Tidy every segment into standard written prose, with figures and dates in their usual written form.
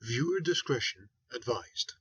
Viewer discretion advised.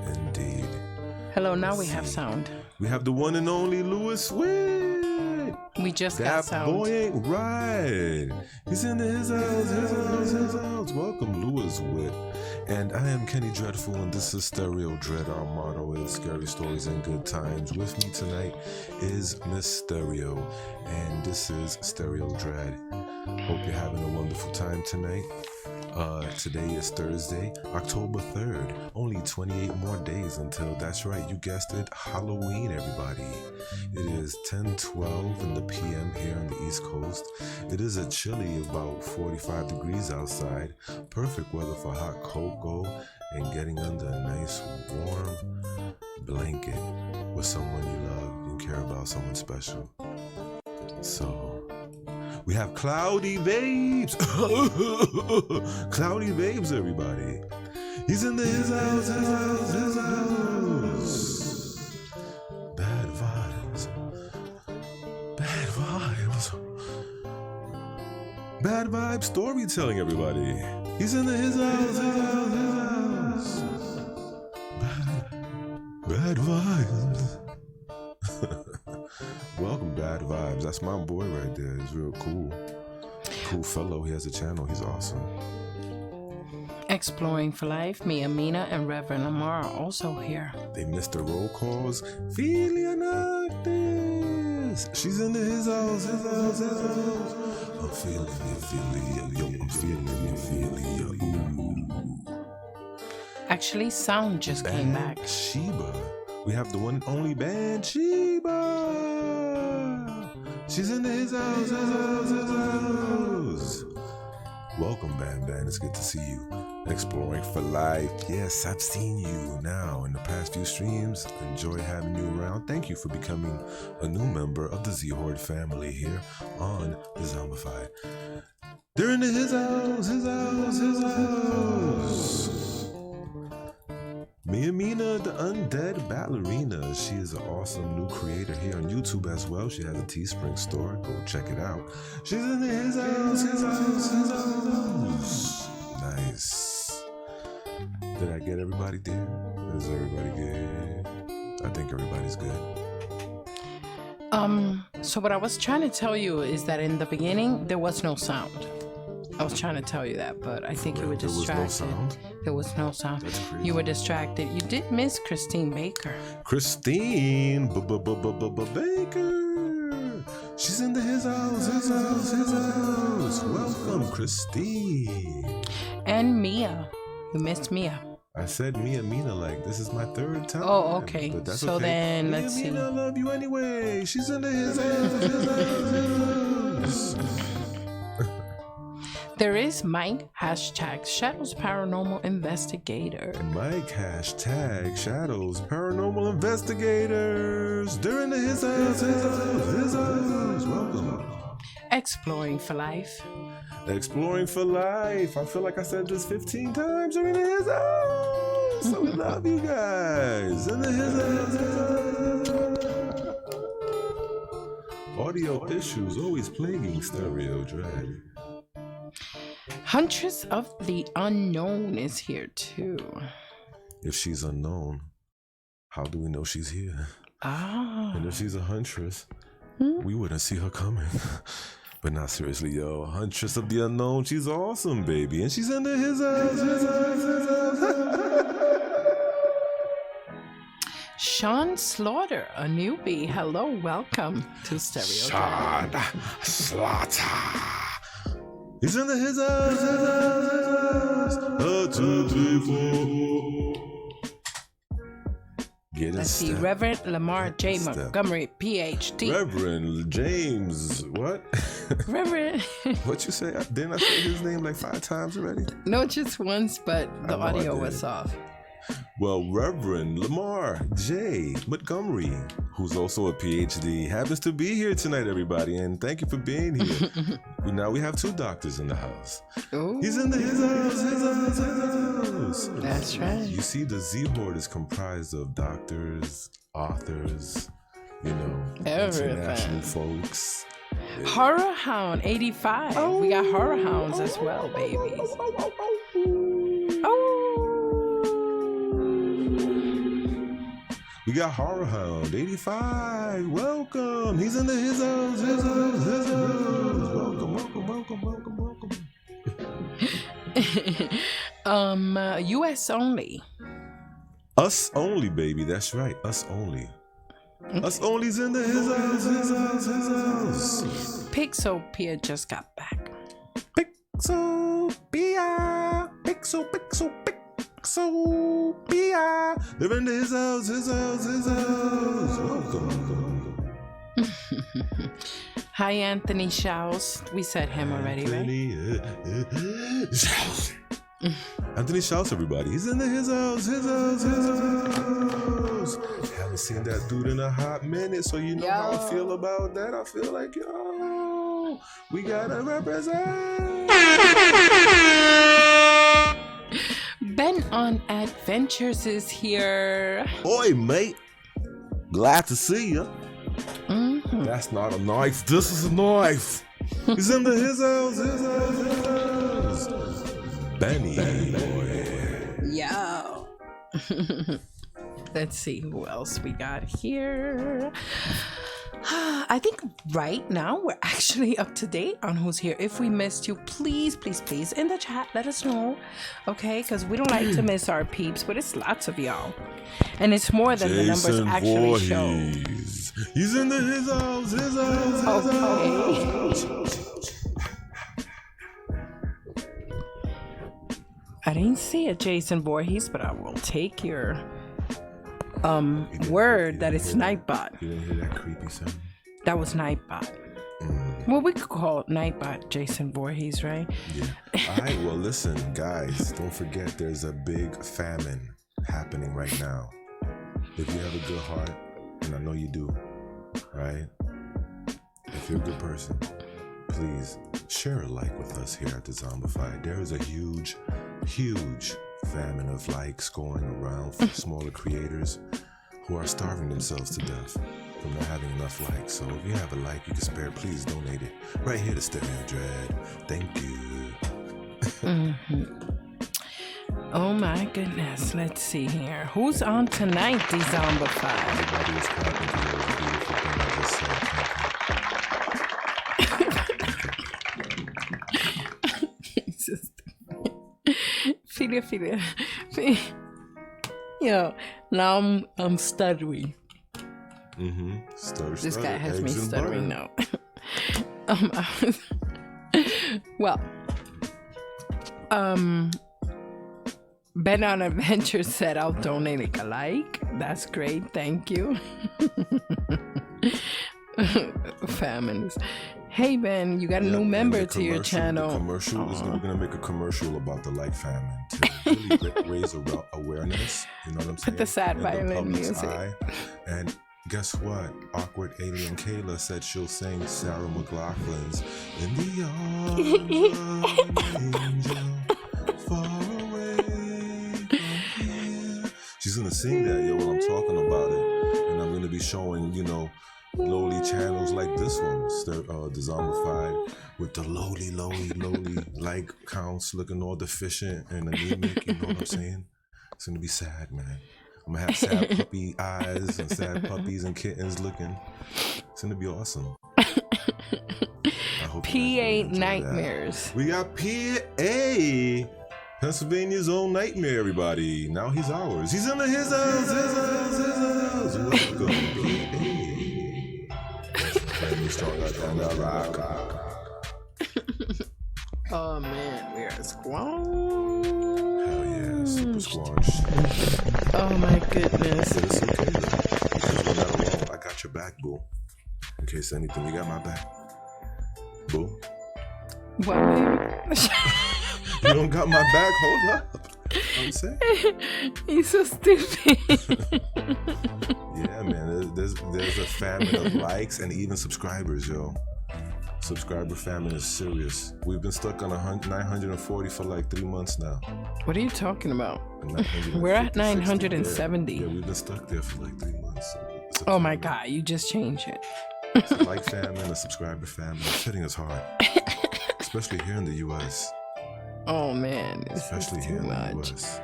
Indeed. Hello, now we have sound. We have the one and only Lewis Witt. We just got That sound. boy ain't right. He's in his house. Welcome, Lewis Witt. And I am Kenny Dreadful, and this is Stereo Dread. Our motto is scary stories and good times. With me tonight is Miss Stereo, and this is Stereo Dread. Hope you're having a wonderful time tonight. Today is Thursday, October 3rd. Only 28 more days until, that's right, you guessed it, Halloween, everybody. It is 10:12 in the PM here on the East Coast. It is a chilly, about 45 degrees outside. Perfect weather for hot cocoa and getting under a nice warm blanket with someone you love and care about, someone special. So we have Cloudy Babes. Cloudy Babes, everybody. He's in his house. Bad vibes. Bad vibes. Bad vibe storytelling, everybody. He's in his house. Bad vibes. Welcome, Bad Vibes. That's my boy right there. He's real cool. Cool fellow. He has a channel. He's awesome. Exploring for Life, Mia Mina, and Reverend Lamar are also here. They missed the roll calls. Philia Noctis. She's in his house. I'm feeling you, Philia. Yo, I'm feeling you, Philia. Actually, Sound just came back. Sheba. We have the one and only band Sheba. She's in his house. Welcome, Band. It's good to see you. Exploring for Life. Yes, I've seen you now in the past few streams. Enjoy having you around. Thank you for becoming a new member of the Z-Horde family here on Dezombified. They're in his house. Mia Mina, the undead ballerina. She is an awesome new creator here on YouTube as well. She has a Teespring store. Go check it out. She's in his house. Nice. Did I get everybody there? Is everybody good? I think everybody's good. So what I was trying to tell you is that in the beginning there was no sound. I was trying to tell you that, but I think you were distracted. There was no sound. That's crazy. You were distracted. You did miss Christine Baker. Christine Baker. She's in his house. Welcome, Christine. And Mia. You missed Mia. I said Mia Mina like this is my third time. Oh, okay. But that's so okay. then Mia let's Mina, see. I love you anyway. She's in his house. There is Mike, hashtag Shadows Paranormal Investigator. Mike, hashtag Shadows Paranormal Investigators. They're in his house. Welcome. Exploring for Life. Exploring for Life. I feel like I said this 15 times. They're in his house. I love you guys. In his house. Audio issues always plaguing Stereo Dread. Huntress of the Unknown is here too. If she's unknown, how do we know she's here? And if she's a huntress, we wouldn't see her coming. But not seriously, yo. Huntress of the Unknown, she's awesome, baby. And she's under his house. Sean Slaughter, a newbie. Hello, welcome to Stereo. Sean Slaughter. He's in his house. 1, 2, 3, 4. Let's see, Reverend Lamar J. Montgomery, PhD. Reverend James, what? Reverend. What you say? Didn't I say his name like 5 times already? No, just once, but the audio was off. Well, Reverend Lamar J. Montgomery, who's also a PhD, happens to be here tonight, everybody, and thank you for being here. Now we have 2 doctors in the house. Ooh. He's in his house. That's right. You see, the Z-Horde is comprised of doctors, authors, you know, international folks. Horror Hound 85. Oh. We got Horror Hounds as well, babies. We got Horror Hound 85. Welcome. He's in his house. Welcome. US only. Us only, baby. That's right. Us only. Okay. Us only's in his house. Pixopia just got back. Pixopia. They're in his house. Welcome. Hi, Anthony Schaus. We said him already, right? Anthony Schaus, everybody. He's in his house. hizzles. Haven't seen that dude in a hot minute, so you know how I feel about that. I feel like, yo, we gotta represent. Ben on Adventures is here. Oi, mate. Glad to see you. Mm-hmm. That's not a knife. This is a knife. He's in the hizzles. Benny boy. Yo. Let's see who else we got here. I think right now we're actually up to date on who's here. If we missed you, please in the chat let us know, okay? Because we don't like to miss our peeps, but it's lots of y'all, and it's more than the numbers actually show. He's in the hizzles. I didn't see a Jason Voorhees, but I will take your word that it's Nightbot. You didn't hear that creepy sound? That was Nightbot. Well, we could call it Nightbot Jason Voorhees, right? Yeah. All right, well, listen, guys, don't forget there's a big famine happening right now. If you have a good heart, and I know you do, right? If you're a good person, please share a like with us here at Dezombified. There is a huge famine of likes going around for smaller creators who are starving themselves to death from not having enough likes. So if you have a like you can spare, please donate it right here to Stereo Dread. Thank you. Oh my goodness, let's see here. Who's on tonight, Dezombified? Everybody is clapping for you. Beautiful thing I just said. Filha. Yo, now I'm stuttering. This guy has me stuttering now. Well, Ben on Adventure said I'll donate a like. That's great, thank you. Famines. Hey Ben, you got a new member to your channel. We're gonna make a commercial about the like famine to really raise awareness. You know what I'm saying? Put the sad violin music. And guess what? Awkward Alien Kayla said she'll sing Sarah McLachlan's "In the Arms of an Angel, Far Away from Here." She's gonna sing that, yo, while I'm talking about it, and I'm gonna be showing, you know, lowly channels like this one, Dezombified, with the lowly like counts looking all deficient and anemic. You know what I'm saying? It's gonna be sad, man. I'm gonna have sad puppy eyes and sad puppies and kittens looking. It's gonna be awesome. PA Nightmares. We got PA, Pennsylvania's own Nightmare. Everybody, now he's ours. He's in the hizzles. Welcome, PA. Oh man, we are squash. Hell yeah, super squash. Oh my goodness. But it's okay though, because we're not alone. I got your back, boo. In case anything, you got my back, boo. What, baby? You don't got my back. Hold up. I'm saying. He's so stupid. Yeah, man. There's a famine of likes and even subscribers, yo. Subscriber famine is serious. We've been stuck on 940 for like 3 months now. What are you talking about? We're at 970. Yeah, we've been stuck there for like 3 months. So oh my God, you just changed it. It's a like famine, a subscriber famine. It's hitting us hard, especially here in the U.S. Oh man, especially here in the U.S.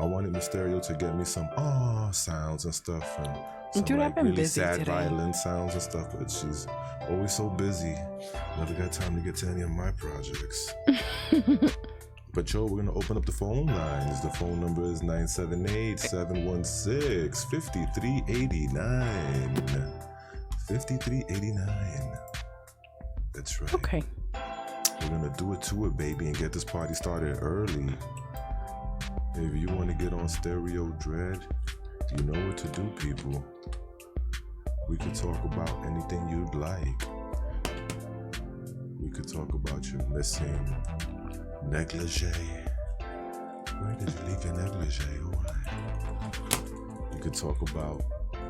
I wanted Mysterio to get me some sounds and stuff, and some like really sad violin sounds and stuff, but she's always so busy. Never got time to get to any of my projects. But yo, we're gonna open up the phone lines. The phone number is 978-716-5389. 5389. That's right. Okay. We're gonna do it to it, baby, and get this party started early. If you want to get on Stereo Dread, you know what to do, people. We could talk about anything you'd like. We could talk about your missing negligee. Where did you leave your negligee? You could talk about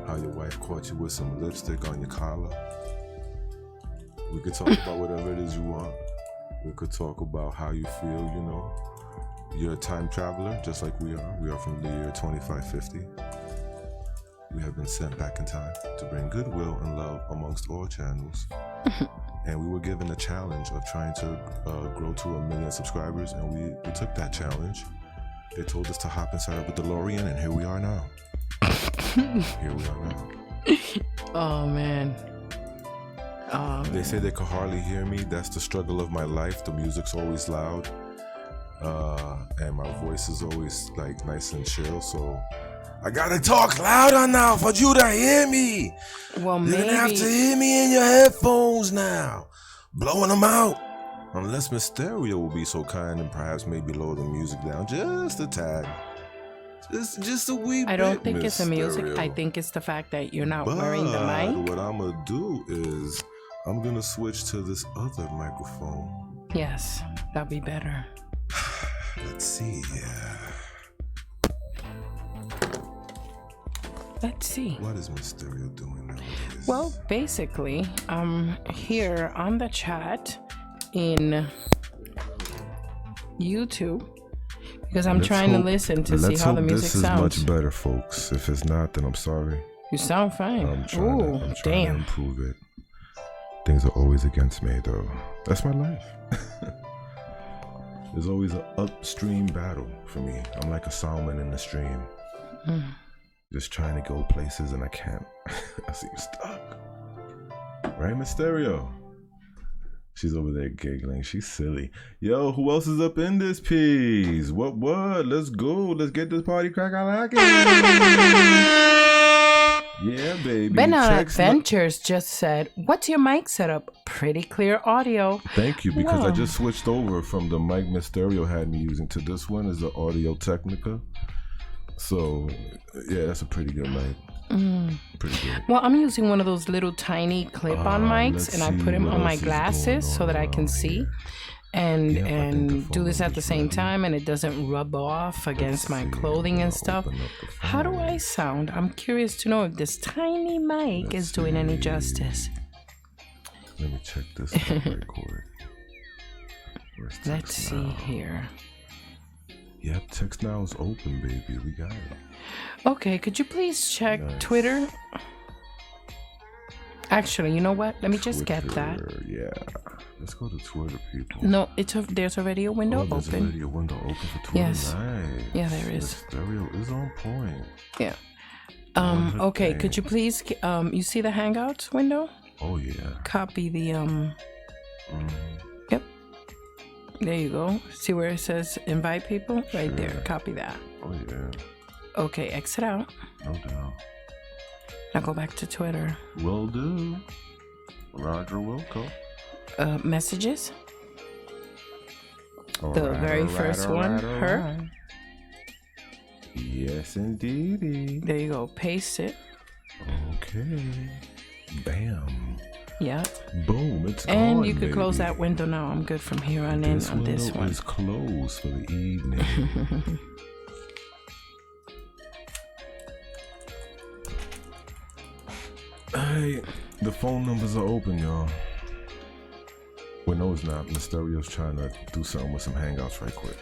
how your wife caught you with some lipstick on your collar. We could talk about whatever it is you want. We could talk about how you feel, you know. You're a time traveler, just like we are. We are from the year 2550. We have been sent back in time to bring goodwill and love amongst all channels. And we were given a challenge of trying to grow to 1 million subscribers, and we took that challenge. They told us to hop inside of a DeLorean, and here we are now. Here we are now. Oh, man. They say they could hardly hear me. That's the struggle of my life. The music's always loud. And my voice is always like nice and chill, so I gotta talk louder now for you to hear me. Well, You're maybe gonna have to hear me in your headphones now, blowing them out. Unless Miss Stereo will be so kind and perhaps maybe lower the music down just a tad. Just a wee bit. I don't think it's the music. Stereo. I think it's the fact that you're not wearing the mic. What I'm gonna do is I'm gonna switch to this other microphone. Yes, that'll be better. Let's see. Let's see. What is Miss Stereo doing nowadays? Well, basically, I'm here on the chat in YouTube because I'm trying to listen to see how the music sounds. This is much better, folks. If it's not, then I'm sorry. You sound fine. I'm trying to damn. improve it. Things are always against me, though. That's my life. There's always an upstream battle for me. I'm like a salmon in the stream. Just trying to go places and I can't. I seem stuck. Right, Miss Stereo? She's over there giggling. She's silly. Yo, who else is up in this piece? What? Let's go. Let's get this party crack. I like it. Yeah, baby. Ben on Adventures just said, what's your mic setup? Pretty clear audio. Thank you, because I just switched over from the mic Miss Stereo had me using to this one is the Audio Technica. So, yeah, that's a pretty good mic. Pretty good. Well, I'm using one of those little tiny clip-on mics, and I put them on my glasses so that I can see and do this at the same time, and it doesn't rub off against my clothing and stuff. How do I sound? I'm curious to know if this tiny mic is doing any justice. Let me check this out right quick. Let's see here. Yep, Text Now is open, baby. We got it. Okay, could you please check Twitter? Actually, you know what? Let me just get that. Yeah. Let's go to Twitter, people. No, there's already a window open. There's already a window open for Twitter. Yes. Nice. Yeah, there is. Stereo is on point. Yeah. Okay, could you please you see the Hangouts window? Oh yeah. Copy the Yep. There you go. See where it says invite people? Right there. Copy that. Oh yeah. Okay, exit out. No doubt. Now go back to Twitter. Will do. Roger Wilco. Messages. The very first one. Her. Yes, indeed. There you go. Paste it. Okay. Bam. Yeah. Boom. It's gone, and you could baby. close that window now. I'm good from here on in on this one. This window is closed for the evening. Hey, the phone numbers are open, y'all. Well, no, it's not. Miss Stereo's trying to do something with some Hangouts right quick.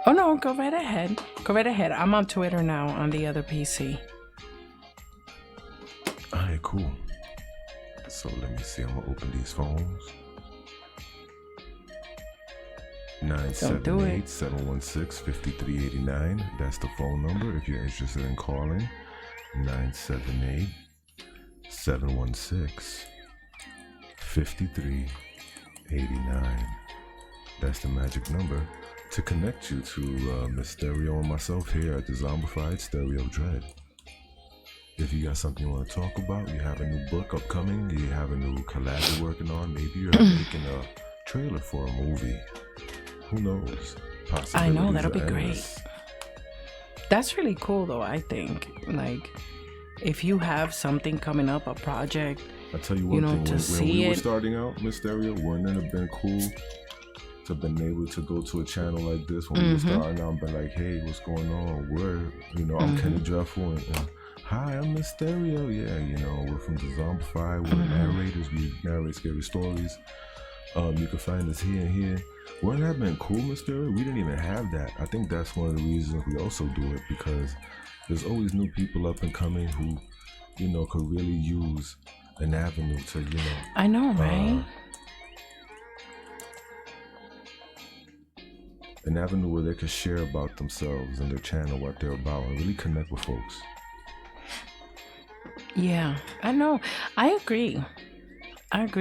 Oh, no, go right ahead. Go right ahead. I'm on Twitter now on the other PC. All right, cool. So let me see. I'm going to open these phones. 978-716-5389. That's the phone number if you're interested in calling. 978-716-5389. That's the magic number to connect you to Miss Stereo and myself here at Dezombified Stereo Dread. If you got something you want to talk about, you have a new book upcoming, you have a new collab you're working on, maybe you're making a trailer for a movie. Who knows? I know, that'll be great. That's really cool though, I think. Like, if you have something coming up, a project, I tell you one thing, to when see we were it. starting out, Miss Stereo, wouldn't it have been cool to been able to go to a channel like this when we were starting out and be like, hey, what's going on? I'm Kenny Dreadful, and hi, I'm Mysterio. Yeah, we're from Dezombified. We're narrators. We narrate scary stories. You can find us here and here. Wouldn't that have been cool, Mysterio? We didn't even have that. I think that's one of the reasons we also do it, because there's always new people up and coming who, could really use an avenue to, I know, right? An avenue where they could share about themselves and their channel, what they're about, and really connect with folks. Yeah, I know. I agree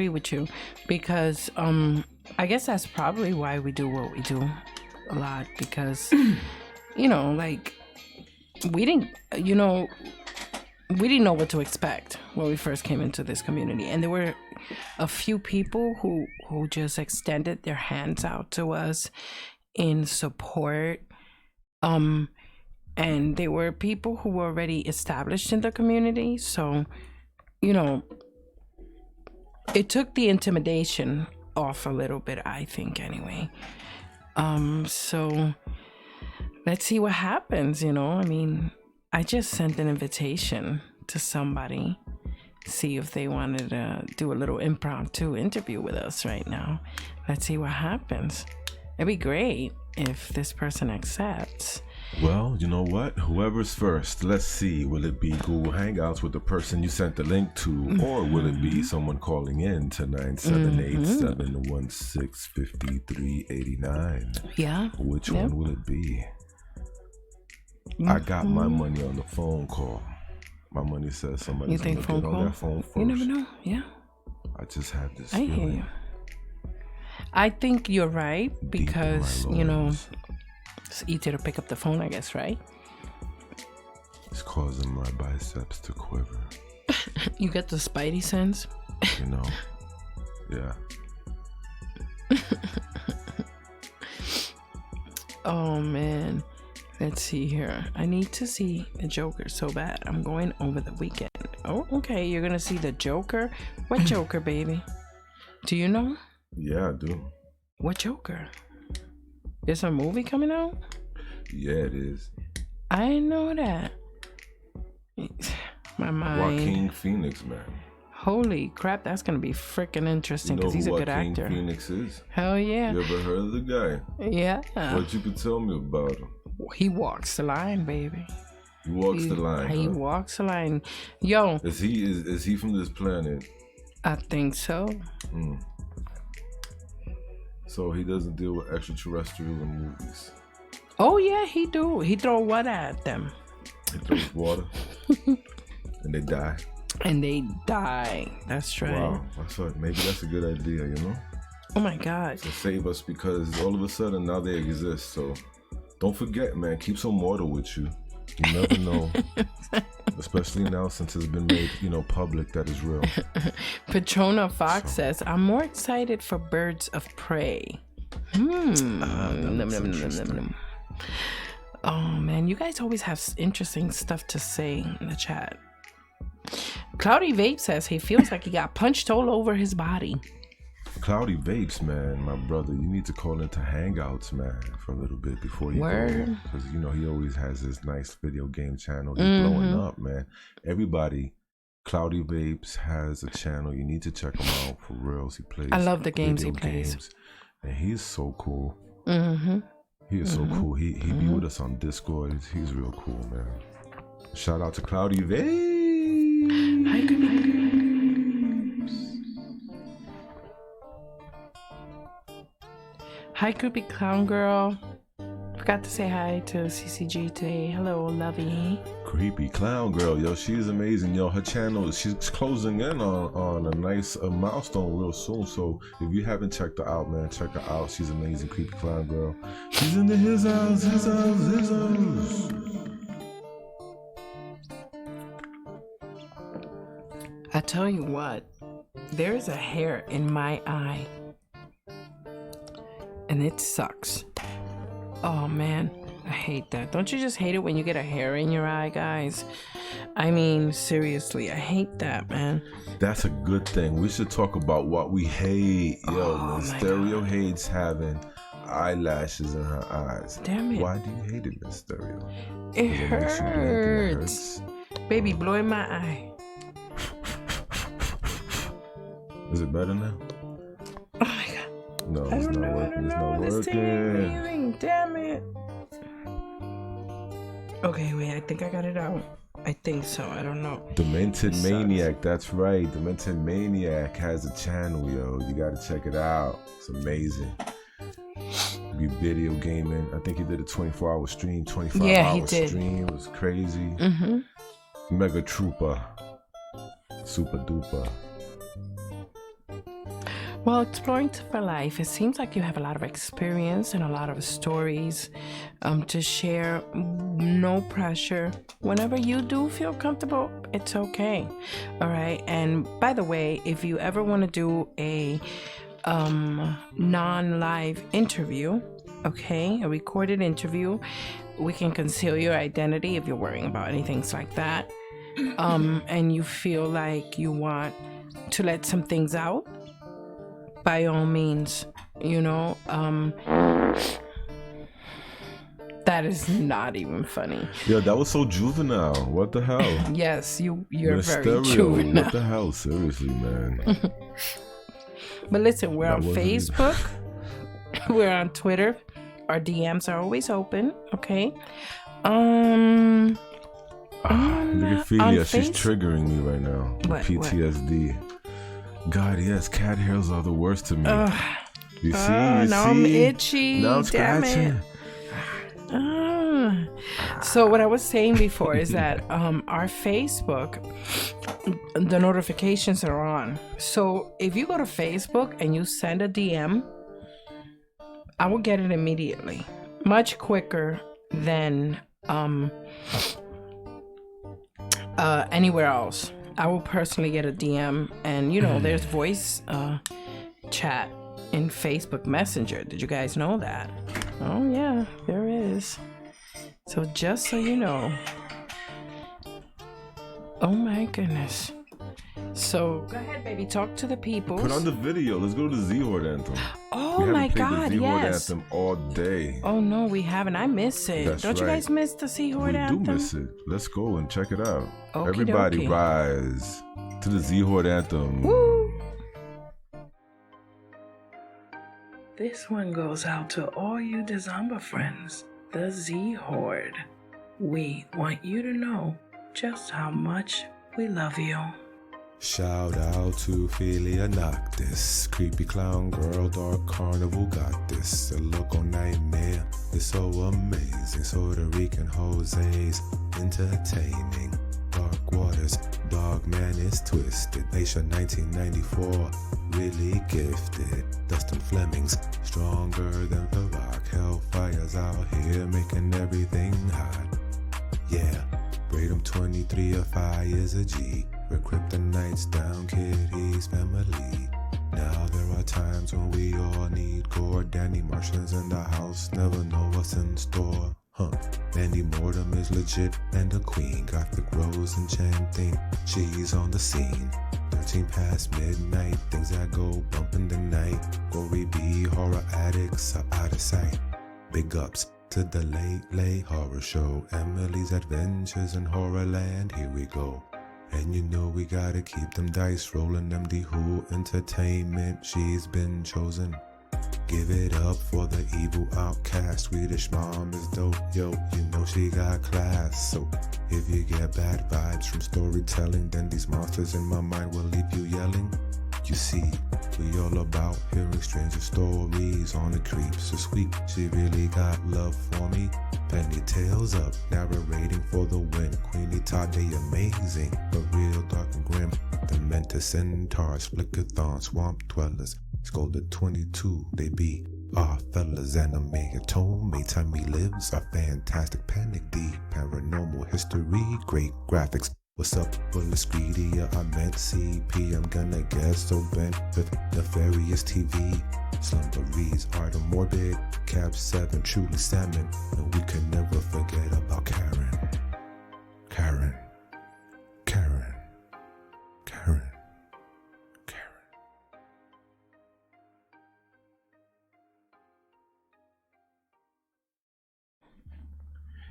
with you, because I guess that's probably why we do what we do a lot, because like we didn't know what to expect when we first came into this community, and there were a few people who just extended their hands out to us in support, and they were people who were already established in the community, so it took the intimidation off a little bit, I think, anyway. So let's see what happens. I just sent an invitation to somebody, see if they wanted to do a little impromptu interview with us right now. Let's see what happens. It'd be great if this person accepts. Well, you know what? Whoever's first, let's see. Will it be Google Hangouts with the person you sent the link to, or will it be someone calling in to 978-716-5389? Yeah. Which one will it be? I got my money on the phone call. My money says somebody's going to get on that phone first. You never know. Yeah. I just have this feeling. I hear you. I think you're right, because, it's easier to pick up the phone, I guess, right? It's causing my biceps to quiver. You get the spidey sense? Yeah. Oh, man. Let's see here. I need to see the Joker so bad. I'm going over the weekend. Oh, okay. You're going to see the Joker? What Joker, baby? Do you know? Yeah, I do. What Joker? There's a movie coming out? Yeah, it is. I didn't know that. My mind. Joaquin Phoenix, man. Holy crap, that's going to be freaking interesting, because he's a good actor. Joaquin Phoenix is? Hell yeah. You ever heard of the guy? Yeah. What you could tell me about him? He walks the line, baby. He walks the line. He walks the line. Yo. Is he from this planet? I think so. So he doesn't deal with extraterrestrial in movies. Oh yeah, he do. He throw what at them? He throws water, and they die. And they die. That's right. Wow, maybe that's a good idea. Oh my God. To save us, because all of a sudden now they exist. So don't forget, man. Keep some water with you. You never know. Especially now, since it's been made, public that is real. Patrona Fox says, I'm more excited for Birds of Prey. Oh, man. You guys always have interesting stuff to say in the chat. Cloudy Vape says he feels like he got punched all over his body. Cloudy Vapes, man, my brother, you need to call into Hangouts, man, for a little bit before you go. Because, he always has this nice video game channel. He's blowing up, man. Everybody, Cloudy Vapes has a channel. You need to check him out for reals. He plays. I love the games he plays. And he's so cool. He is so cool. He be with us on Discord. He's real cool, man. Shout out to Cloudy Vapes. Hi, good night. Hi, Creepy Clown Girl. Forgot to say hi to CCG today. Hello, lovey. Creepy Clown Girl, yo, she's amazing, yo. Her channel, she's closing in on a nice milestone real soon. So if you haven't checked her out, man, check her out. She's amazing, Creepy Clown Girl. She's in his house. I tell you what, there's a hair in my eye. And it sucks. Oh man, I hate that. Don't you just hate it when you get a hair in your eye, guys? I mean, seriously, I hate that, man. That's a good thing. We should talk about what we hate. Yo, when Stereo hates having eyelashes in her eyes. Damn it. Why do you hate it, Miss Stereo? It hurts. Baby, blow in my eye. Is it better now? Oh my god. No, it's not working. It's not working. Damn it. Okay, wait, I think I got it out. I think so. I don't know. Demented Maniac, that's right. Demented Maniac has a channel, yo. You gotta check it out. It's amazing. Be video gaming. I think he did a 24-hour stream. 25-hour stream. It was crazy. Mega Trooper. Super duper. Well, exploring for life, it seems like you have a lot of experience and a lot of stories to share. No pressure. Whenever you do feel comfortable, it's okay. All right. And by the way, if you ever want to do a non-live interview, okay, a recorded interview, we can conceal your identity if you're worrying about anything like that. And you feel like you want to let some things out, by all means, you know, that is not even funny. Yeah, that was so juvenile. What the hell? Yes, you're very Stereo, juvenile. what the hell? Seriously, man. But listen, we're on Facebook. We're on Twitter. Our DMs are always open. Okay. Look at Ophelia. She's triggering me right now. What, PTSD. God, yes, cat hairs are the worst to me. You see? Now I'm itchy. Now I'm Damn scratching. It. So what I was saying before is that our Facebook, the notifications are on. So if you go to Facebook and you send a DM, I will get it immediately, much quicker than anywhere else. I will personally get a DM, and you know, there's voice chat in Facebook Messenger. Did you guys know that? Oh yeah, there is. So just so you know. Oh my goodness. So go ahead, baby, talk to the people. Put on the video. Let's go to the Z-Horde anthem. Oh my God, we haven't played the Z-Horde yes. anthem all day. Oh no, we haven't. I miss it. That's Don't you right. guys miss the Z-Horde anthem? We do miss it. Let's go and check it out. Okie Everybody dokie. rise to the Z-Horde anthem. Woo! This one goes out to all you Dezomba friends, the Z-Horde. We want you to know just how much we love you. Shout out to Ophelia Noctis, creepy clown girl, dark carnival got this. A local nightmare, it's so amazing. Puerto Rican Jose's entertaining. Dark waters, dog man is twisted. Nation 1994, really gifted. Dustin Flemings, stronger than the rock. Hellfire's out here making everything hot. Yeah, Braden 23 or 5 is a G. We're kryptonites down, kid, he's family. Now there are times when we all need gore. Danny Martians in the house, never know what's in store. Mandy Mortem is legit and a queen. Gothic Rose enchanting, she's on the scene. 13 past midnight, things that go bump in the night. Gory B, horror addicts are out of sight. Big ups to the late horror show. Emily's Adventures in Horrorland, here we go. And you know we gotta keep them dice rolling. MD Who Entertainment, she's been chosen. Give it up for the evil outcast. Swedish mom is dope, yo, you know she got class. So if you get bad vibes from storytelling, then these monsters in my mind will leave you yelling. You see, we all about hearing stranger stories on the creeps. So sweet, she really got love for me. Penny tails up, narrating for the win. Queenie Todd, they amazing, but real dark and grim. The Mentor Centaurs, Flickathon, Swamp Dwellers, Scolded 22, they be our fellas. Anime Atome, Time We Lives, a fantastic panic deep. Paranormal history, great graphics. What's up, Bullis Greedy? I meant CP. I'm gonna guess so bent with Nefarious TV. SlimoBeatz are the morbid. Cap 7 truly salmon. And we can never forget about Karen. Karen. Karen. Karen. Karen.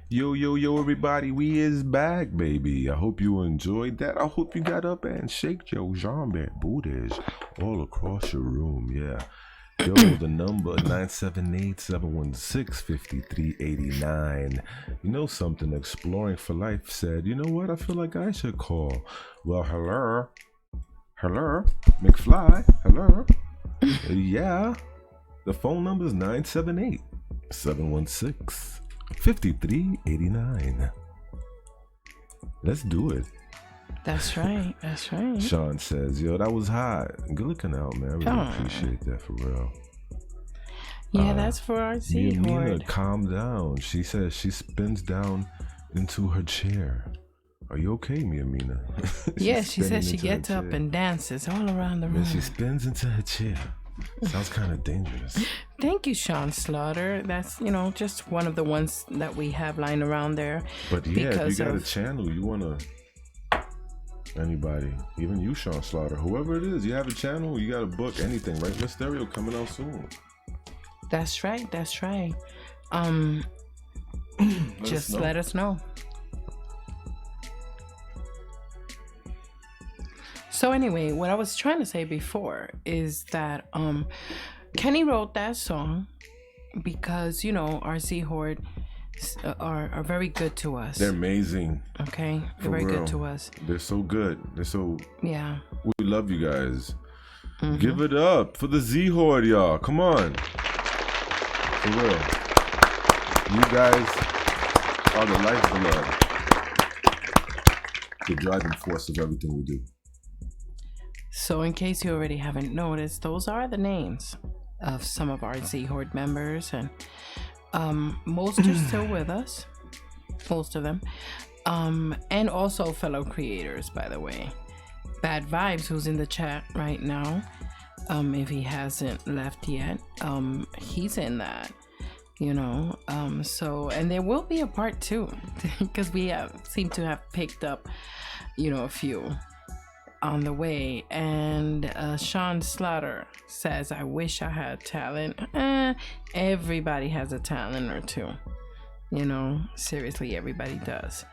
Yo, everybody, we is back, baby. I hope you enjoyed that. I hope you got up and shake your zombie booties all across your room, yeah. Yo, the number 978-716-5389. You know something, Exploring for Life said, you know what, I feel like I should call. Well, hello, McFly, hello. Yeah, the phone number is 978-716-5389. Let's do it. That's right. Sean says, yo, that was hot. Good looking out, man. I really appreciate that, for real. Yeah, that's for our Amina, calm down. She says she spins down into her chair. Are you okay, Amina? Yeah, she says she gets up and dances all around the room. And she spins into her chair. Sounds kind of dangerous. Thank you, Sean Slaughter. That's, just one of the ones that we have lying around there. But yeah, if you got a channel, you want to... Anybody, even you, Sean Slaughter, whoever it is, you have a channel, you got a book, anything, right? Mysterio coming out soon. That's right. Just let us know. So anyway, what I was trying to say before is that Kenny wrote that song because, our Z Horde are very good to us. They're amazing. Okay, they're very good to us. They're so good. Yeah. We love you guys. Mm-hmm. Give it up for the Z Horde, y'all. Come on. For real. You guys are the lifeblood. The driving force of everything we do. So in case you already haven't noticed, those are the names of some of our Z Horde members, and most are still with us, most of them, and also fellow creators, by the way. Bad Vibes, who's in the chat right now, if he hasn't left yet, he's in that, so, and there will be a part 2 because we seem to have picked up a few on the way. And Sean Slaughter says, I wish I had talent. Everybody has a talent or two, seriously, everybody does.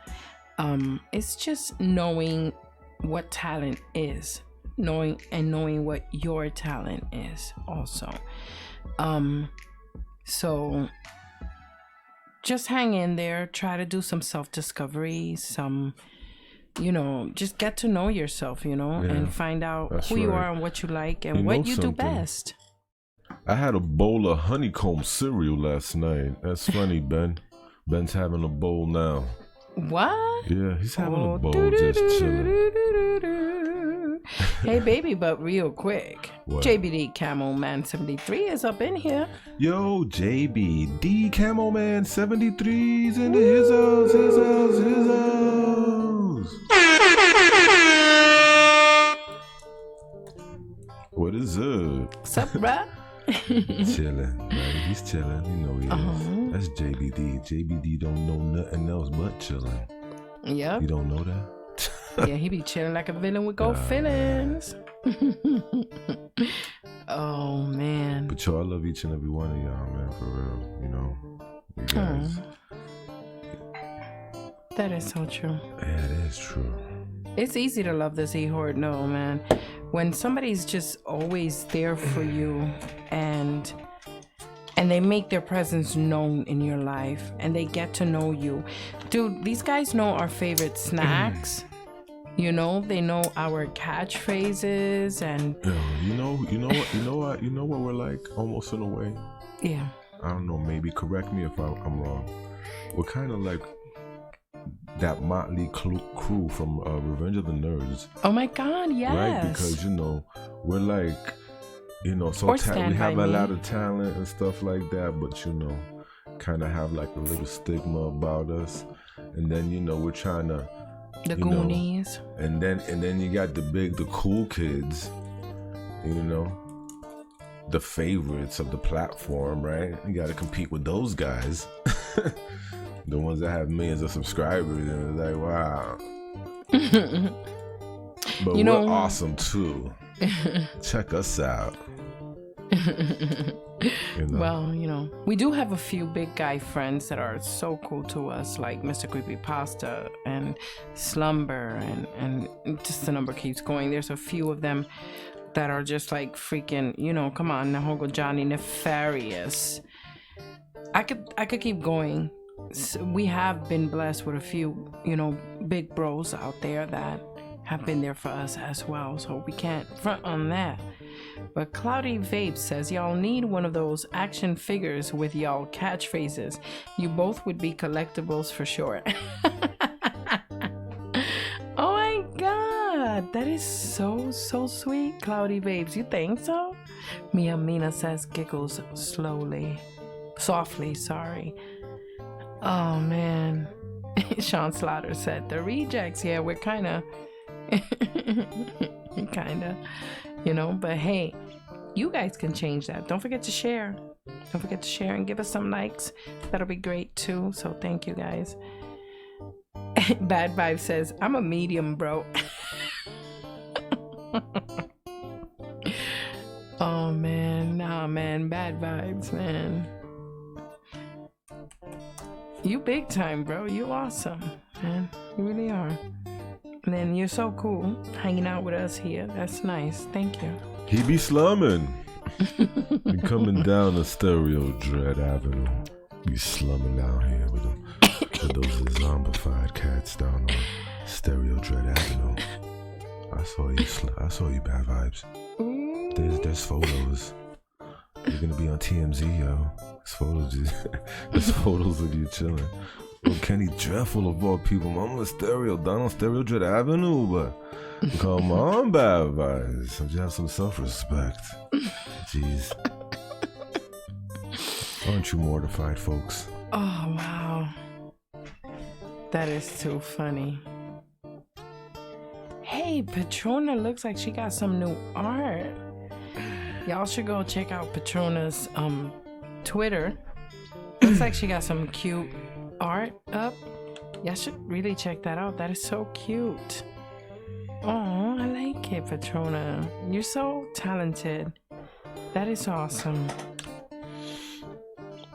It's just knowing what talent is, knowing what your talent is also. So just hang in there, try to do some self-discovery, just get to know yourself, and find out who you are and what you like and what you do best. I had a bowl of honeycomb cereal last night. That's funny, Ben. Ben's having a bowl now. What? Yeah, he's having a bowl, just chilling. Hey, baby, but real quick. What? JBD Camo Man 73 is up in here. Yo, JBD Camo Man 73's in his house. What is up? What's up, bruh? Chilling, man. He's chilling. You know he is. That's JBD. JBD don't know nothing else but chilling. Yep. You don't know that? Yeah, he be chilling like a villain with gold feelings. Oh, man. But y'all, I love each and every one of y'all, man, for real. You guys. That is so true. Yeah, it is true. It's easy to love the Z Horde, no, man. When somebody's just always there for you and they make their presence known in your life and they get to know you. Dude, these guys know our favorite snacks. They know our catchphrases and you know what we're like, almost in a way. Yeah. I don't know, maybe correct me if I'm wrong. We're kind of like that motley crew from Revenge of the Nerds. Oh my God, yes. Right, because we're like, so we have a lot of talent and stuff like that, but kind of have like a little stigma about us, and then we're trying to the Goonies, and then you got the cool kids, the favorites of the platform, right? You got to compete with those guys. The ones that have millions of subscribers, and it's like, wow. But we're awesome too. Check us out. Well, we do have a few big guy friends that are so cool to us, like Mr. Creepypasta and Slumber, and just the number keeps going. There's a few of them that are just like freaking, come on, Nahogo Johnny Nefarious. I could keep going. So we have been blessed with a few, big bros out there that have been there for us as well, so we can't front on that. But Cloudy Vape says, y'all need one of those action figures with y'all catchphrases. You both would be collectibles for sure. Oh my god, that is so sweet, Cloudy Vapes. You think so? Mia Mina says, giggles softly, sorry. Oh man. Sean Slaughter said, the rejects. Yeah, we're kind of but hey, you guys can change that. Don't forget to share and give us some likes. That'll be great too, so thank you guys. Bad Vibe says, I'm a medium, bro. Oh man, nah man, bad vibes, man. You big time, bro. You awesome, man. You really are. And then you're so cool hanging out with us here. That's nice. Thank you. He be slumming. Be coming down the Stereo Dread Avenue. Be slumming down here with those zombified cats down on Stereo Dread Avenue. I saw you, Bad Vibes. There's photos. You're gonna be on TMZ, yo. There's photos of you chilling. Well, Kenny Dreadful of all people. I'm a stereo down on Stereo Dread Avenue, but come on, Bad Vibes. You have some self-respect. Jeez. Aren't you mortified, folks? Oh, wow. That is too funny. Hey, Patrona looks like she got some new art. Y'all should go check out Patrona's Twitter. Looks like she got some cute art up. Y'all should really check that out. That is so cute. Oh, I like it, Patrona. You're so talented. That is awesome.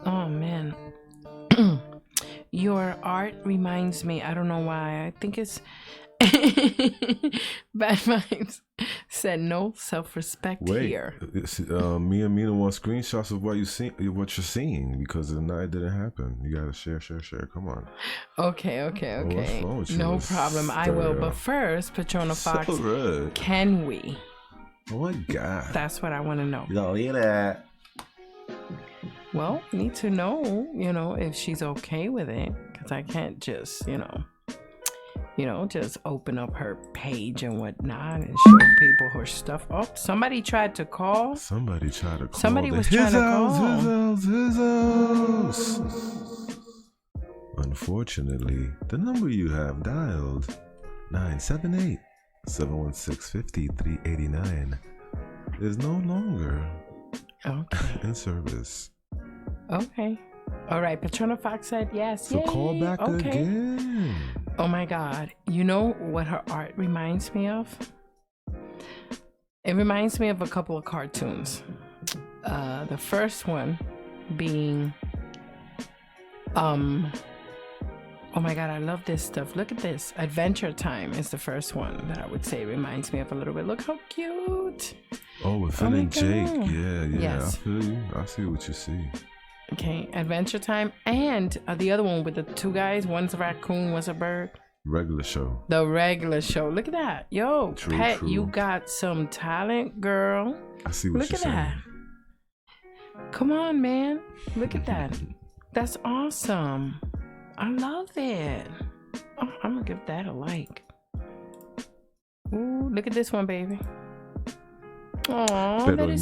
Oh man. Your art reminds me, I don't know why, I think it's Bad Vibes said no self-respect here. Me and Mina want screenshots of what you're seeing, because the night didn't happen. You gotta share. Come on. Okay. No problem. I will. But first, Patrona Fox, can we? Oh my god. That's what I want to know. You don't hear that. Well, need to know, if she's okay with it, because I can't just, just open up her page and whatnot and show people her stuff. Oh, somebody tried to call. Somebody was trying to call. His house. Unfortunately, the number you have dialed, 978-716-5389, is no longer in service. Okay. All right. Patrona Fox said yes. So call back again. Oh my God. You know what her art reminds me of? It reminds me of a couple of cartoons. The first one being, oh my God, I love this stuff. Look at this. Adventure Time is the first one that I would say reminds me of a little bit. Look how cute. Oh, with Finn and Jake. Yeah. Yes. I feel you. I see what you see. Okay, Adventure Time, and the other one with the two guys. One's a raccoon, one's a bird. Regular show. The regular show. Look at that. Yo, Pat, true. You got some talent, girl. I see what you're saying. Look at that. Come on, man. Look at that. That's awesome. I love it. Oh, I'm going to give that a like. Ooh, look at this one, baby. Oh, that is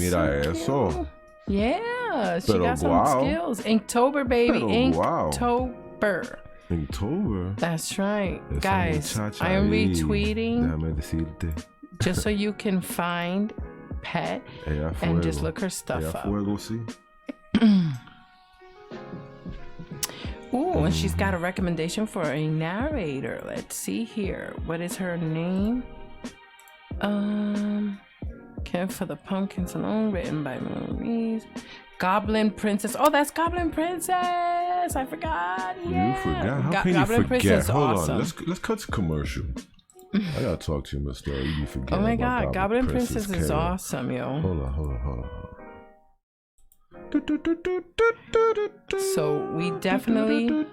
so cute. Yeah, she got some skills. Inktober, baby. Inktober. Inktober. That's right. Guys, I am retweeting just so you can find pet Ella and just fuego. look her stuff Ella up. fuego, sí. Ooh, and she's got a recommendation for a narrator. Let's see here. What is her name? Care for the Pumpkins Alone, written by Maurice. Goblin Princess. Oh, that's Goblin Princess. I forgot. Yeah. You forgot? How can Goblin you forget? Princess, Hold awesome. on. Let's cut to commercial. I gotta talk to you, Mr. You be forgetting. Oh my about God, Goblin Princess is KO. awesome, yo. Hold on. So we definitely. Hold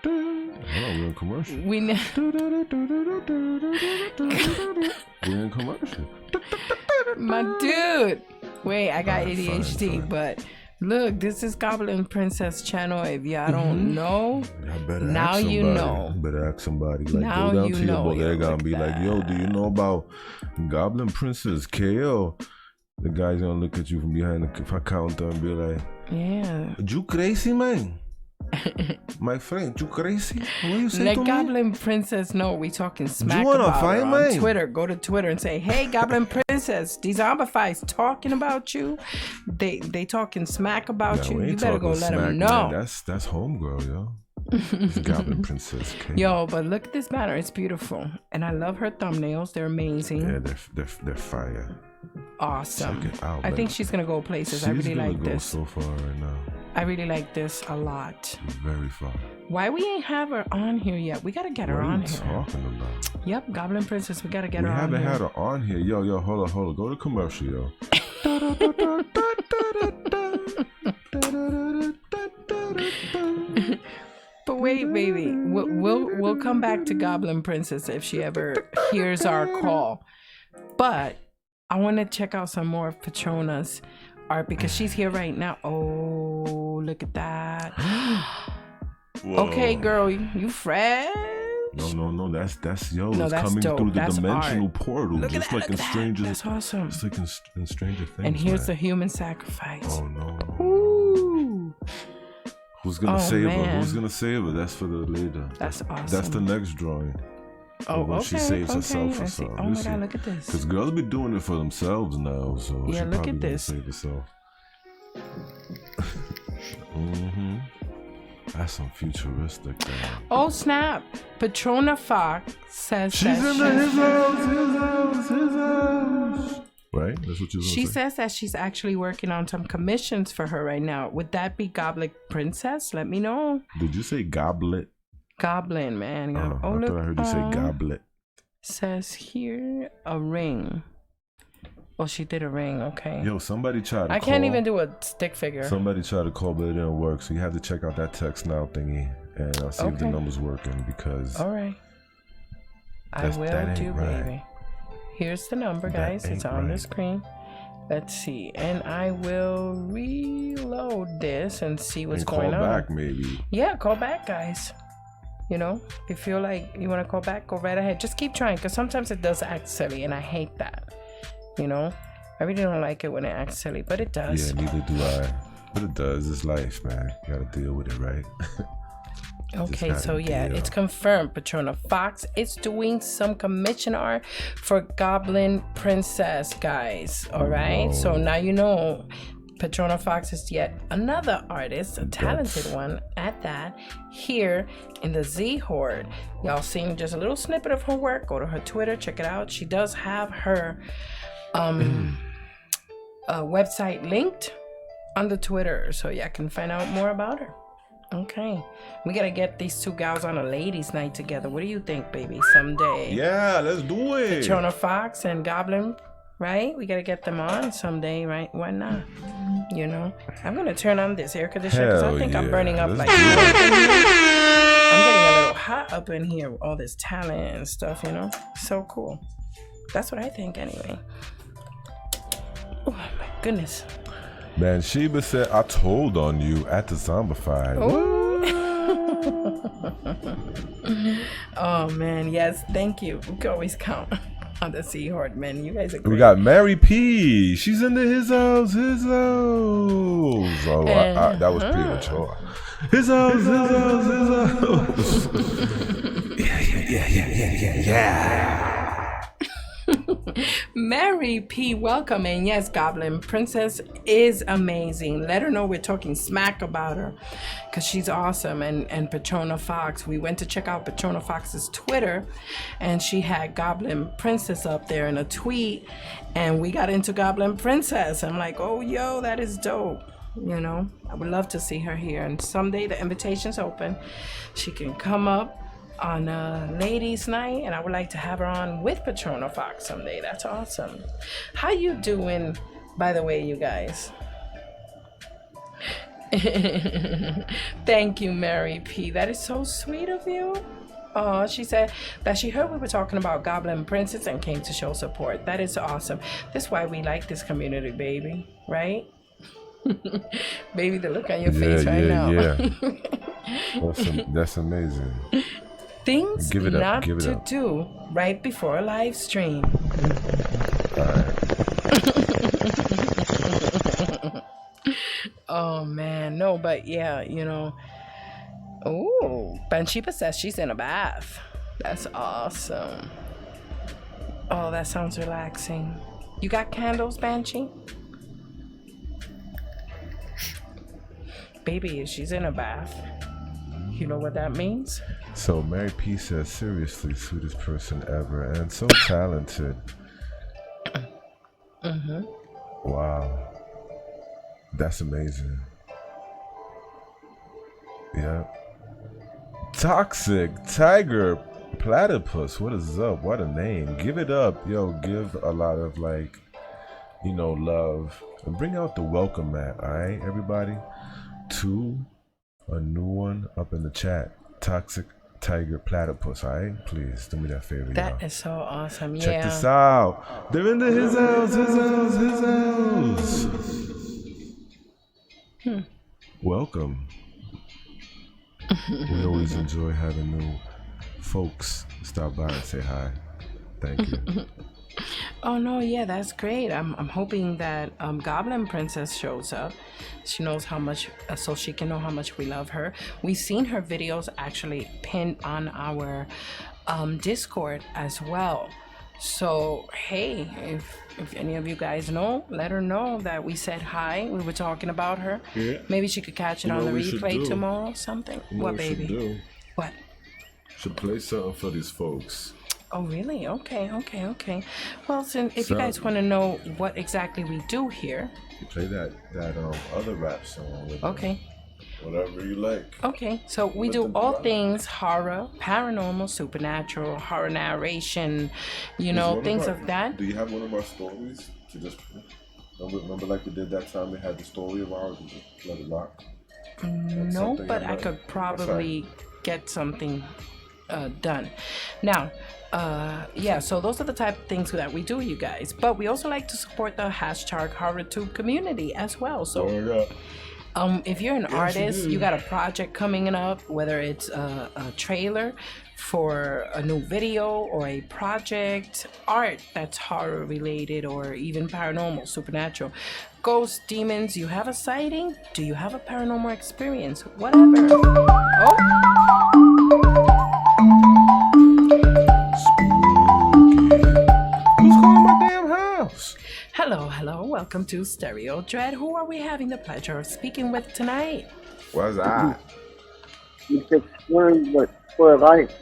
on, we're in commercial. We're in commercial. My dude. Wait, I got ADHD, fine. but look, this is Goblin Princess channel. If y'all don't know, now ask you somebody. know. Better ask somebody. Like, Now go down you to your know, bodega yo, and be look like, at yo, do you know about Goblin Princess KO? The guy's gonna look at you from behind the counter and be like, Yeah. you crazy, man? My friend, you crazy? What you say Let to me? Goblin Princess know we talking smack wanna about her fight, on man? Twitter. Go to Twitter and say, "Hey, Goblin Princess, Dezombified's talking about you. They talking smack about Yeah, you. we You ain't better go talking let smack, them man. know." That's homegirl, yo. It's Goblin Princess KO. Yo, but look at this banner. It's beautiful, and I love her thumbnails. They're amazing. Yeah, they're fire. Awesome. Check it out, I man. think she's gonna go places. I She's really gonna like go this. so far right now. I really like this a lot. Very far. Why we ain't have her on here yet? We gotta get her What are on you here. talking about? Yep, Goblin Princess. We gotta get We her on haven't here. had her on here. Yo, hold on. Go to commercial, yo. But wait, baby, we'll come back to Goblin Princess if she ever hears our call. But I want to check out some more of Patrona's art because she's here right now. Oh, look at that. Okay, girl, you fresh. No, that's No, it's that's coming dope. through the That's dimensional art. portal, Look at just that, like look in at that. Stranger. That's awesome. Just like in Stranger Things. And here's the man. human sacrifice. Oh no. Ooh, Who's gonna Oh, save her? man. Who's gonna save her? That's for the later. that's awesome. That's the next drawing. Oh, when okay, she saves herself or I see. something. Oh You my see? God, look at this. Because girls be doing it for themselves now, so Yeah, she look probably at gonna this. save herself. Mm-hmm. That's some futuristic thing. Oh snap! Patrona Fox says She's that in his house. Right? That's what you're she gonna say. says that she's actually working on some commissions for her right now. Would that be Goblet Princess? Let me know. Did you say goblet? Goblin, man. I Oh, thought look. I heard you say goblet. Says here a ring. Well, she did a ring. Okay. Yo, somebody tried to I call. can't even do a stick figure. Somebody tried to call, but it didn't work. So you have to check out that text now thingy, and I'll see if the Okay. number's working because All right. I That's- will that ain't do, right. baby. Here's the number, That guys. It's ain't on the right. screen. Let's see. And I will reload this and see what's and call going on. back maybe. Yeah, call back, guys. You know, if you feel like you want to call back, go right ahead. Just keep trying because sometimes it does act silly, and I hate that. You know, I really don't like it when it acts silly, but it does. Yeah, neither do I. But it does. It's life, man. You gotta deal with it, right? Okay, gotta so yeah, deal. it's confirmed. Patrona Fox is doing some commission art for Goblin Princess, guys. All right, so now you know Patrona Fox is yet another artist, a talented one at that, here in the Z Horde. Y'all seen just a little snippet of her work. Go to her Twitter, check it out. She does have her website linked on the Twitter, so y'all can find out more about her. Okay, we gotta get these two gals on a ladies' night together. What do you think, baby? Someday. Yeah, let's do it. Patrona Fox and Goblin, right? We gotta get them on someday, right? Why not? You know, I'm gonna turn on this air conditioner because I Hell think I'm yeah, burning up let's like. do I'm getting a little hot up in here with all this talent and stuff. You know, so cool. That's what I think, anyway. Oh my goodness. Man, Sheba said I told on you at the Zombified. Oh man, yes, thank you. We can always count on the Sea Horde, man. You guys are great. We got Mary P. She's in his house. Oh, that was premature. His house. Yeah. Mary P, welcome. And yes, Goblin Princess is amazing. Let her know we're talking smack about her because she's awesome. And Patrona Fox, we went to check out Patrona Fox's Twitter and she had Goblin Princess up there in a tweet and we got into Goblin Princess. I'm like, oh, yo, that is dope. You know, I would love to see her here. And someday the invitation's open. She can come up on a ladies night and I would like to have her on with Patrona Fox someday. That's awesome. How you doing, by the way, you guys? Thank you, Mary P. That is so sweet of you. Oh, she said that she heard we were talking about Goblin Princess and came to show support. That is awesome. That's why we like this community, baby, right? Baby, the look on your face right now. That's amazing. Things not to do right before a live stream. Oh man, no, but yeah, you know. Oh, Banshipa says she's in a bath. That's awesome. Oh, that sounds relaxing. You got candles, Banshee? Baby, she's in a bath. You know what that means? So Mary P says, seriously, sweetest person ever and so talented. Wow. That's amazing. Yeah. Toxic Tiger Platypus. What is up? What a name. Give it up. Yo, give a lot of love. And bring out the welcome mat, alright, everybody? To a new one up in the chat. Toxic Tiger Platypus, alright? Please do me that favor. That is so awesome. Check this out. They're in his house. Welcome. We always enjoy having new folks stop by and say hi. Thank you. Oh no, yeah, that's great. I'm hoping that Goblin Princess shows up. She knows how much, so she can know how much we love her. We've seen her videos actually pinned on our Discord as well. So hey, if any of you guys know, let her know that we said hi. We were talking about her. Yeah. Maybe she could catch it on the replay tomorrow. Something. What, baby? What? Should play something for these folks. Oh, really? Okay. Well, if you guys want to know what exactly we do here, you play that other rap song. With okay. Whatever you like. Okay, so we do all things horror, paranormal, supernatural, horror narration, things of that. Do you have one of our stories to just remember like we did that time we had the story of ours and just let it rock? No, but I could probably get something done. Now, so those are the type of things that we do, you guys. But we also like to support the #HorrorTube community as well. So if you're an artist, you got a project coming up, whether it's a trailer for a new video or a project, art that's horror related or even paranormal, supernatural, ghosts, demons, you have a sighting? Do you have a paranormal experience? Whatever. Oh. Hello, welcome to Stereo Dread. Who are we having the pleasure of speaking with tonight? What's that? It's Exploring for Life.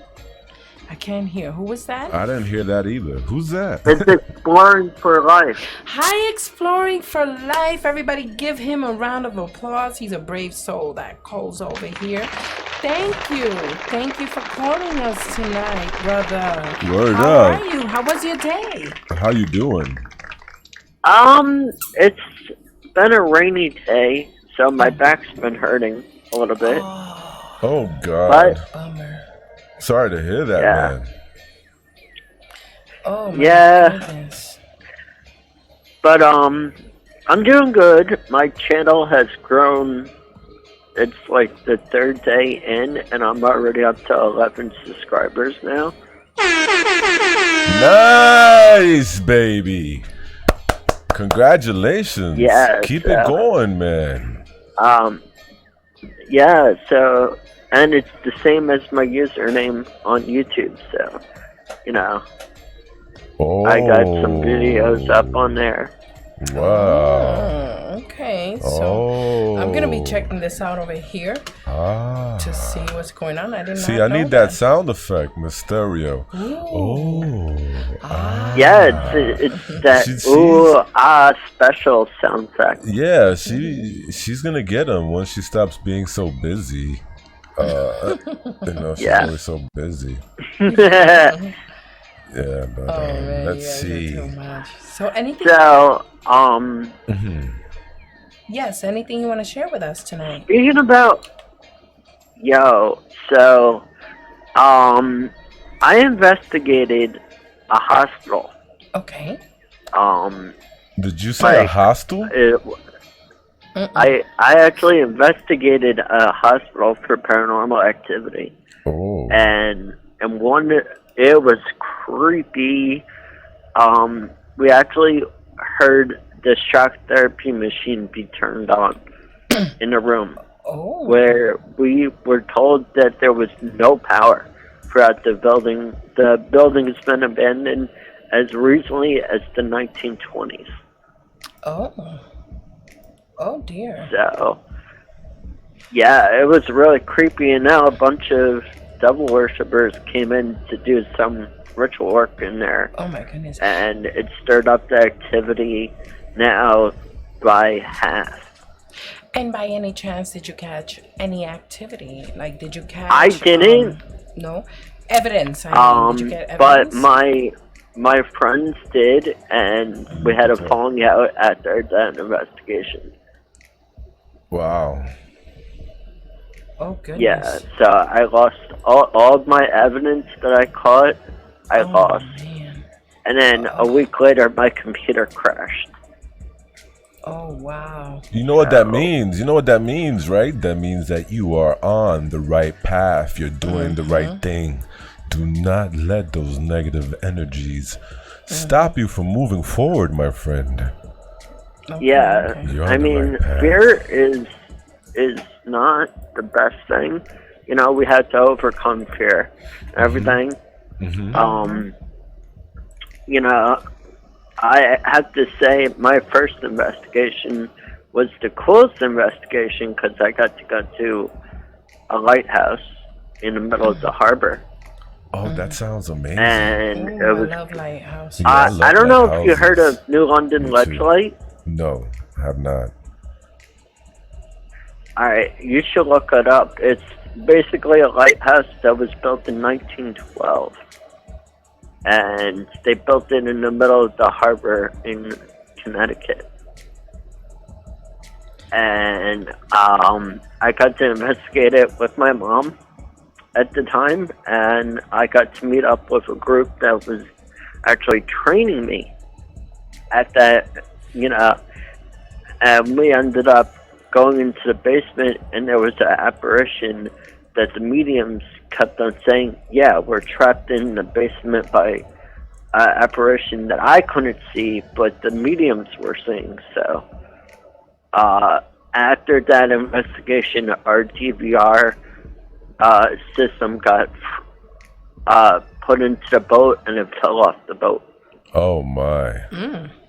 I can't hear. Who was that? I didn't hear that either. Who's that? It's Exploring for Life. Hi, Exploring for Life. Everybody give him a round of applause. He's a brave soul that calls over here. Thank you. Thank you for calling us tonight, brother. Word How up. are you? How was your day? How you doing? It's been a rainy day, so my back's been hurting a little bit. Oh God. Bummer. Sorry to hear that, man. Oh my goodness. But I'm doing good. My channel has grown. It's like the 3rd day in, and I'm already up to 11 subscribers now. Nice, baby. Congratulations. Yeah. Keep it going, man. Yeah, so, and it's the same as my username on YouTube, so, I got some videos up on there. Wow. Okay, so I'm gonna be checking this out over here to see what's going on. I didn't see. I need that sound effect, Mysterio. Yeah, it's that special sound effect. Yeah, she's gonna get him once she stops being so busy. She's always so busy. Yeah, but let's see. So anything? Yes, anything you want to share with us tonight? Speaking about, I investigated a hostel. Okay. Did you say a hostel? I actually investigated a hospital for paranormal activity. Oh. And one, it was creepy. We actually heard the shock therapy machine be turned on in the room. Oh. Where we were told that there was no power throughout the building. The building has been abandoned as recently as the 1920s. Oh. Oh dear. So, yeah, it was really creepy, and now a bunch of devil worshippers came in to do some ritual work in there. Oh my goodness. And it stirred up the activity now by half. And by any chance, did you catch any activity? Like, did you catch... I didn't. No? Evidence, did you get evidence? But my friends did, and we had a falling out after that investigation. Wow. Oh, goodness. Yeah, so I lost all of my evidence that I caught. I lost. Man. And then a week later, my computer crashed. Oh, wow. You know what that means? You know what that means, right? That means that you are on the right path. You're doing the right thing. Do not let those negative energies stop you from moving forward, my friend. Okay, yeah, okay. I mean, fear is not the best thing. You know, we had to overcome fear. Everything. You know, I have to say my first investigation was the coolest investigation because I got to go to a lighthouse in the middle of the harbor. Oh, that sounds amazing. And it was, I love lighthouse. I don't know if you heard of New London Ledgelight. No, I have not. Alright, you should look it up. It's basically a lighthouse that was built in 1912. And they built it in the middle of the harbor in Connecticut. And I got to investigate it with my mom at the time, and I got to meet up with a group that was actually training me at that, you know, and we ended up going into the basement, and there was an apparition that the mediums kept on saying, yeah, we're trapped in the basement by an apparition that I couldn't see, but the mediums were seeing. So after that investigation, our DVR system got put into the boat, and it fell off the boat. Oh my.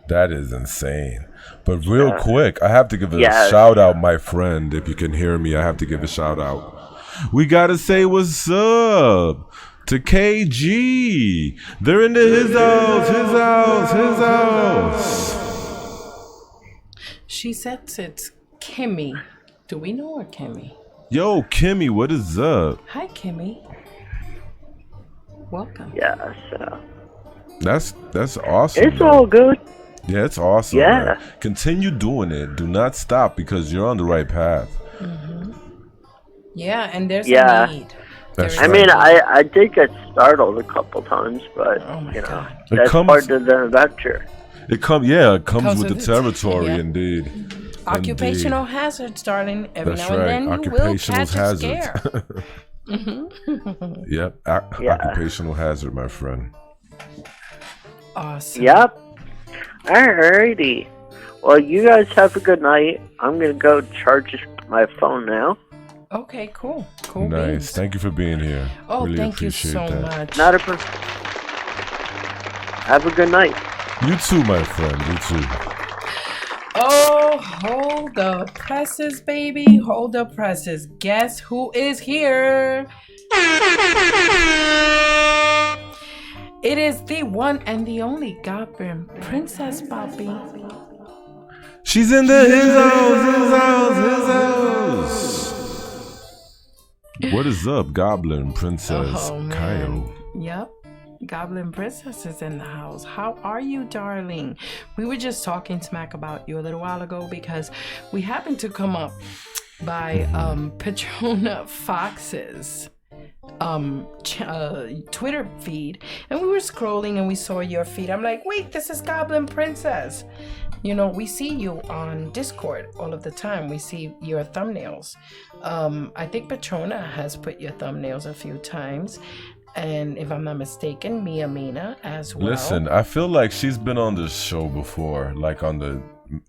That is insane. But real quick, I have to give a shout out, my friend. If you can hear me, I have to give a shout out. We gotta say what's up to KG. They're into his house. She says it's Kimmy. Do we know her, Kimmy? Yo, Kimmy, what is up? Hi, Kimmy. Welcome. Yeah, so that's awesome. it's all good. Yeah, it's awesome. Yeah. Man. Continue doing it. Do not stop because you're on the right path. Yeah, and there's a need. That's I mean, I did get startled a couple times, but you know, God. that's part of the adventure. It comes with the territory, indeed. Occupational hazards, darling. Every That's now and then you will catch a scare. Yep, occupational hazard, my friend. Awesome. Yep. Alrighty. Well, you guys have a good night. I'm gonna go charge my phone now. Okay, cool. Cool. Nice. Beans. Thank you for being here. Oh, really thank you appreciate so that. much. Not a problem. Have a good night. You too, my friend. You too. Oh, hold the presses, baby. Hold the presses. Guess who is here? It is the one and the only Goblin Princess Bobby. She's in the his house. What is up, Goblin Princess Kyle? Yep. Goblin Princess is in the house. How are you, darling? We were just talking smack about you a little while ago because we happened to come up by Patrona Fox's Twitter feed, and we were scrolling and we saw your feed. I'm like, wait, this is Goblin Princess. You know, we see you on Discord all of the time. We see your thumbnails. I think Patrona has put your thumbnails a few times. And if I'm not mistaken, Mia Mina as well. Listen, I feel like she's been on this show before, like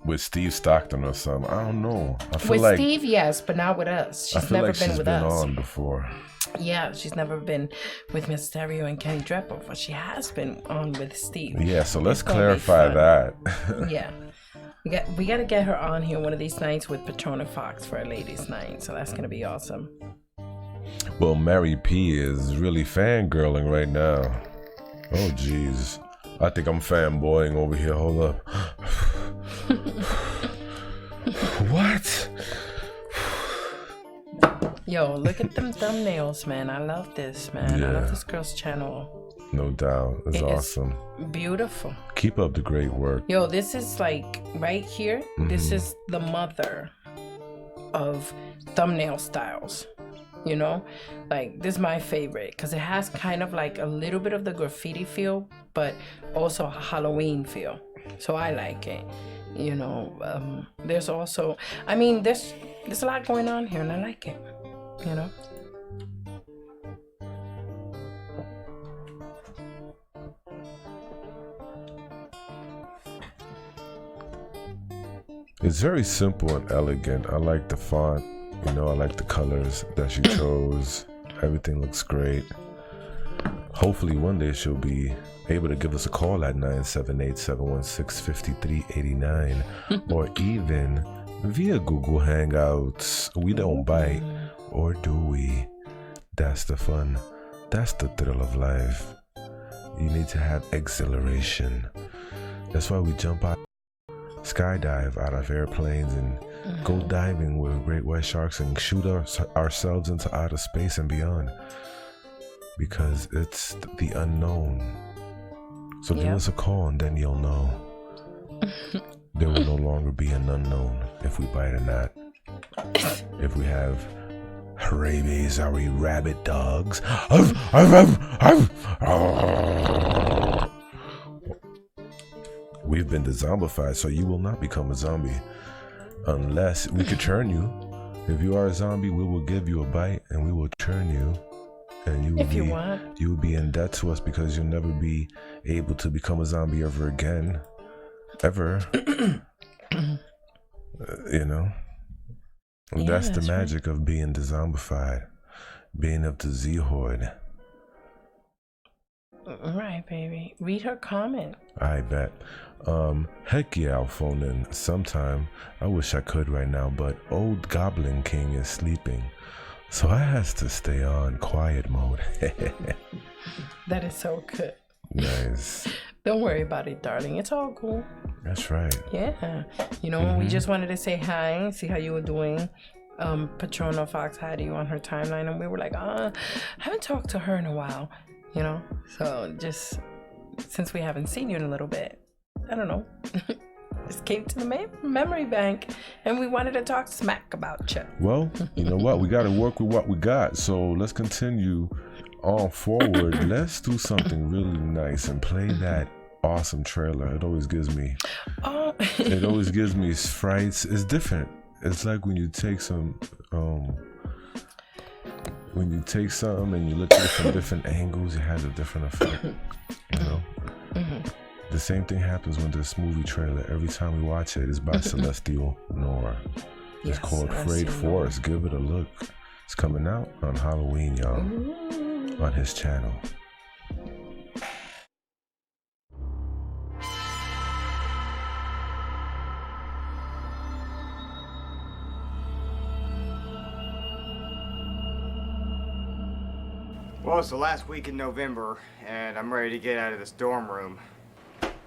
with Steve Stockton or something. I don't know. I feel with Steve, yes, but not with us. She's never been with us. On before. Yeah, she's never been with Mysterio and Kenny Dreadful, but she has been on with Steve. Yeah, so let's clarify that. Yeah. We got to get her on here one of these nights with Patrona Fox for a ladies' night. So that's going to be awesome. Well, Mary P is really fangirling right now. Oh, jeez. I think I'm fanboying over here. Hold up. What? Yo, look at them thumbnails, man. I love this, man. Yeah. I love this girl's channel. No doubt. It's awesome. Beautiful. Keep up the great work. Yo, this is like right here. This is the mother of thumbnail styles. You know, like this is my favorite because it has kind of like a little bit of the graffiti feel, but also a Halloween feel. So I like it. You know, there's also, I mean, there's a lot going on here, and I like it. You know. It's very simple and elegant. I like the font. You know, I like the colors that she chose. Everything looks great. Hopefully one day she'll be able to give us a call at 978-716-5389 or even via Google Hangouts. We don't bite, or do we? That's the fun. That's the thrill of life. You need to have exhilaration. That's why we jump out, skydive out of airplanes and go diving with great white sharks and shoot ourselves into outer space and beyond, because it's the unknown. So give us a call and then you'll know. There will no longer be an unknown if we bite or not. If we have rabies, are we rabid dogs? We've been dezombified, so you will not become a zombie unless we could turn you. If you are a zombie, we will give you a bite and we will turn you, and you will be in debt to us because you'll never be able to become a zombie ever again, ever. You know, and that's the magic of being dezombified, being up to Z-Horde. Right, baby. Read her comment. I bet. Heck yeah, I'll phone in sometime. I wish I could right now, but old Goblin King is sleeping, so I has to stay on quiet mode. That is so good. Nice. Don't worry about it, darling. It's all cool. That's right. Yeah. You know, we just wanted to say hi, see how you were doing. Patrona Fox had you on her timeline, and we were like, I haven't talked to her in a while. You know, so just since we haven't seen you in a little bit, I don't know, just came to the memory bank and we wanted to talk smack about you. Well, you know what? We got to work with what we got. So let's continue on forward. Let's do something really nice and play that awesome trailer. It always gives me, it always gives me frights. It's different. It's like when you take some, when you take something and you look at it from different angles, it has a different effect. You know? The same thing happens when this movie trailer, every time we watch it, is by Celestial Noir. It's called Frayed Forest. Give it a look. It's coming out on Halloween, y'all, on his channel. Well, it's the last week in November, and I'm ready to get out of this dorm room.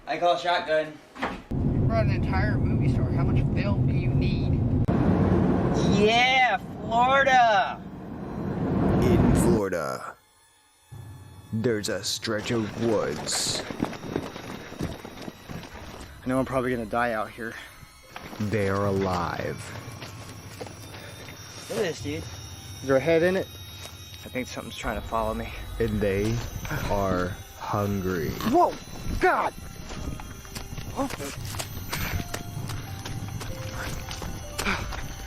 I call shotgun. You brought an entire movie star. How much film do you need? Yeah, Florida. In Florida, there's a stretch of woods. I know I'm probably gonna die out here. They're alive. Look at this, dude. Is there a head in it? I think something's trying to follow me. And they are hungry. Whoa! God!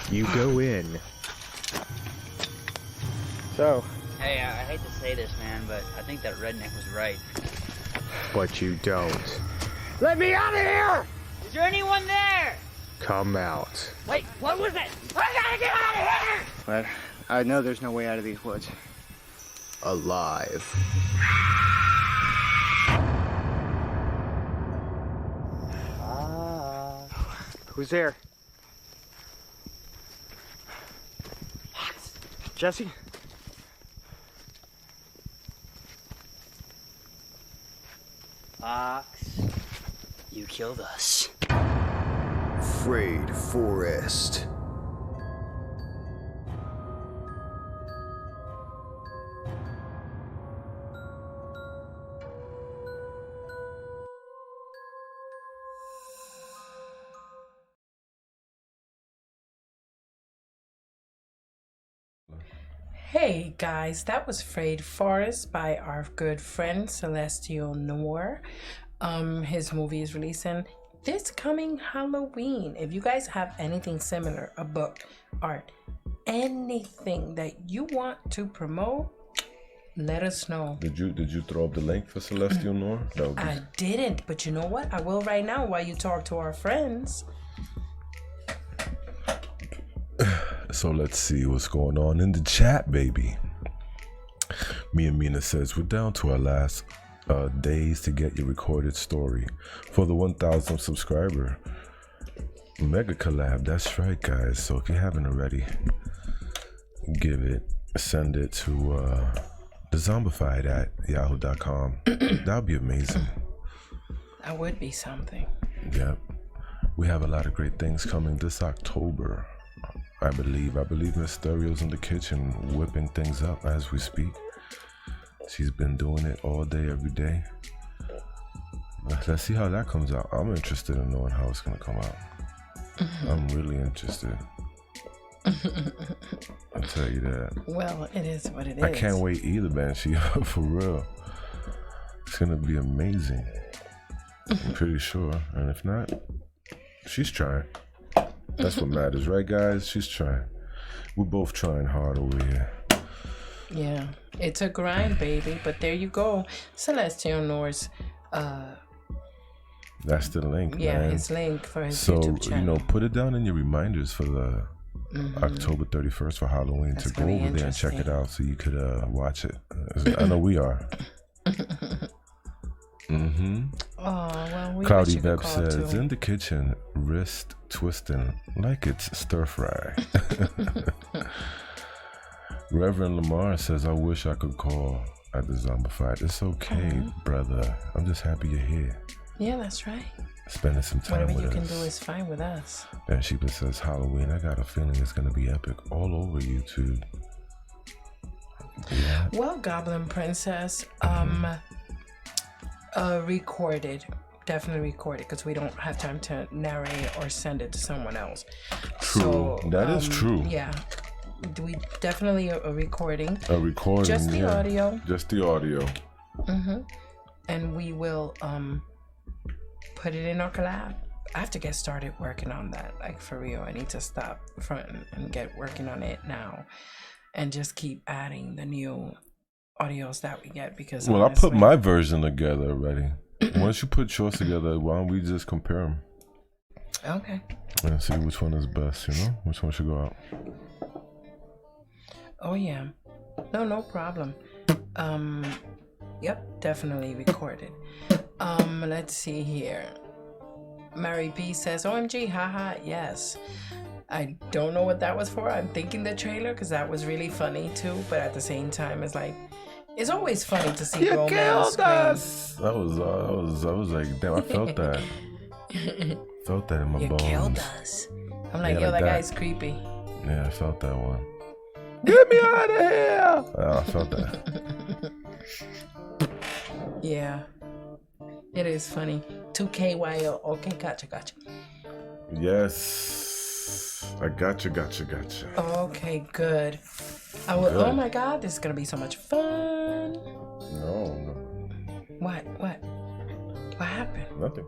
You go in. So, Hey, I hate to say this, man, but I think that redneck was right. But you don't. let me out of here! Is there anyone there? Come out. Wait, what was it? I gotta get out of here! But I know there's no way out of these woods. Alive. Who's there? Jesse? Fox, you killed us. Frayed forest. Hey guys, that was Frayed Forest by our good friend Celestial Noir. His movie is releasing this coming Halloween. If you guys have anything similar, a book, art, anything that you want to promote, let us know. Did you throw up the link for Celestial Noir? That would be... I didn't, but you know what? I will right now while you talk to our friends. So let's see what's going on in the chat, baby. Me and Mina says we're down to our last days to get your recorded story for the 1,000 subscriber mega collab. That's right, guys. So if you haven't already, send it to Dezombified at yahoo.com. That would be amazing. That would be something. Yep. We have a lot of great things coming this October. I believe Miss Stereo's in the kitchen whipping things up as we speak. She's been doing it all day, every day. Let's see how that comes out. I'm interested in knowing how it's gonna come out. I'm really interested. I'll tell you that. Well, it is what it is. I can't wait either, man. For real. It's gonna be amazing. I'm pretty sure. And if not, she's trying. That's what matters, right, guys? She's trying. We're both trying hard over here. Yeah, it's a grind, baby. But there you go. Celestial Noir's, that's the link, yeah, man. his link for his so, YouTube channel. put it down in your reminders for the October 31st for Halloween. That's to go gonna be over there and check it interesting. out so you could watch it. I know we are. Oh, well, we Cloudy wish you could Beb call says, too. in the kitchen, wrist twisting like it's stir fry. Reverend Lamar says, I wish I could call at the Zombified. It's okay, brother. I'm just happy you're here. Yeah, that's right. Spending some time Whatever with you us. can do is fine with us. And Sheba says, Halloween, I got a feeling it's going to be epic all over YouTube. Yeah. Well, Goblin Princess, recorded. Definitely recorded because we don't have time to narrate or send it to someone else. True. So, That is true. Yeah. We definitely a recording. A recording, Just the yeah. audio. Just the audio. And we will put it in our collab. I have to get started working on that. Like, for real. I need to stop front and get working on it now. And just keep adding the new audios that we get because Well, honestly, I put my version together already. Once you put yours together, why don't we just compare them Okay. and see which one is best, you know? Which one should go out? Oh yeah. No problem. Yep, definitely recorded. Let's see here. Mary B says, OMG, haha, yes. I don't know what that was for. I'm thinking the trailer because that was really funny too, but at the same time it's like, It's always funny to see You grown men killed scream. us. I was like, damn, I felt that. Felt that in my You bones. killed us. I'm like, Yeah, yo, like that that. guy's creepy. Yeah, I felt that one. Get me out of here! Oh, I felt that. Yeah. It is funny. 2KYO. Okay, gotcha. Yes. I gotcha. Okay, good. I will. Good. Oh my God, this is gonna be so much fun. No, What happened? nothing.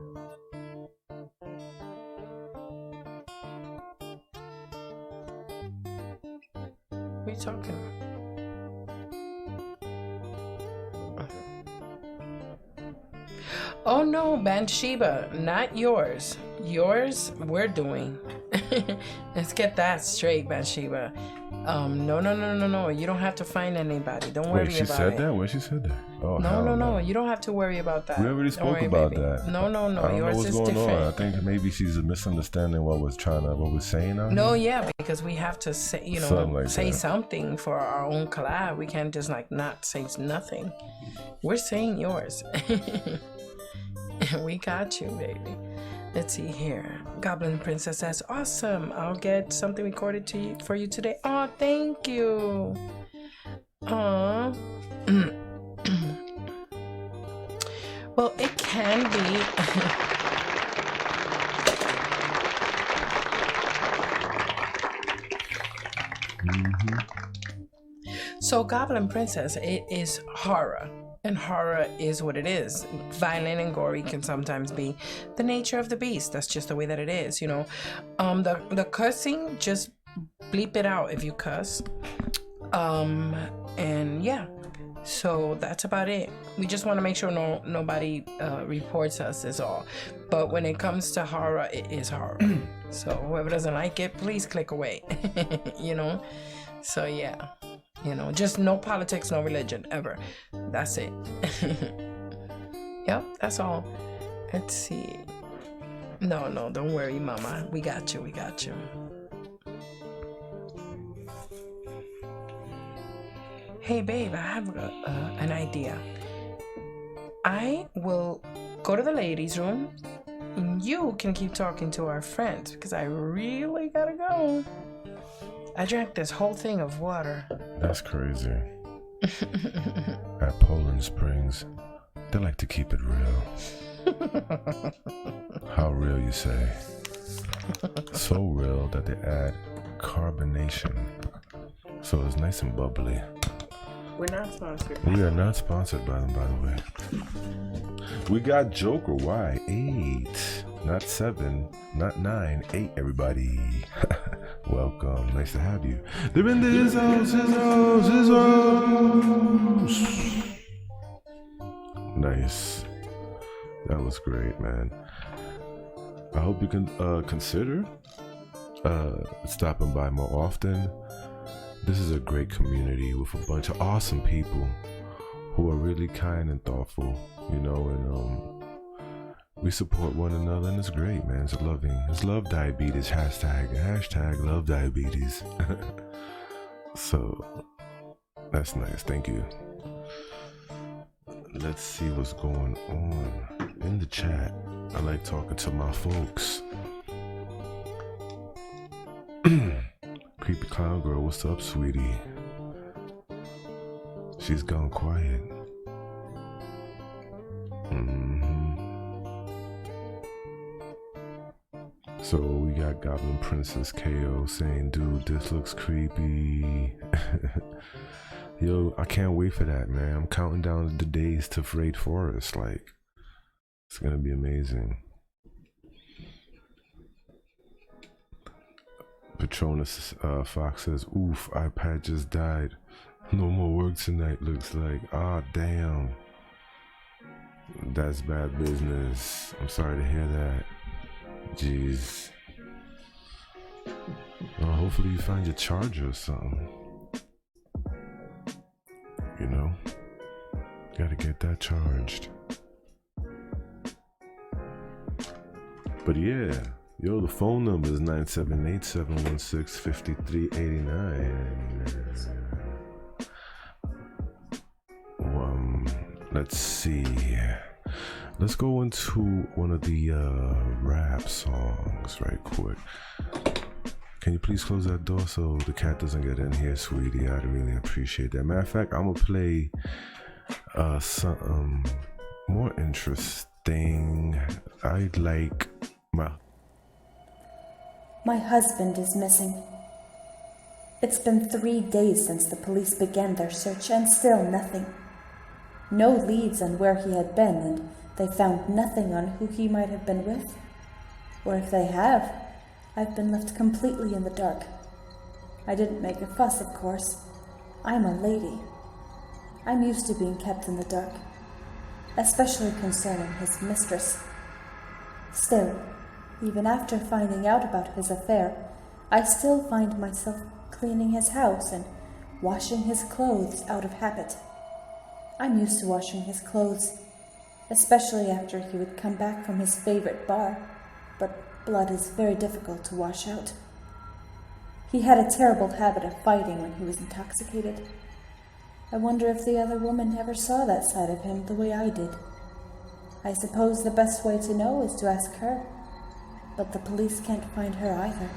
What are you talking about? Oh no, Bathsheba, not yours. Yours, we're doing. Let's get that straight, Bathsheba. No. You don't have to find anybody. Don't worry Wait, she about said it. that? Where she said that? Oh, hell No. You don't have to worry about that. We already Don't spoke worry, about baby. that. No. I don't know Yours what's is going different. on. I think maybe she's misunderstanding what we're saying out No, here. yeah, because we have to say, Something like say that. something for our own collab. We can't just like not say nothing. We're saying yours. We got you, baby. Let's see here. Goblin Princess says, awesome. I'll get something recorded for you today. Oh, thank you. Aw. Well, it can be. So, Goblin Princess, it is horror. And horror is what it is. Violent and gory can sometimes be the nature of the beast. That's just the way that it is, you know. The cussing, just bleep it out if you cuss. And yeah. So that's about it. We just want to make sure nobody reports us is all. But when it comes to horror, it is horror. So whoever doesn't like it, please click away. You know? So yeah. You know, just no politics, no religion, ever. That's it. Yep, that's all. Let's see. No, don't worry, mama. We got you. Hey, babe, I have an idea. I will go to the ladies' room. And you can keep talking to our friends because I really gotta go. I drank this whole thing of water. That's crazy. At Poland Springs, they like to keep it real. How real, you say? So real that they add carbonation. So it's nice and bubbly. We're not sponsored. We are not sponsored by them, by the way. We got Joker. Why? 8. Not 7. Not 9. 8, everybody. Welcome. Nice to have you. They're in his house. Nice. That was great, man. I hope you can consider stopping by more often. This is a great community with a bunch of awesome people who are really kind and thoughtful, you know, and we support one another, and it's great, man. It's loving. It's love diabetes. Hashtag love diabetes. So that's nice. Thank you. Let's see what's going on in the chat. I like talking to my folks. Creepy Clown Girl, what's up, sweetie? She's gone quiet. So we got Goblin Princess KO saying, dude, this looks creepy. Yo, I can't wait for that, man. I'm counting down the days to Frayed Forest. Like, it's gonna be amazing. Patronus Fox says, oof, iPad just died. No more work tonight, looks like. Ah, damn. That's bad business. I'm sorry to hear that. Jeez. Well, hopefully you find your charger or something. You know? Gotta get that charged. But yeah. Yo, the phone number is 978-716-5389. let's see. Let's go into one of the rap songs right quick. Can you please close that door so the cat doesn't get in here, sweetie? I'd really appreciate that. Matter of fact, I'm gonna play something more interesting. I'd like My husband is missing. It's been 3 days since the police began their search, and still nothing. No leads on where he had been, and they found nothing on who he might have been with. Or if they have, I've been left completely in the dark. I didn't make a fuss, of course. I'm a lady. I'm used to being kept in the dark, especially concerning his mistress. Still, even after finding out about his affair, I still find myself cleaning his house and washing his clothes out of habit. I'm used to washing his clothes, especially after he would come back from his favorite bar, but blood is very difficult to wash out. He had a terrible habit of fighting when he was intoxicated. I wonder if the other woman ever saw that side of him the way I did. I suppose the best way to know is to ask her, but the police can't find her either.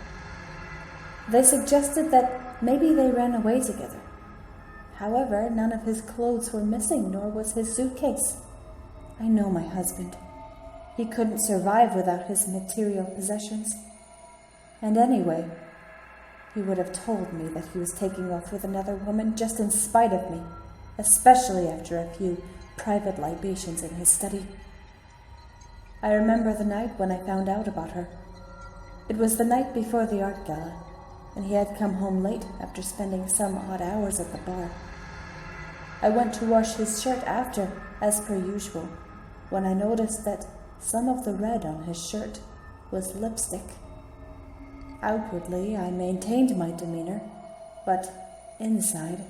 They suggested that maybe they ran away together. However, none of his clothes were missing, nor was his suitcase. I know my husband. He couldn't survive without his material possessions. And anyway, he would have told me that he was taking off with another woman just in spite of me, especially after a few private libations in his study. I remember the night when I found out about her. It was the night before the art gala, and he had come home late after spending some odd hours at the bar. I went to wash his shirt after, as per usual, when I noticed that some of the red on his shirt was lipstick. Outwardly, I maintained my demeanor, but inside...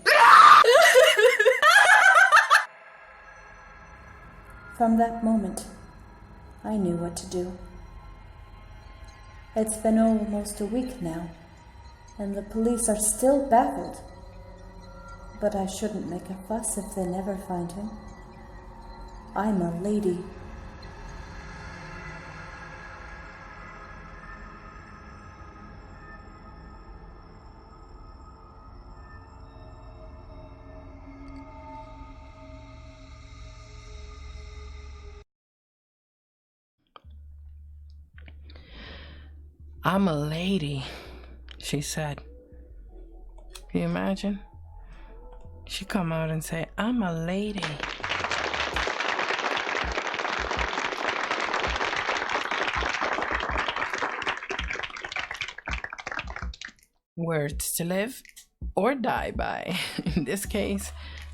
From that moment, I knew what to do. It's been almost a week now, and the police are still baffled. But I shouldn't make a fuss if they never find him. I'm a lady. I'm a lady, she said. Can you imagine? She come out and say, I'm a lady. Words to live or die by. In this case,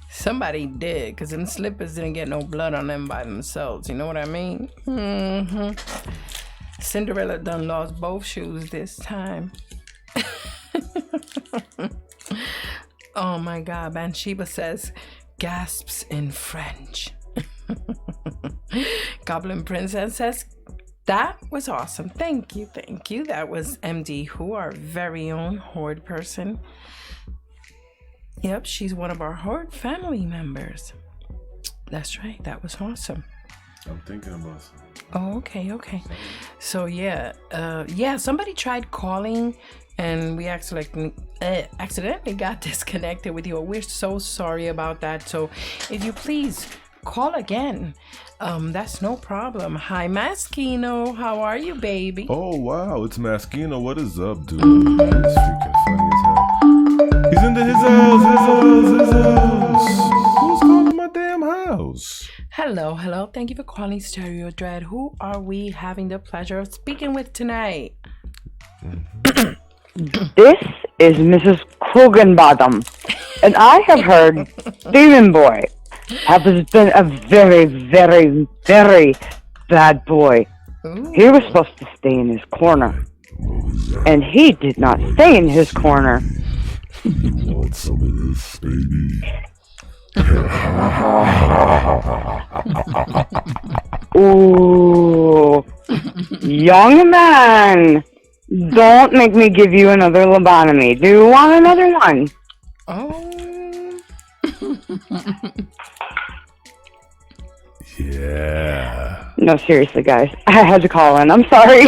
somebody did, because them slippers didn't get no blood on them by themselves. You know what I mean? Cinderella done lost both shoes this time. Oh my God, Bathsheba says, gasps in French. Goblin Princess says, that was awesome. Thank you, thank you. That was MD, who our very own Horde person. Yep, she's one of our Horde family members. That's right, that was awesome. I'm thinking about some. Oh, okay. So yeah, somebody tried calling and we accidentally got disconnected with you. We're so sorry about that. So if you please call again, that's no problem. Hi, Maskino. How are you, baby? Oh, wow. It's Maskino. What is up, dude? It's freaking funny as hell. He's into his house. Who's calling my damn house? Hello. Thank you for calling Stereo Dread. Who are we having the pleasure of speaking with tonight? This is Mrs. Krogenbottom, and I have heard Demon Boy has been a very, very, very bad boy. Ooh. He was supposed to stay in his corner, and he did not stay in his corner. You want some of this, baby? Ooh, young man, don't make me give you another lobotomy. Do you want another one? Oh. Yeah. No, seriously, guys. I had to call in. I'm sorry.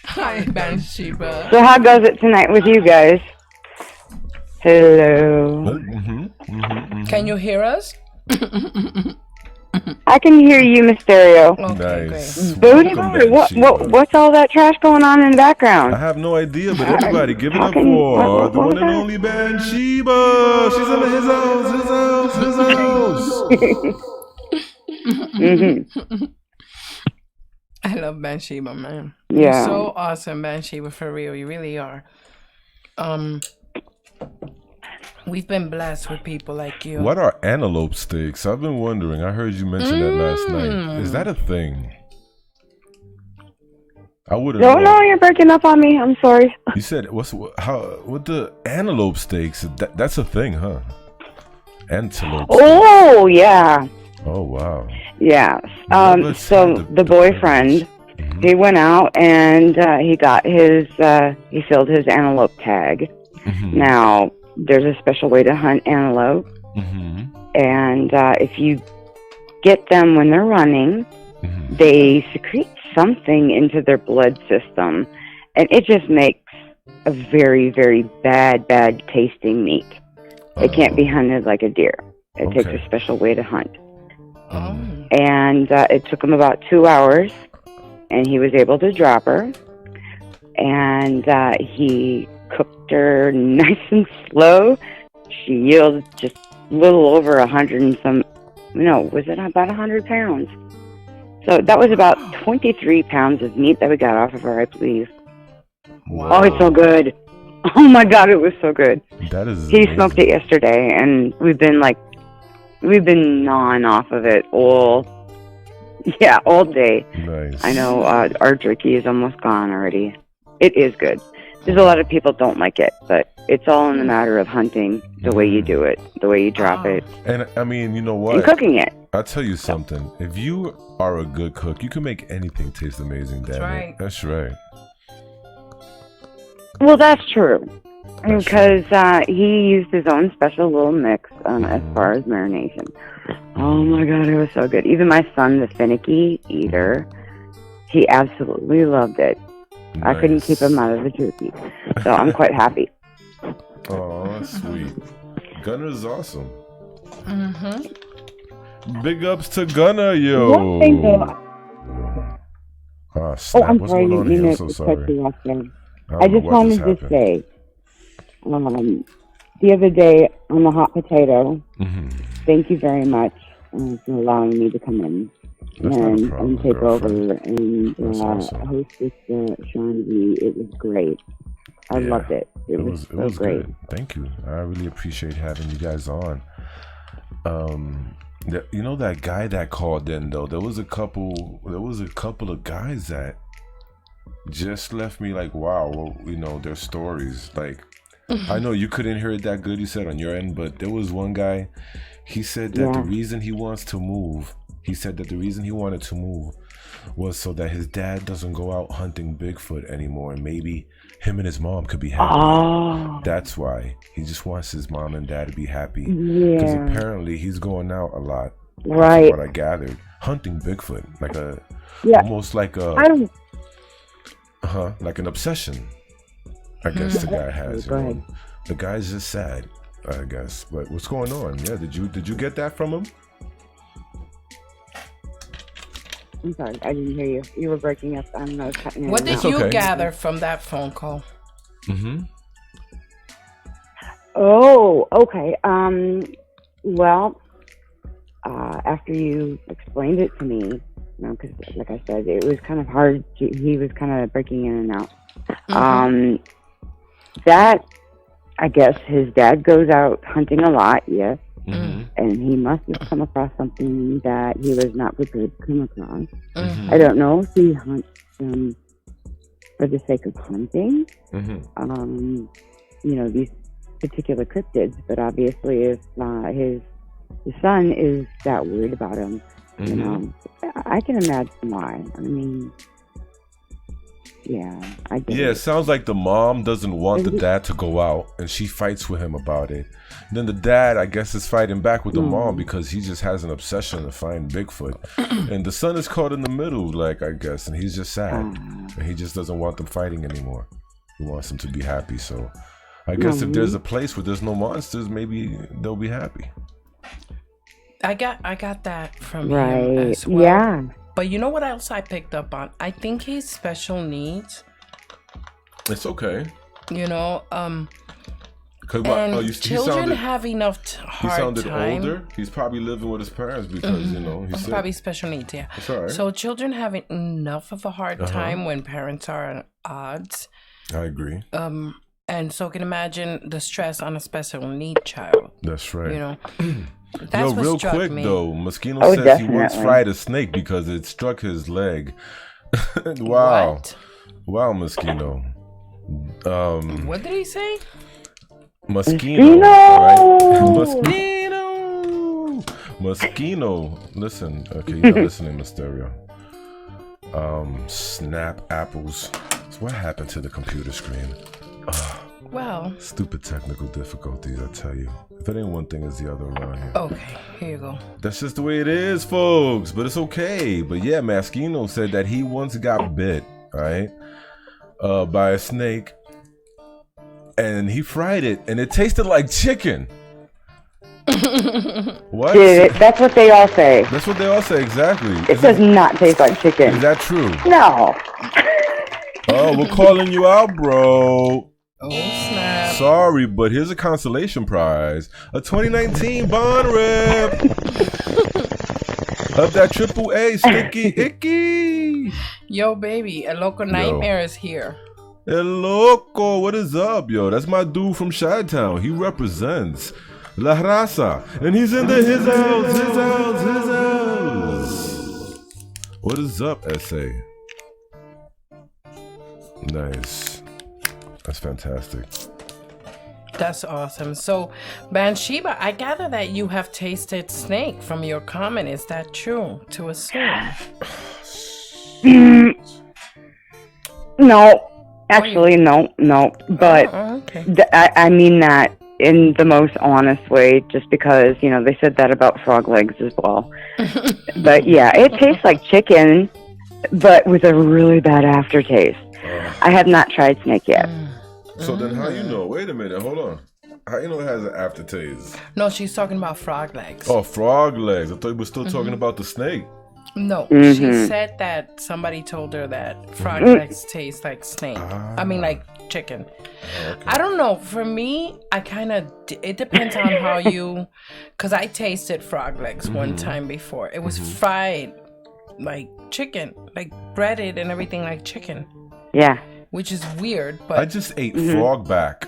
Hi, Bathsheba. So how goes it tonight with you guys? Hello. Can you hear us? I can hear you, Mysterio. Okay, Nice. Booty Welcome boy, back, what's all that trash going on in the background? I have no idea, but everybody give it up Talking- for what the was one and that? only Bathsheba. She's in his house. I love Bathsheba, man. Yeah. You're so awesome, Bathsheba, for real. You really are. We've been blessed with people like you. What are antelope steaks? I've been wondering. I heard you mention that last night. Is that a thing? I wouldn't know. No, you're breaking up on me. I'm sorry. You said what the antelope steaks? That's a thing, huh? Antelope. Oh, yeah. Oh wow. Yeah. Never So had the boyfriend, he went out and he got his, he filled his antelope tag. Now, there's a special way to hunt antelope. And if you get them when they're running, they secrete something into their blood system. And it just makes a very, very bad tasting meat. It can't be hunted like a deer. It takes a special way to hunt. And it took him about 2 hours, and he was able to drop her. And he cooked her nice and slow. She yielded just a little over 100 and some, no, was it about 100 pounds? So that was about 23 pounds of meat that we got off of her, I believe. Wow. Oh, it's so good. Oh my God, it was so good. That is He amazing. smoked it yesterday, and we've been gnawing off of it all day. Nice. I know our jerky is almost gone already. It is good. There's a lot of people don't like it, but it's all in the matter of hunting, the way you do it, the way you drop it, And I mean, you know what? and cooking it. I'll tell you something. If you are a good cook, you can make anything taste amazing, damn it. That's right. Well, that's true. Because he used his own special little mix as far as marination. Oh my God, it was so good. Even my son, the finicky eater, he absolutely loved it. I couldn't keep him out of the jerky. So I'm quite happy. Oh, that's sweet. Gunner's awesome. Big ups to Gunner, yo. One thing though, Ah, snap. I'm What's sorry, going on you here? I'm know, so to sorry. cut you off there. don't I know just what wanted to happened. say, the other day on the hot potato, thank you very much for allowing me to come in and take over and host this Sean V. It was great. I loved it. It was so great. Good. Thank you. I really appreciate having you guys on. You know that guy that called in though. There was a couple of guys that just left me like, wow. Well, you know their stories. Like, I know you couldn't hear it that good. You said on your end, but there was one guy. He said that the reason he wants to move. He said that the reason he wanted to move was so that his dad doesn't go out hunting Bigfoot anymore, and maybe him and his mom could be happy. That's why he just wants his mom and dad to be happy. Because apparently he's going out a lot. Right. From what I gathered, hunting Bigfoot like almost like a like an obsession. I guess the guy has. Go ahead. The guy's just sad, I guess. But what's going on? Yeah, did you get that from him? I'm sorry, I didn't hear you. You were breaking up. I don't know. Cutting in What and did out. you gather from that phone call? Oh, okay. Well, after you explained it to me, you know, because like I said, it was kind of hard. He was kind of breaking in and out. That, I guess, his dad goes out hunting a lot. Yes. And he must have come across something that he was not prepared to come across. I don't know if he hunts them for the sake of hunting, you know, these particular cryptids, but obviously if his son is that worried about him, you know, I can imagine why. I mean, I get Yeah, it it. sounds like the mom doesn't want the dad to go out, and she fights with him about it. Then the dad, I guess, is fighting back with the mom because he just has an obsession to find Bigfoot. And the son is caught in the middle, like, I guess, and he's just sad. And he just doesn't want them fighting anymore. He wants them to be happy. So I guess if there's a place where there's no monsters, maybe they'll be happy. I got that from him Right. as well. Yeah. But you know what else I picked up on? I think he's special needs. It's okay. You know, Cause and he children sounded, have enough he hard sounded time. older. He's probably living with his parents because you know he's sick. Probably special needs, yeah. It's all right. So children have enough of a hard time when parents are at odds. I agree. And so can imagine the stress on a special need child. That's right. You know. That's what real struck quick me. though, Moschino Oh, says he once definitely. fried a snake because it struck his leg. Wow. What? Wow, Moschino. What did he say? Moschino, right? Moschino. Moschino. Listen, okay, you're not listening, Mysterio. Snap apples. So what happened to the computer screen? Well, Stupid technical difficulties, I tell you. If it ain't one thing, it's the other around here. okay, here you go. That's just the way it is, folks. But it's okay. But yeah, Moschino said that he once got bit, right, by a snake, and he fried it, and it tasted like chicken. What? That's what they all say. That's what they all say, exactly. It does not taste like chicken. Is that true? No. Oh, we're calling you out, bro. Oh, snap. Sorry, but here's a consolation prize. A 2019 Bond Rip. Of that AAA Sticky Icky. Yo, baby, a local nightmare is here. Hey, loco, what is up, yo? That's my dude from Chi-Town. He represents La Raza. And he's in the his house. What is up, SA? Nice. That's fantastic. That's awesome. So, Banshiba, I gather that you have tasted snake from your comment. Is that true to assume? No. Actually, no. But okay. I mean that in the most honest way, just because, you know, they said that about frog legs as well. But yeah, it tastes like chicken, but with a really bad aftertaste. I have not tried snake yet. So then how you know? Wait a minute, hold on. How you know it has an aftertaste? No, she's talking about frog legs. Oh, frog legs. I thought we were still talking about the snake. No, she said that somebody told her that frog legs taste like snake. I mean, like chicken. Okay. I don't know. For me, I kind of, it depends on how you, because I tasted frog legs one time before. It was fried like chicken, like breaded and everything like chicken. Yeah. Which is weird, but. I just ate frog back.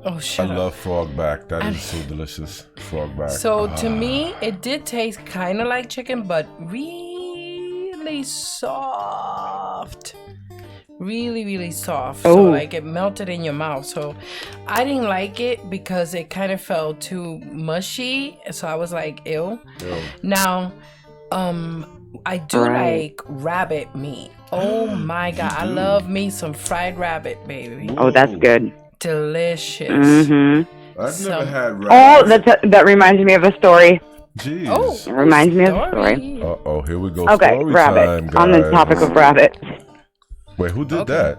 Oh, shut I up. love frog back. That is so delicious. Frog back. So to me, it did taste kind of like chicken, but really soft. Really, really soft. So like it melted in your mouth. So I didn't like it because it kind of felt too mushy. So I was like, ew. Now, I do like rabbit meat. Oh my God. I love me some fried rabbit, baby. Oh, that's good. Delicious. I've never had rabbit. Oh, that reminds me of a story. Jeez. Oh, it reminds me of a story. Uh-oh, here we go. Okay, Story rabbit. time, guys. On the topic of rabbit. Wait, who did that?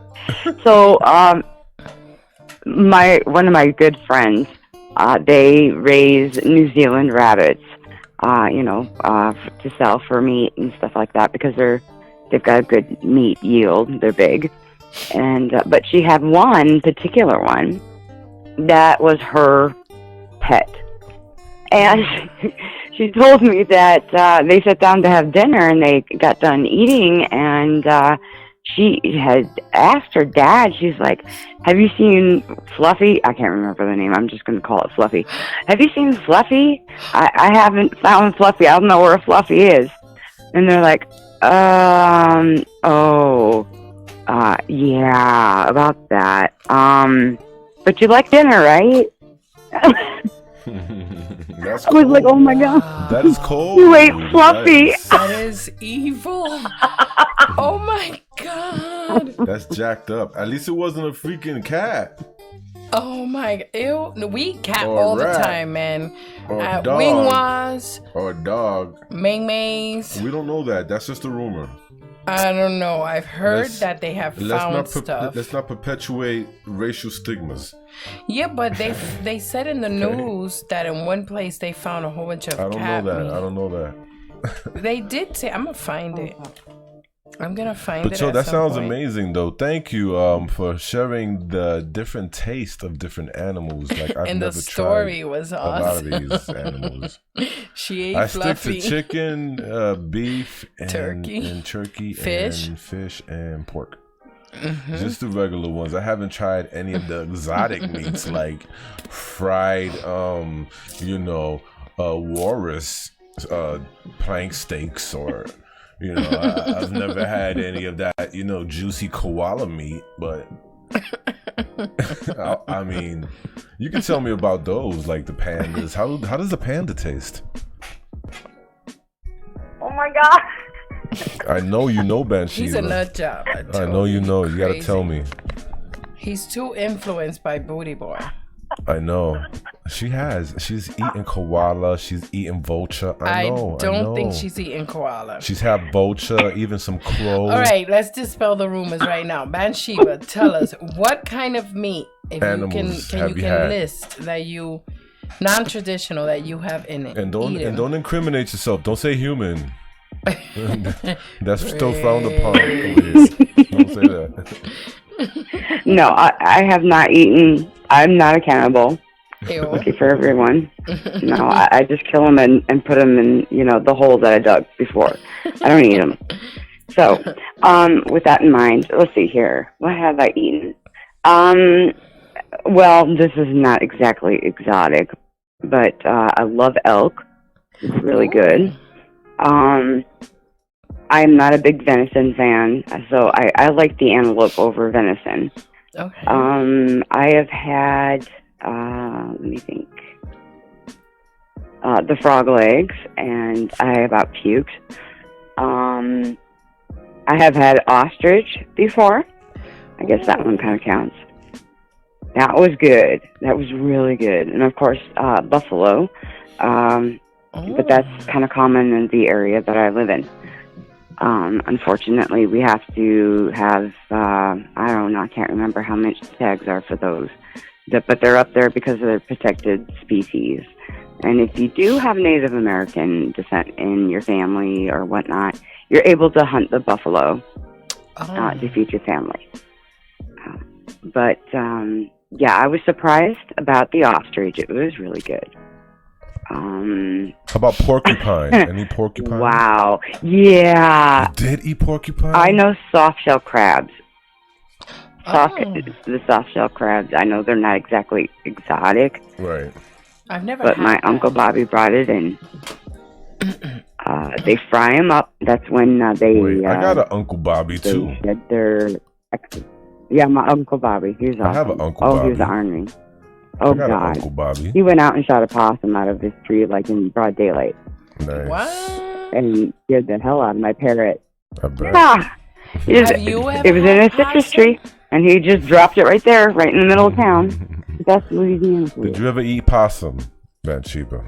So, one of my good friends, they raise New Zealand rabbits, to sell for meat and stuff like that because they've got a good meat yield. They're big. And but she had one particular one that was her pet, and she told me that they sat down to have dinner and they got done eating, and she had asked her dad. She's like, "Have you seen Fluffy?" I can't remember the name. I'm just going to call it Fluffy. "Have you seen Fluffy? I haven't found Fluffy. I don't know where Fluffy is." And they're like, yeah, about that. But you like dinner, right?" That's I was like, "Oh my God. That is cold. You ate Fluffy." That is evil. Oh my god. That's jacked up. At least it wasn't a freaking cat. Oh my, ew. We cat Or all rat. the time, man. Or a dog. Wing-was, Or a dog. Ming-Mays. We don't know that. That's just a rumor. I don't know. I've heard that they have found stuff. Let's not perpetuate racial stigmas. Yeah, but they said in the news that in one place they found a whole bunch of cat meat. I don't know that. They did say, I'm gonna find it. I'm gonna find it. But yo, at that some sounds point. amazing though. Thank you for sharing the different taste of different animals. Like I've And the never story tried was a awesome. lot of these animals. She ate I Fluffy. stick to chicken, beef, and turkey, Fish. and fish and pork. Mm-hmm. Just the regular ones. I haven't tried any of the exotic meats like fried, walrus plank steaks or. I've never had any of that, juicy koala meat, but I mean, you can tell me about those, like the pandas. How does the panda taste? Oh my god. I know you know Banshee. He's a nut job. I know you know. You gotta tell me. He's too influenced by Booty Boy. I know. She's eaten koala. She's eaten vulture. I don't think she's eating koala. She's had vulture, even some crow. All right, let's dispel the rumors right now. Bathsheba, tell us what kind of meat, if Animals you can list that you non-traditional that you have in it. And don't incriminate yourself. Don't say human. That's still frowned upon. Don't say that. No, I have not eaten. I'm not a cannibal. Ew. Lucky for everyone. No, I just kill them and put them in, the hole that I dug before. I don't eat them. So, with that in mind, let's see here. What have I eaten? Well, this is not exactly exotic, but I love elk. It's really good. I'm not a big venison fan, so I like the antelope over venison. Okay. I have had, let me think, the frog legs, and I about puked. I have had ostrich before. I guess that one kind of counts. That was good. That was really good. And of course, buffalo. But that's kind of common in the area that I live in. Unfortunately, we have to have, I don't know, I can't remember how much the tags are for those. But they're up there because they're protected species. And if you do have Native American descent in your family or whatnot, you're able to hunt the buffalo to feed your family. Yeah, I was surprised about the ostrich. It was really good. How about porcupine? Any porcupine? Wow. Yeah. You did eat porcupine? I know soft shell crabs. The soft shell crabs, I know they're not exactly exotic. Right. I've never But had my that. Uncle Bobby brought it in. They fry them up. That's when they... Wait, I got an Uncle Bobby too. Shed their... Yeah, my Uncle Bobby. He's awesome. I have an Uncle Bobby. Oh, he was an ornery. Oh, I got God. an Uncle Bobby. He went out and shot a possum out of his tree, like in broad daylight. Nice. What? And he scared the hell out of my parrot. I bet. Ah! Have you ever It was in a had citrus possum? tree, and he just dropped it right there, right in the middle of town. That's Louisiana for Did you. you ever eat possum, Bathsheba?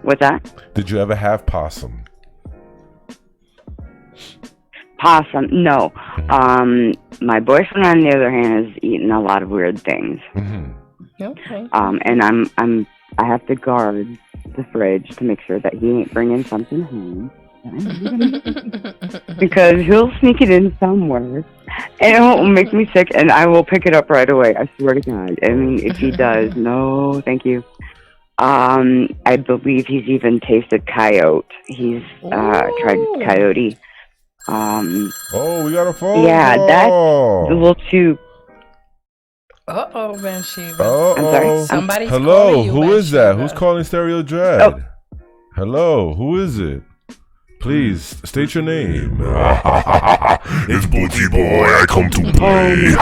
What's that? Did you ever have possum? Possum? No. My boyfriend, on the other hand, has eaten a lot of weird things. Okay. And I have to guard the fridge to make sure that he ain't bringing something home. Because he'll sneak it in somewhere, and it will make me sick, and I will pick it up right away. I swear to God. I mean, if he does, no, thank you. I believe he's even tasted coyote. He's tried coyote. Oh, we got a phone. Yeah, that's call. a little too. Bathsheba. I'm sorry. Somebody's Hello, calling you, who is that? Bathsheba. Who's calling Stereo Dread? Oh. Hello, who is it? Please state your name. It's Booty Boy, I come to play.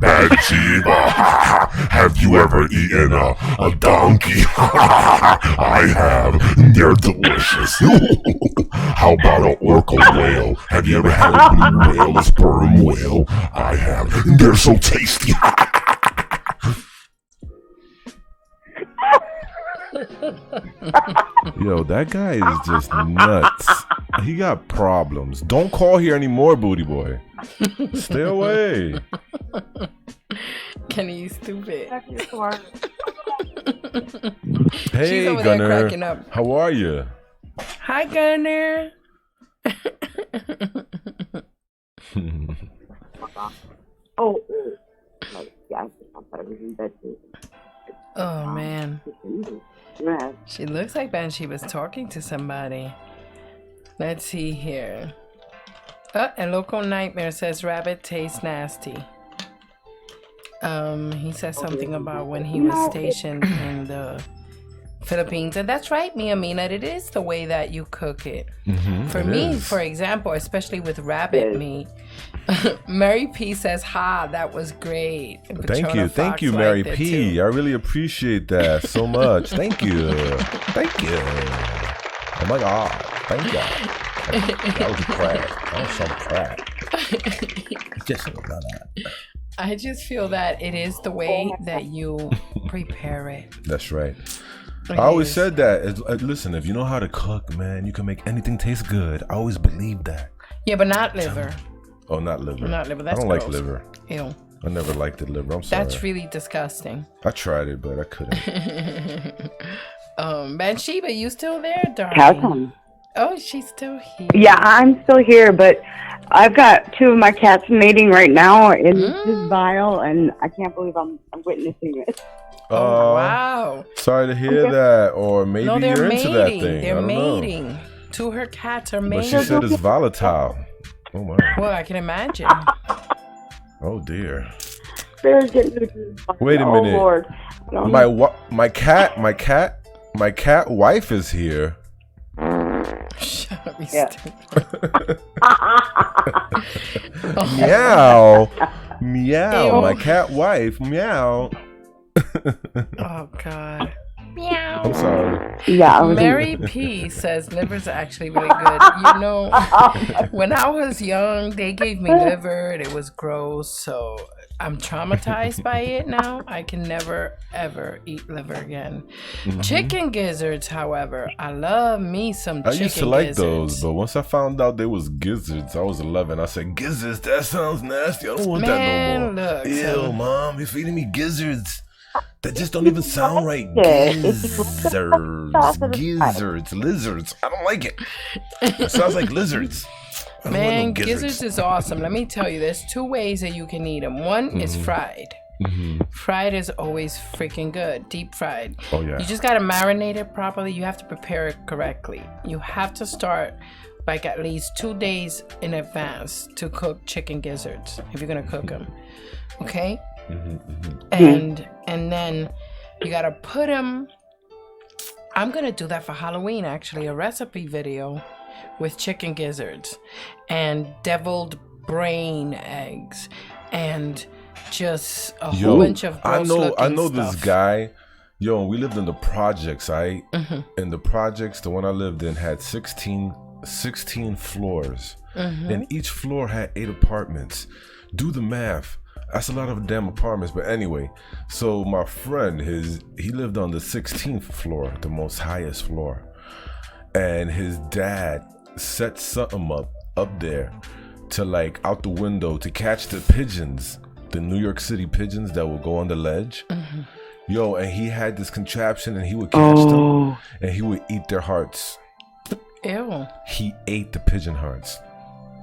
Bathsheba, have you ever eaten a donkey? I have, they're delicious. How about an orca whale? Have you ever had a blue whale, a sperm whale? I have, and they're so tasty. Yo, that guy is just nuts. He got problems. Don't call here anymore, booty boy. Stay away. Kenny, you stupid. Hey, She's over there cracking Gunner. up. How are you? Hi, Gunner. Oh, man. She looks like she was talking to somebody. Let's see here. And Local Nightmare says rabbit tastes nasty. He says something about when he was stationed in the Philippines, and that's right, Mia Mina. It is the way that you cook it. For me, for example, especially with rabbit meat. Mary P says, "Ha, that was great." And Thank you, Mary P. I really appreciate that so much. Thank you. Oh my God, thank you. That was a crack. That was some crack. Just about that. I just feel that it is the way that you prepare it. That's right. I always said that. Listen, if you know how to cook, man, you can make anything taste good. I always believed that. Yeah, but not liver. Oh, not liver. Not liver. That's I don't gross. like liver. Ew. I never liked the liver. I'm sorry. That's really disgusting. I tried it, but I couldn't. Bathsheba, you still there, darling? Cowtown. Oh, she's still here. Yeah, I'm still here, but I've got 2 of my cats mating right now in this vial, and I can't believe I'm witnessing it. Oh, wow. Sorry to hear that, or maybe No, they're you're mating. into that thing. They're I don't mating. know. 2 of her cats are But mating. she said it's volatile. Oh my. Well, I can imagine. Oh dear. They're getting Wait a minute. Lord. My cat wife is here. Shut up, you stupid. Meow. Meow. Ew. My cat wife. Meow. Oh, God. Meow. I'm sorry. Yeah. Mary P says liver's actually really good. You know, when I was young, they gave me liver and it was gross. So I'm traumatized by it now. I can never, ever eat liver again. Chicken gizzards, however, I love me some chicken gizzards. I used to like those, but once I found out they was gizzards, I was 11. I said, gizzards? That sounds nasty. I don't want that no more. Look, Ew, Mom, you're feeding me gizzards. That just don't even sound right. Gizzards, lizards. I don't like it. It sounds like lizards. Man, gizzards is awesome. Let me tell you, there's 2 ways that you can eat them. One is fried. Fried is always freaking good. Deep fried. Oh, yeah. You just got to marinate it properly. You have to prepare it correctly. You have to start like at least 2 days in advance to cook chicken gizzards if you're going to cook them. Okay? And then you got to put them. I'm going to do that for Halloween, actually, a recipe video with chicken gizzards and deviled brain eggs and just a whole bunch of gross I know stuff. this guy. Yo, we lived in the projects, right? In the projects, the one I lived in had 16 floors. And each floor had 8 apartments. Do the math. That's a lot of damn apartments. But anyway, so my friend, he lived on the 16th floor, the most highest floor. And his dad set something up there to like out the window to catch the pigeons, the New York City pigeons that will go on the ledge. Yo, and he had this contraption and he would catch them and he would eat their hearts. Ew. He ate the pigeon hearts.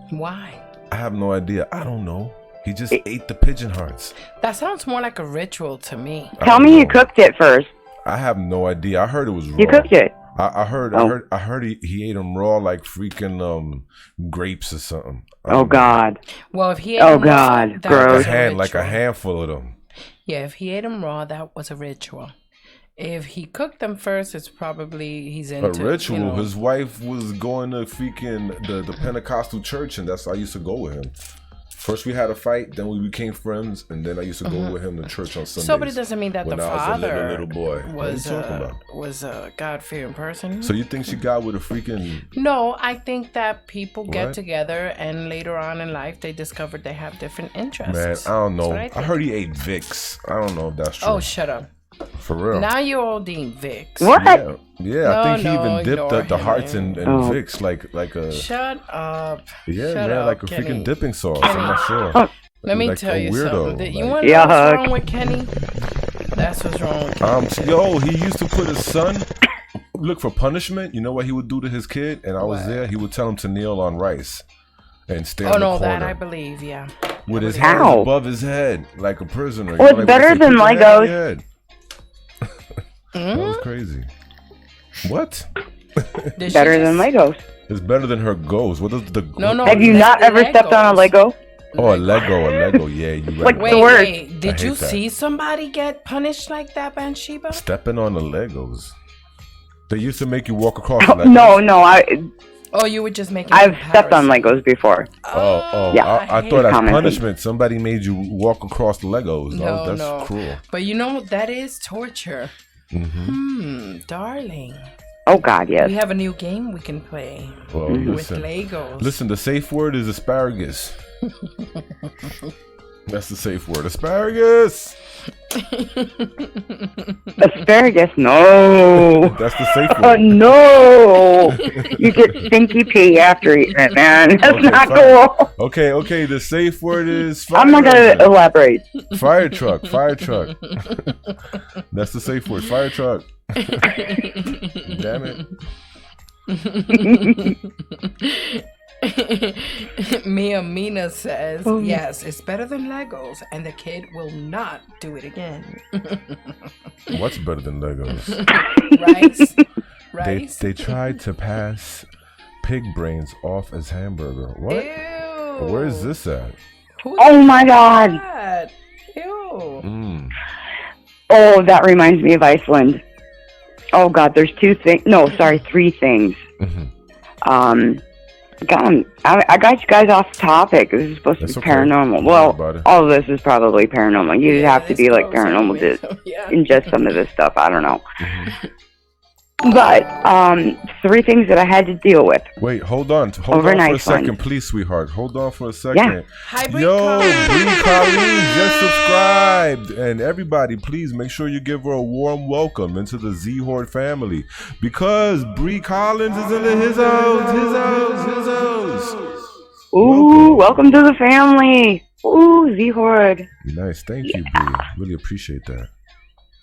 Why? I have no idea. I don't know. He just ate the pigeon hearts. That sounds more like a ritual to me. Tell me you cooked it first. I have no idea. I heard it was raw. You cooked it. I heard he ate them raw like freaking grapes or something. Oh God. Well, if he ate them raw, that gross. was Like a handful of them. Yeah, if he ate them raw, that was a ritual. If he cooked them first, it's probably he's into a ritual. You know. His wife was going to freaking the Pentecostal church, and that's how I used to go with him. First we had a fight, then we became friends, and then I used to go with him to church on Sundays. So, but it doesn't mean that the when I was father a little boy. was a God-fearing person. So you think she got with a freaking... No, I think that people get What? together and later on in life they discovered they have different interests. Man, I don't know. That's what I heard he ate Vicks. I don't know if that's true. Oh, shut up. For real. Now you're all Dean Vicks. What? Yeah, I think he even dipped ignore the him, hearts man. in Vicks like a... Shut up. Yeah, Shut man, up, like a Kenny. freaking dipping sauce. Kenny. I'm not sure. Let me Like tell a you weirdo, something. You like- want to know what's wrong with Kenny? That's what's wrong with Kenny. Yo, he used to put his son look for punishment. You know what he would do to his kid? And I was there. He would tell him to kneel on rice and stay in the corner that I believe, yeah. with his hands Ow. above his head like a prisoner. Well, You know, it's like better when they than put your hand on Legos. your head. That was crazy. What? Better than Legos. It's better than her ghost. What is the? No. Have you not ever stepped on a Lego? Oh, a Lego. Yeah, you right. Like about the that. word. Wait, did I you hate that. see somebody get punished like that, Bathsheba? Stepping on the Legos. They used to make you walk across the Legos. No, Oh, you were just making. I've stepped on Legos before. Oh, Yeah. I thought as Commenting. punishment, somebody made you walk across the Legos. No, That's cruel. But you know that is torture. Darling. Oh God, yes. We have a new game we can play Well, with listen. Legos. Listen, the safe word is asparagus. That's the safe word. Asparagus. Asparagus, no. That's the safe Oh word. no! You get stinky pee after eating it, man. That's Okay, not fine. cool. Okay. The safe word is fire. I'm not gonna elaborate. Fire truck. That's the safe word. Fire truck. Damn it. Mia Mina says, Oh. yes, it's better than Legos, and the kid will not do it again. What's better than Legos? Rice? They tried to pass pig brains off as hamburger. What? Ew. Where is this at? Oh my God! God. Ew. Oh, that reminds me of Iceland. Oh God, there's three things. I got you guys off topic. This is supposed to be paranormal. Well, all of this is probably paranormal. You have to be like paranormal to ingest some of this stuff. I don't know. But three things that I had to deal with. Wait, hold on for a second, please, sweetheart. Hold on for a second. Yo, Bree Colleen just subscribed, and everybody, please make sure you give her a warm welcome into the Z Horde family because Bree Collins is in his house. Ooh, welcome to the family. Ooh, Z Horde. Nice, thank you, Bree. Really appreciate that.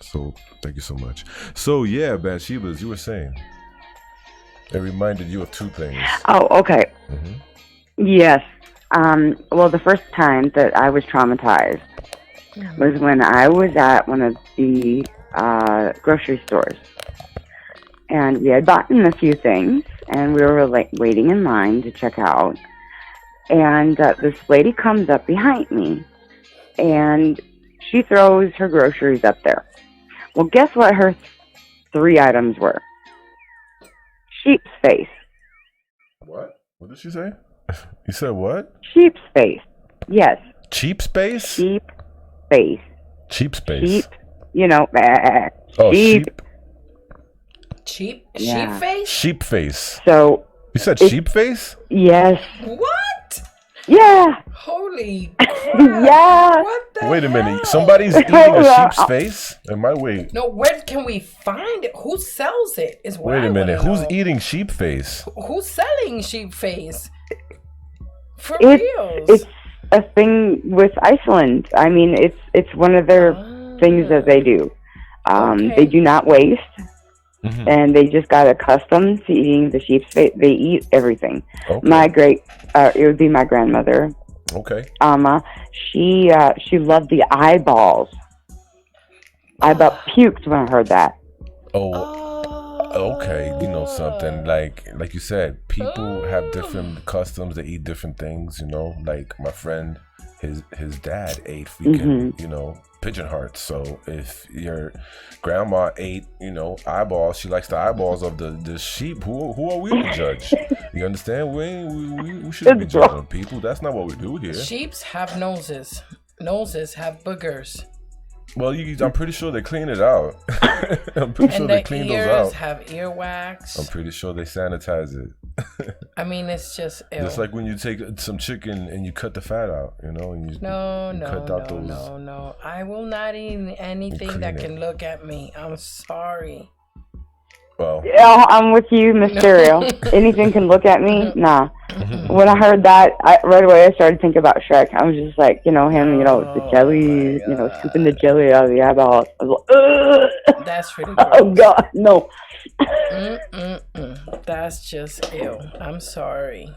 So, thank you so much. So, yeah, Bathsheba, as you were saying, it reminded you of two things. Oh, okay. Yes. Well, the first time that I was traumatized was when I was at one of the grocery stores. And we had bought a few things, and we were waiting in line to check out. And this lady comes up behind me, and she throws her groceries up there. Well, guess what her three items were? Sheep's face. What? What did she say? You said what? Sheep's face. Yes. Cheap space? Sheep face. Cheap space. Sheep. You know. Oh, sheep. Sheep Yeah. face? Sheep face. So. You said sheep face? Yes. What? Yeah. Holy Yeah. What the Wait a minute. hell? Somebody's eating a sheep's face? Am I wait? No, where can we find it? Who sells it? Is what Wait I a minute. wanna Who's know. eating sheep face? Who's selling sheep face? For It's reals? a thing with Iceland. I mean, it's one of their things that they do. They do not waste, and they just got accustomed to eating the sheep's face. They eat everything. Okay. It would be my grandmother. Okay. She loved the eyeballs. I about puked when I heard that. Okay, you know something, like you said, people have different customs, they eat different things, you know, like my friend, his dad ate freaking, you know, pigeon hearts. So if your grandma ate, you know, eyeballs, she likes the eyeballs of the sheep. Who are we to judge? You understand? We shouldn't be judging people. That's not what we do here. Sheeps have noses. Noses have boogers. Well, I'm pretty sure they clean it out. I'm pretty sure they clean those out. Ears have earwax. I'm pretty sure they sanitize it. I mean, it's just ill. Just like when you take some chicken and you cut the fat out, you know, and you cut out those. No. I will not eat anything that can look at me. I'm sorry. Well, yeah, I'm with you, Mysterio. Anything can look at me? Nah. When I heard that, right away I started thinking about Shrek. I was just like, you know, him, you know, the jelly, you know, scooping the jelly out of the eyeballs. I was like, ugh! That's really gross. Oh, God, no. That's just ill. I'm sorry.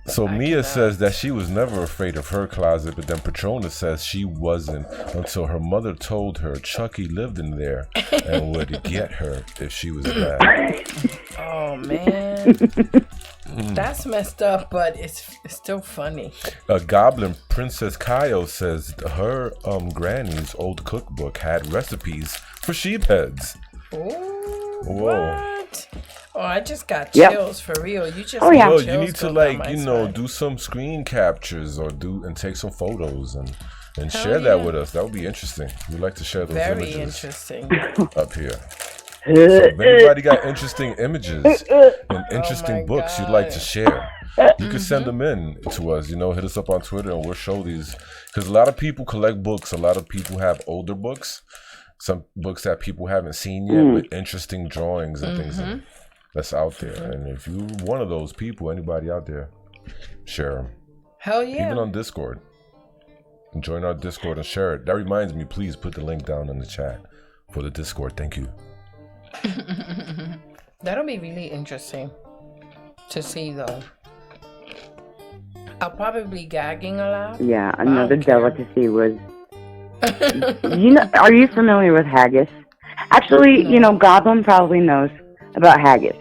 So Mia says that she was never afraid of her closet, but then Petrona says she wasn't until her mother told her Chucky lived in there and would get her if she was bad. Oh man, that's messed up, but it's still funny. A goblin Princess Kaio says her granny's old cookbook had recipes for sheep heads. Ooh, whoa. What? Oh, I just got chills for real. You just well, you need to like, you know, do some screen captures or take some photos and share that with us. That would be interesting. We'd like to share those images. Very interesting. Up here. So if anybody got interesting images and interesting books you'd like to share, you can send them in to us. You know, hit us up on Twitter and we'll show these. Because a lot of people collect books. A lot of people have older books. Some books that people haven't seen yet with interesting drawings and things that's out there. And if you're one of those people, anybody out there, share them. Hell yeah. Even on Discord. And join our Discord and share it. That reminds me, please put the link down in the chat for the Discord. Thank you. That'll be really interesting to see though. I'll probably be gagging a lot. Yeah, another delicacy was... you know, are you familiar with haggis? Actually, you know, Goblin probably knows about haggis.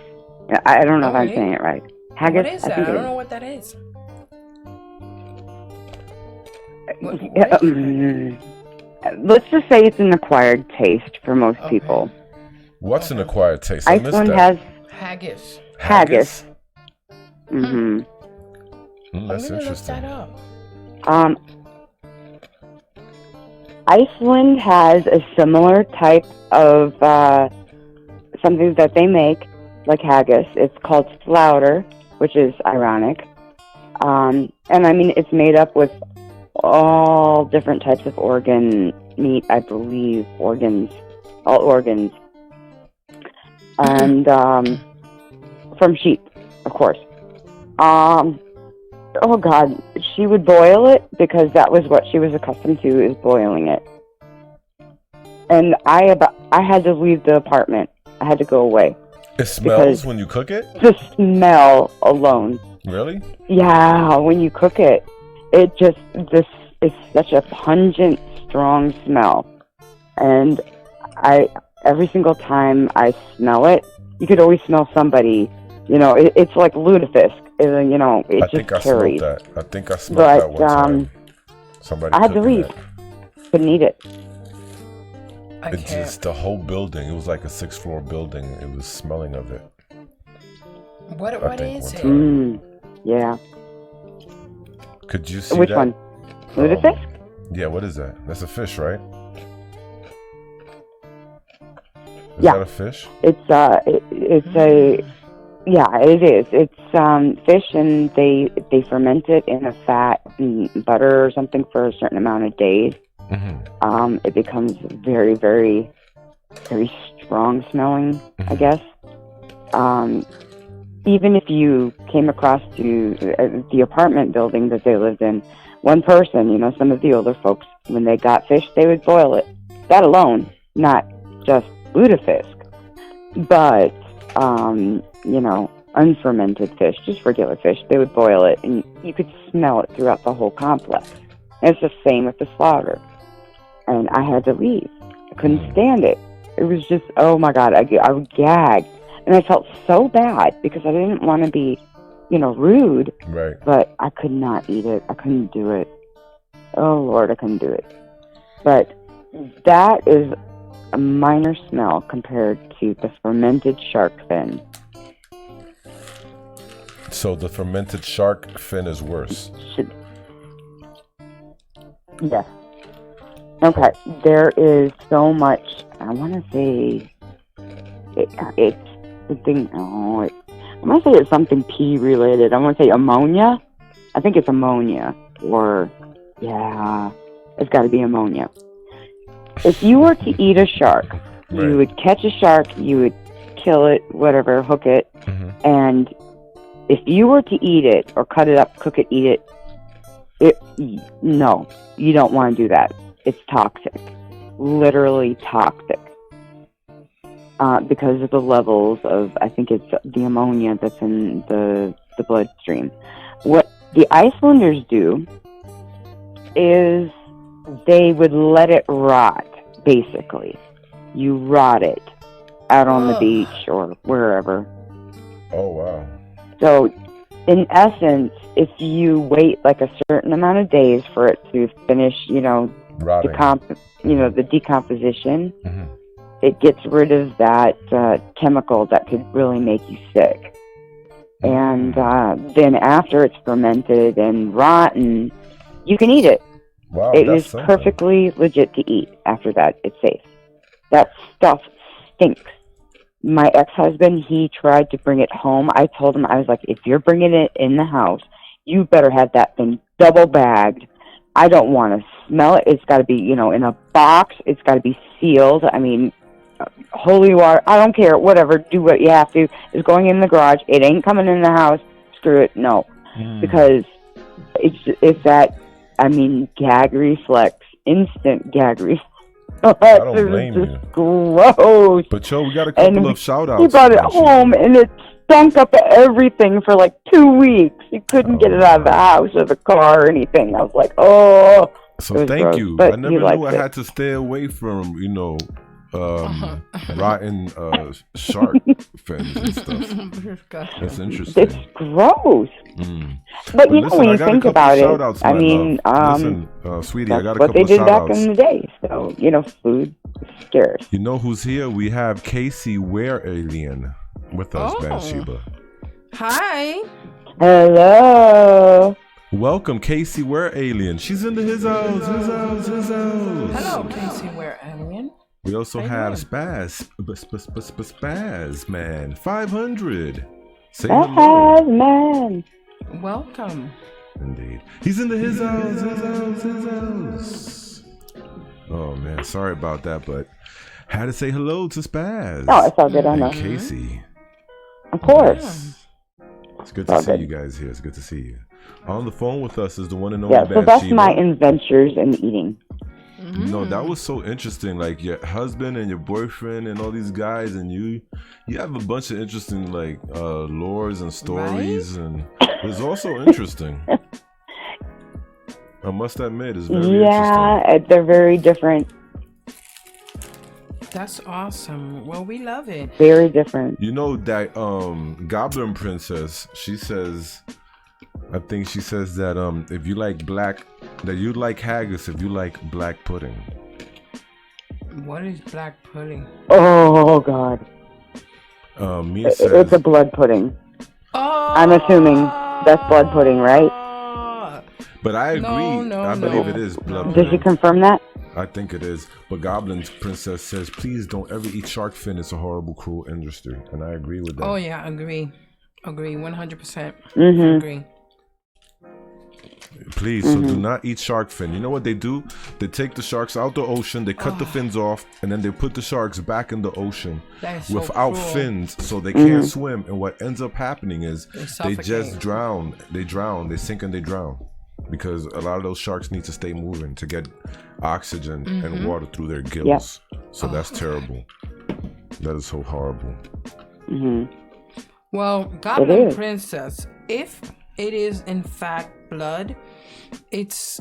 I don't know if I'm saying it right. Haggis? What is that? I don't know what that is. Let's just say it's an acquired taste for most people. What's an acquired taste? Iceland has haggis. Haggis. That's interesting. Look that up. Iceland has a similar type of something that they make, like haggis. It's called slouter, which is ironic. And I mean, it's made up with all different types of organ meat, I believe, all organs. And from sheep, of course. Oh God, she would boil it because that was what she was accustomed to, is boiling it. And I had to leave the apartment. I had to go away. It smells when you cook it? The smell alone. Really? Yeah, when you cook it, it's such a pungent, strong smell. And every single time I smell it, you could always smell somebody. You know, it's like lutefisk. You know, it just carries. I think I smelled that one time. Somebody I had to leave. Couldn't eat it. It's just the whole building. It was like a 6th floor building. It was smelling of it. What is it? Yeah. Could you see Which that? one? Lutefisk? Yeah, what is that? That's a fish, right? Is that a fish? It's a... Yeah, it is. It's fish, and they ferment it in a fat and butter or something for a certain amount of days. It becomes very, very, very strong smelling, I guess. Even if you came across to the apartment building that they lived in, one person, you know, some of the older folks, when they got fish, they would boil it. That alone, not just lutefisk, but you know, unfermented fish, just regular fish. They would boil it, and you could smell it throughout the whole complex. And it's the same with the slaughter. And I had to leave. I couldn't stand it. It was just, oh my God, I would gag. And I felt so bad because I didn't want to be, you know, rude. Right. But I could not eat it. I couldn't do it. oh Lord, I couldn't do it. But that is a minor smell compared to the fermented shark fin. So the fermented shark fin is worse. Yes. Okay. There is so much. I want to say it's the thing. Oh, I'm gonna say it's something pee related. I want to say ammonia. I think it's ammonia, or yeah, it's got to be ammonia. If you were to eat a shark, you would catch a shark, you would kill it, whatever, hook it, and if you were to eat it or cut it up, cook it, eat it, no, you don't want to do that. It's toxic, literally toxic, because of the levels of, I think it's the ammonia that's in the bloodstream. What the Icelanders do is they would let it rot, basically. You rot it out on the beach or wherever. Oh, wow. So, in essence, if you wait like a certain amount of days for it to finish, the decomposition, it gets rid of that chemical that could really make you sick. And then after it's fermented and rotten, you can eat it. Wow, it is perfectly legit to eat. After that, it's safe. That stuff stinks. My ex-husband, he tried to bring it home. I told him, I was like, if you're bringing it in the house, you better have that thing double bagged. I don't want to smell it. It's got to be, in a box. It's got to be sealed. I mean, holy water. I don't care. Whatever. Do what you have to. It's going in the garage. It ain't coming in the house. Screw it. No. Because it's that, gag reflex. Instant gag reflex. I don't blame you. Gross. But we got a couple of shout outs. He brought it home and it stunk up everything for like 2 weeks. He couldn't get it out of the house or the car or anything. I was like, oh. So thank gross. you. But I never knew I had to stay away from, rotten shark fins and stuff. That's interesting. It's gross. But listen, when you think about it, listen, sweetie, I got a couple of shout outs. That's what they did back in the day. So, food is scarce. You know who's here? We have Casey Where Alien with us, Bathsheba. Hi. Hello. Welcome, Casey Where Alien. She's in his house. Hello, Casey Where Alien. We also have Spaz Man 500. Say hello. Man. Welcome. Indeed. He's in his house. Oh man, sorry about that, but had to say hello to Spaz. Oh, it's all good. I know. And Casey. Of course. It's good to see you guys here. It's good to see you. On the phone with us is the one and only so that's my adventures in eating. No, that was so interesting. Like your husband and your boyfriend and all these guys, and you have a bunch of interesting lores and stories, and it's also interesting. I must admit, it's very interesting. Yeah, they're very different. That's awesome. Well, we love it. Very different. You know that Goblin Princess, she says, I think she says that if you like black, that you like haggis if you like black pudding. What is black pudding? Oh God. Mia says it's a blood pudding. Oh. I'm assuming that's blood pudding, right? But I agree. I believe it is blood pudding. Did you confirm that? I think it is. But Goblin Princess says, please don't ever eat shark fin. It's a horrible, cruel industry. And I agree with that. Oh, yeah. Agree. 100%. Agree. Please, so do not eat shark fin. You know what they do? They take the sharks out the ocean, they cut the fins off, and then they put the sharks back in the ocean without fins, so they can't swim. And what ends up happening is they just drown. They sink and they drown. Because a lot of those sharks need to stay moving to get oxygen and water through their gills. So that's terrible. That is so horrible. Well, Goblin Princess, if it is in fact blood, it's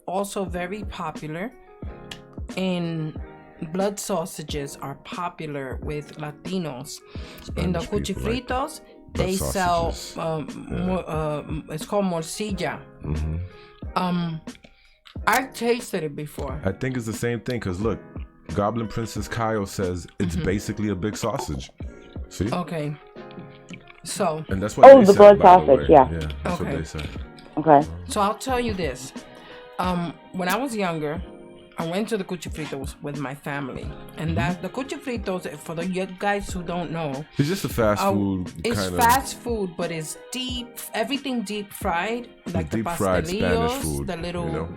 also very popular. And blood sausages are popular with Latinos. In the cuchifritos, they sell it's called morcilla. I've tasted it before. I think it's the same thing because look, Goblin Princess Kyle says it's basically a big sausage. See? Okay. So. And that's what they the said, blood by the sausage, way. yeah. Yeah, that's Okay. what they said. Okay. So I'll tell you this. When I was younger, I went to the Cuchifritos with my family. And that the Cuchifritos, for the you guys who don't know, It's just a fast food it's kind of. fast food, but it's everything deep fried, like the deep fried Spanish pastelillos, food, the little you know?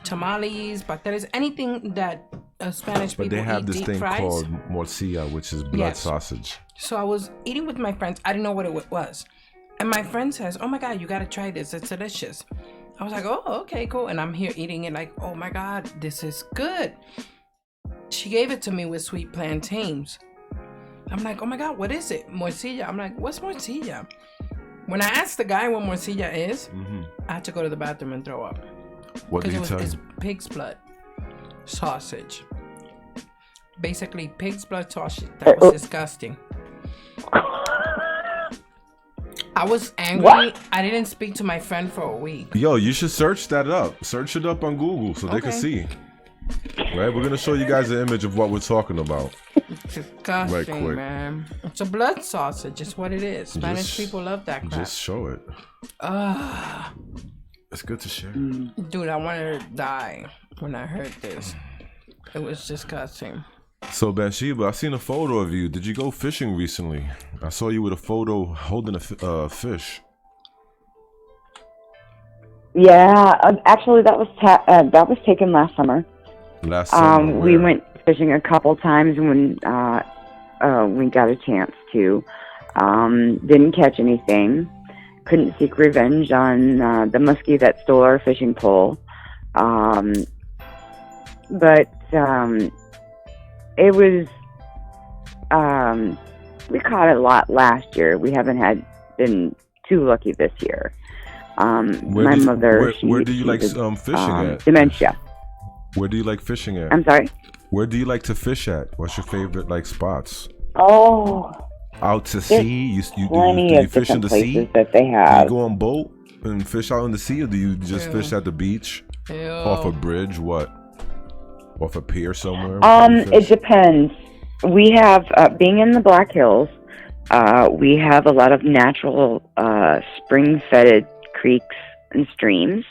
tamales, pasteles, anything that Spanish But people they have eat this deep thing fries. called morcilla, which is blood Yes. sausage. So I was eating with my friends. I didn't know what it was. And my friend says, "Oh my God, you got to try this. It's delicious." I was like, "Oh, okay, cool." And I'm here eating it like, "Oh my God, this is good." She gave it to me with sweet plantains. I'm like, "Oh my God, what is it?" Morcilla. I'm like, "What's morcilla?" When I asked the guy what morcilla is, I had to go to the bathroom and throw up. What did he tell It's you? pig's blood sausage. Basically, pig's blood sausage. That was disgusting. I was angry. What? I didn't speak to my friend for a week. Yo, you should search that up. Search it up on Google so they can Okay. see. Right? We're gonna show you guys an image of what we're talking about. Disgusting, Right quick. man. It's a blood sausage. It's what it is. Spanish Just- people love that crap. Just show it. It's good to share. Dude, I wanted to die when I heard this. It was disgusting. So Bathsheba, I seen a photo of you. Did you go fishing recently? I saw you with a photo holding a fish. Yeah, actually, that was taken last summer. Last summer. We where? went fishing a couple times when we got a chance to. Didn't catch anything. Couldn't seek revenge on the muskie that stole our fishing pole. But it was. We caught a lot last year. We haven't been too lucky this year. My mother. Where do you like fishing at? Dementia. Where do you like fishing at? I'm sorry? Where do you like to fish at? What's your favorite spots? Oh, Out to there's sea? Do plenty you of fish in different the places sea? that they Do you have. go on boat and fish out in the sea, or do you just fish at the beach? Off a bridge? What? Off a pier somewhere? It depends. We have, being in the Black Hills, we have a lot of natural spring-fed creeks and streams.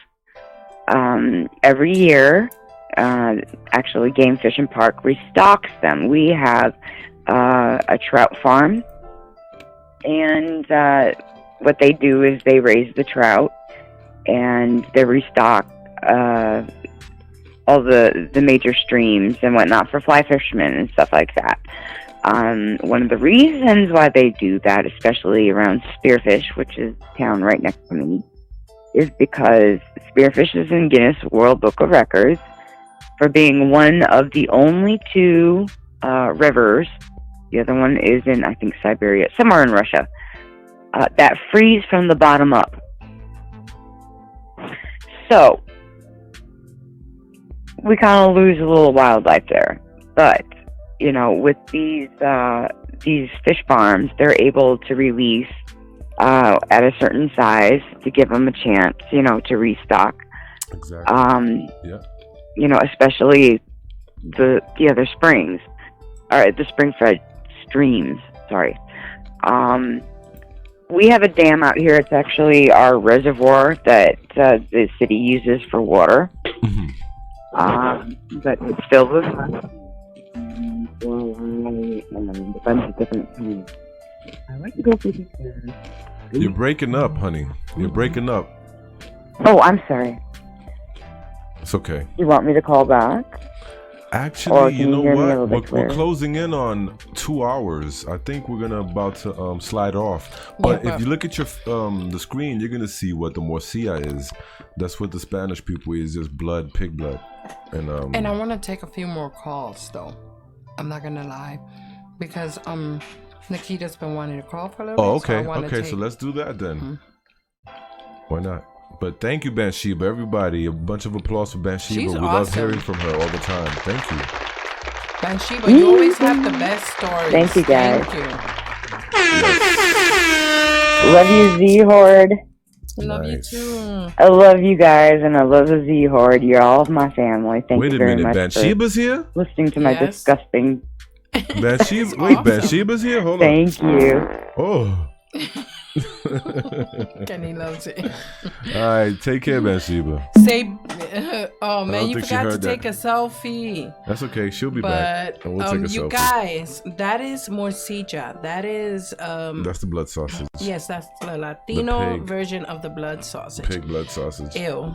Every year, actually, Game Fish and Park restocks them. We have a trout farm, and what they do is they raise the trout, and they restock all the major streams and whatnot for fly fishermen and stuff like that. One of the reasons why they do that, especially around Spearfish, which is a town right next to me, is because Spearfish is in Guinness World Book of Records for being one of the only two rivers, the other one is in, I think, Siberia, somewhere in Russia, that freeze from the bottom up. So, we kind of lose a little wildlife there. But, you know, with these fish farms, they're able to release at a certain size to give them a chance, you know, to restock. Exactly. You know, especially the other springs, or the spring-fed streams. Sorry. We have a dam out here. It's actually our reservoir that the city uses for water. But it's filled with and a bunch of different things. I like to go fishing. You're breaking up, honey. You're breaking up. Oh, I'm sorry. It's okay. You want me to call back? Actually, you know hear me a what? little bit We're clearer? closing in on 2 hours. I think we're about to slide off. But if you look at your the screen, you're gonna see what the morcilla is. That's what the Spanish people is, just blood, pig blood. And I want to take a few more calls though. I'm not gonna lie, because Nikita's been wanting to call for a little bit. okay, So I wanna okay. take... So let's do that then. Why not? But thank you, Bathsheba. Everybody, a bunch of applause for Bathsheba. She's We love awesome. hearing from her all the time. Thank you. Bathsheba, you always have the best stories. Thank you, guys. Thank you. Love you, Z Horde. Love you too. I love you guys, and I love the Z Horde. You're all of my family. Thank you very much Bathsheba's here? for listening to my disgusting. Bathsheba? Wait, Bathsheba's here? Hold on. Thank you. Oh. Kenny loves it. All right, take care, Bathsheba. Say, oh man, you forgot to take a selfie. That's okay. She'll be back. But And we'll take a you selfie. guys, that is morcilla. That is That's the blood sausage. Yes, that's the Latino pig. version of the blood sausage. Pig blood sausage. Ew.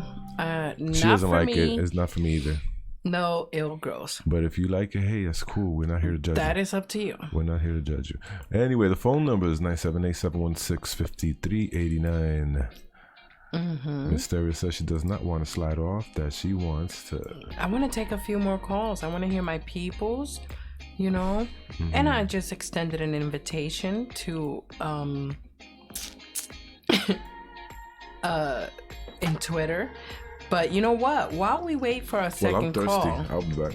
She doesn't like it. It's not for me either. No, ill, gross. But if you like it, hey, that's cool. We're not here to judge you. That is up to you. We're not here to judge you. Anyway, the phone number is 978-716-5389. Miss Stereo says she does not want to slide off, that she wants to... I want to take a few more calls. I want to hear my peoples, you know? And I just extended an invitation to, in Twitter. But you know what? While we wait for our second call... I'll be back.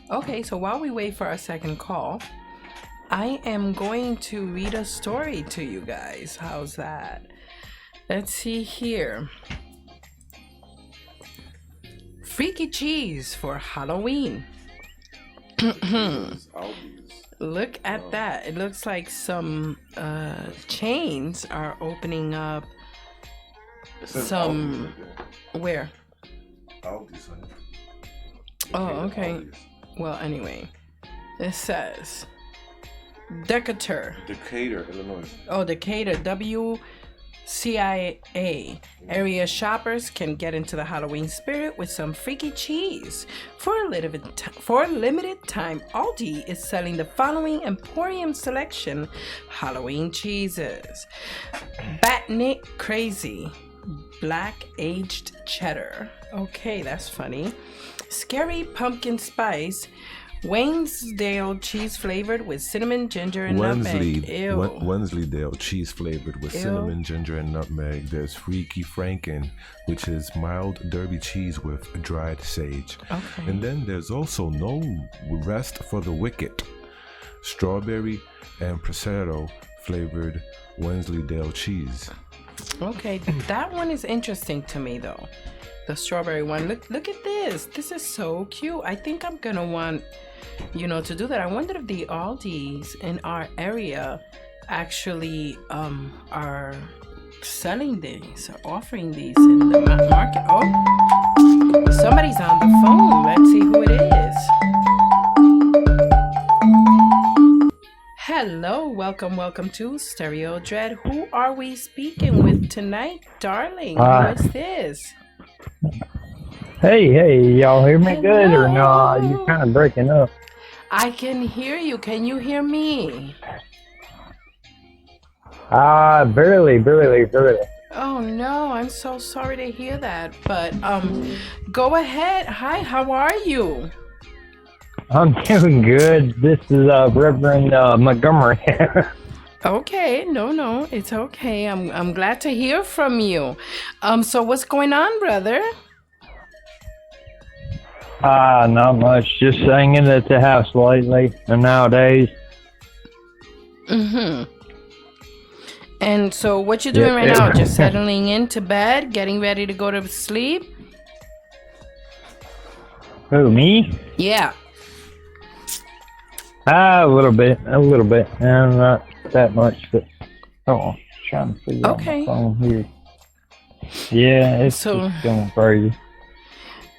Okay, so while we wait for our second call, I am going to read a story to you guys. How's that? Let's see here. Freaky cheese for Halloween. Look at that. It looks like some chains are opening up. Some... Where? Oh, okay. Well, anyway. It says... Decatur, Illinois. Oh, Decatur, WCIA. Area shoppers can get into the Halloween spirit with some freaky cheese. For a limited time, Aldi is selling the following Emporium selection Halloween cheeses. Batnik Crazy, Black Aged Cheddar. Okay, that's funny. Scary Pumpkin Spice, Wensleydale cheese flavored with cinnamon, ginger, and nutmeg. Ew. Wensleydale cheese flavored with cinnamon, ginger, and nutmeg. There's Freaky Franken, which is mild Derby cheese with dried sage. Okay. And then there's also No Rest for the Wicked, strawberry and prosciutto flavored Wensleydale cheese. Okay, that one is interesting to me though. The strawberry one. Look at this. This is so cute. I think I'm gonna want, to do that. I wonder if the Aldis in our area actually are selling these or offering these in the market. Oh, somebody's on the phone. Let's see who it is. Hello, welcome to Stereo Dread. Who are we speaking with tonight, darling? What's this? Hey, y'all hear me good or no? You're kind of breaking up. I can hear you. Can you hear me? Barely. Oh no, I'm so sorry to hear that. But go ahead. Hi, how are you? I'm doing good. This is Reverend Montgomery. Okay, no, it's okay. I'm glad to hear from you. So what's going on, brother? Not much. Just hanging at the house lately and nowadays. And so what you doing right now? Just settling into bed, getting ready to go to sleep? Who, me? Yeah. A little bit. And not that much, but trying to figure out my phone here. Yeah, it's just going crazy.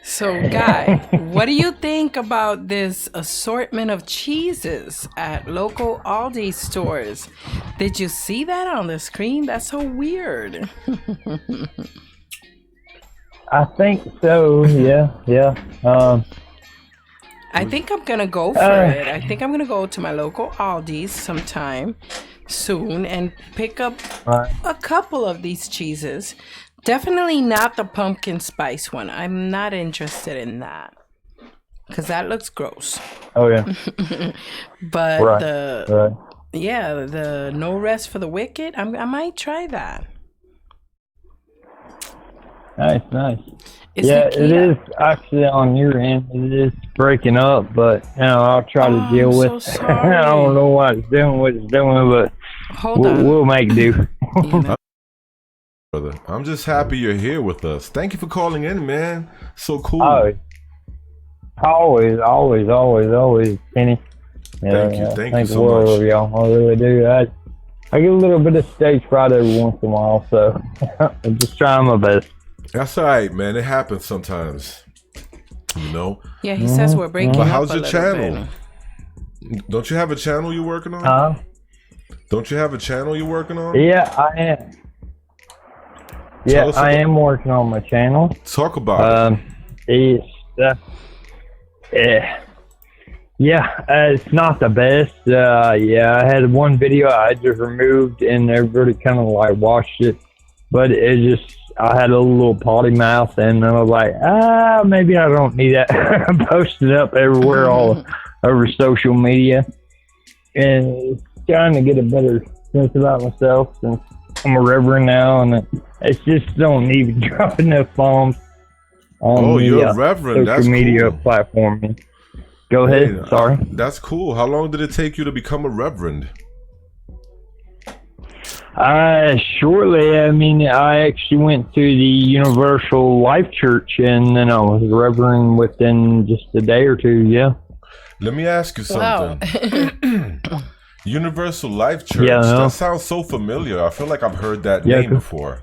So, Guy, what do you think about this assortment of cheeses at local Aldi stores? Did you see that on the screen? That's so weird. I think so, yeah. I think I'm going to go for it. I think I'm going to go to my local Aldi's sometime soon and pick up a couple of these cheeses. Definitely not the pumpkin spice one. I'm not interested in that because that looks gross. Oh yeah. But the No Rest for the Wicked, I might try that. Nice. It is actually on your end. It is breaking up, but I'll try to deal with it. I don't know what it's doing, but we'll make do. brother. I'm just happy you're here with us. Thank you for calling in, man. So cool. Always, Kenny. Thank you. Thank you so much. much. Y'all. I really do. I get a little bit of stage fright every once in a while, so I'm just trying my best. That's all right, man. It happens sometimes. You know? Yeah, he says we're breaking But up how's a your little channel? bit. Don't you have a channel you're working on? Don't you have a channel you're working on? Yeah, I am. Yeah, I am working on my channel. Talk about it. It's not the best. I had one video I just removed and everybody kind of like watched it, but I had a little potty mouth and I was like, maybe I don't need that. I posted up everywhere all over social media and trying to get a better sense about myself, and I'm a reverend now, and it's just don't need to drop enough bombs on you're a reverend. social media platform. Go ahead. Sorry. That's cool. How long did it take you to become a reverend? Shortly. I mean, I actually went to the Universal Life Church, and then I was a reverend within just a day or two. Yeah. Let me ask you something. Wow. Universal Life Church. Yeah, that sounds so familiar. I feel like I've heard that name before.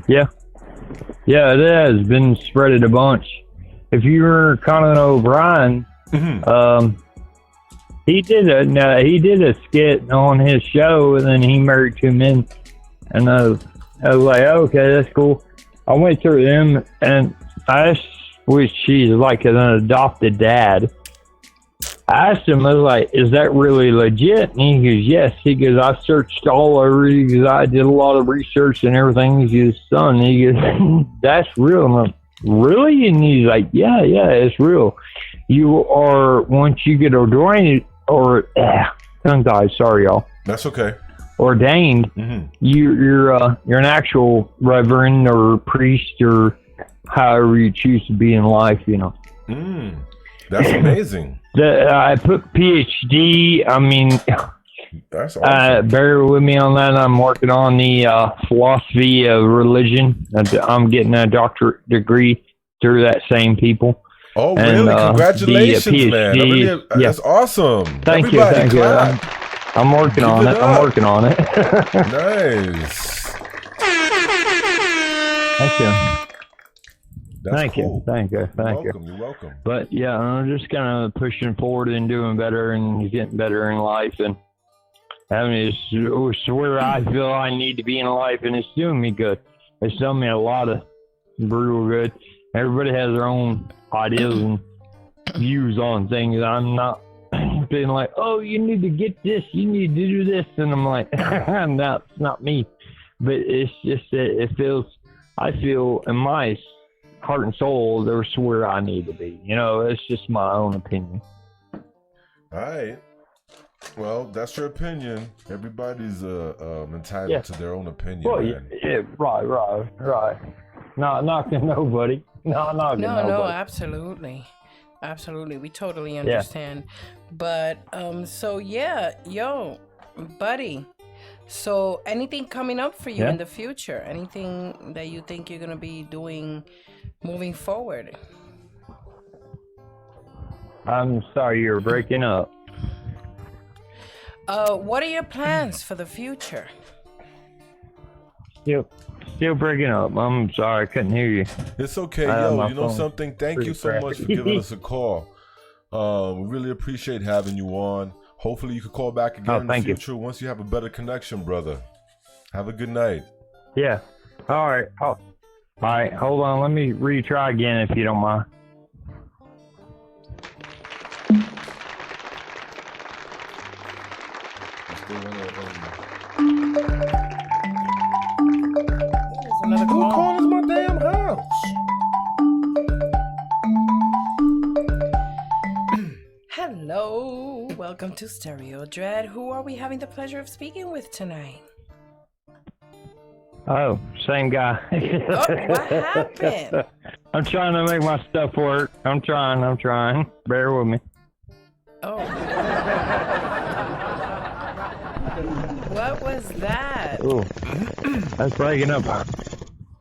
Yeah, it has been spreaded a bunch. If you're Conan O'Brien, he did a skit on his show, and then he married two men, and I was like, okay, that's cool. I went through them, and I asked, which she's like an adopted dad. I asked him, I was like, is that really legit? And he goes, yes. He goes, I searched all over. He goes, I did a lot of research and everything. He goes, son, he goes, that's real. I'm like, really? And he's like, yeah, it's real. You are, once you get ordained, tongue tied, sorry, y'all. That's okay. Ordained, you're an actual reverend or priest or however you choose to be in life, you know. That's amazing. I put PhD. I mean, that's awesome. Bear with me on that. I'm working on the philosophy of religion. I'm getting a doctorate degree through that same people. Oh, really? Congratulations, man. That's awesome. Thank you. I'm working on it. Nice. Thank you. That's Thank cool. you. You're welcome. But yeah, I'm just kind of pushing forward and doing better and getting better in life and having this where I feel I need to be in life, and it's doing me good. It's done me a lot of brutal good. Everybody has their own ideas and views on things. I'm not being like, oh, you need to get this, you need to do this, and I'm like, no, it's not me. But it's just that I feel in my heart and soul, there's where I need to be. You know, it's just my own opinion. All right. Well, that's your opinion. Everybody's entitled to their own opinion. Well, yeah, right. Not knocking nobody. Not knocking nobody. No, absolutely. We totally understand. But so yeah, yo, buddy. So anything coming up for you in the future? Anything that you think you're gonna be doing moving forward? I'm sorry, you're breaking up. What are your plans for the future? Still breaking up. I'm sorry, I couldn't hear you. It's okay, yo. You know something? Thank you so much for giving us a call. We really appreciate having you on. Hopefully you can call back again in the future once you have a better connection, brother. Have a good night. Yeah. All right. All right. Hold on. Let me retry again if you don't mind. Who calls my damn house? Hello, welcome to Stereo Dread. Who are we having the pleasure of speaking with tonight? Oh, same guy. What happened? I'm trying to make my stuff work. I'm trying. Bear with me. Oh. What was was that? Ooh, that's breaking up.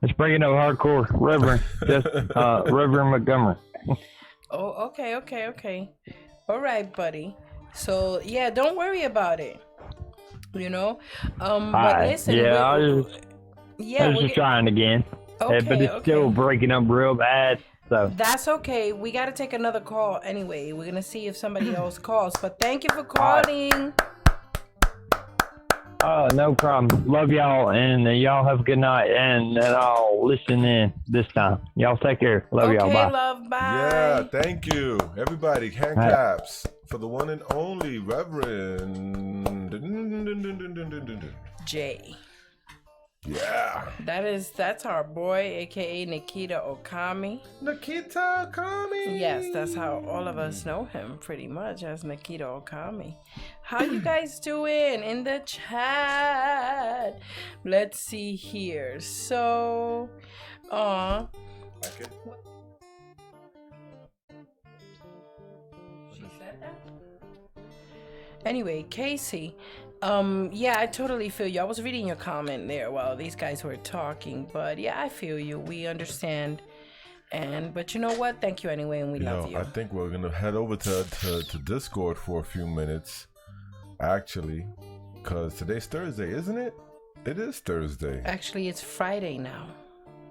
It's breaking up hardcore, Reverend. Just Reverend Montgomery. Oh, okay. All right, buddy. So yeah, don't worry about it. You know, but listen. Yeah, I was just trying again. Okay, but it's still breaking up real bad. So that's okay. We got to take another call anyway. We're gonna see if somebody else calls. But thank you for calling. No problem. Love y'all, and y'all have a good night, and I'll listen in this time. Y'all take care. Love y'all. Bye. Love, bye. Yeah, thank you. Everybody, hand claps for the one and only Reverend Jay. Yeah. That's our boy, aka Nikita Okami. Nikita Okami. Yes, that's how all of us know him pretty much, as Nikita Okami. How you guys doing in the chat? Let's see here. So, Like it. She said that? Anyway, Casey. Yeah, I totally feel you. I was reading your comment there while these guys were talking, but yeah, I feel you. We understand. But you know what? Thank you anyway, and we love you. I think we're gonna head over to Discord for a few minutes, actually, because today's Thursday, isn't it? It is Thursday. Actually, it's Friday now.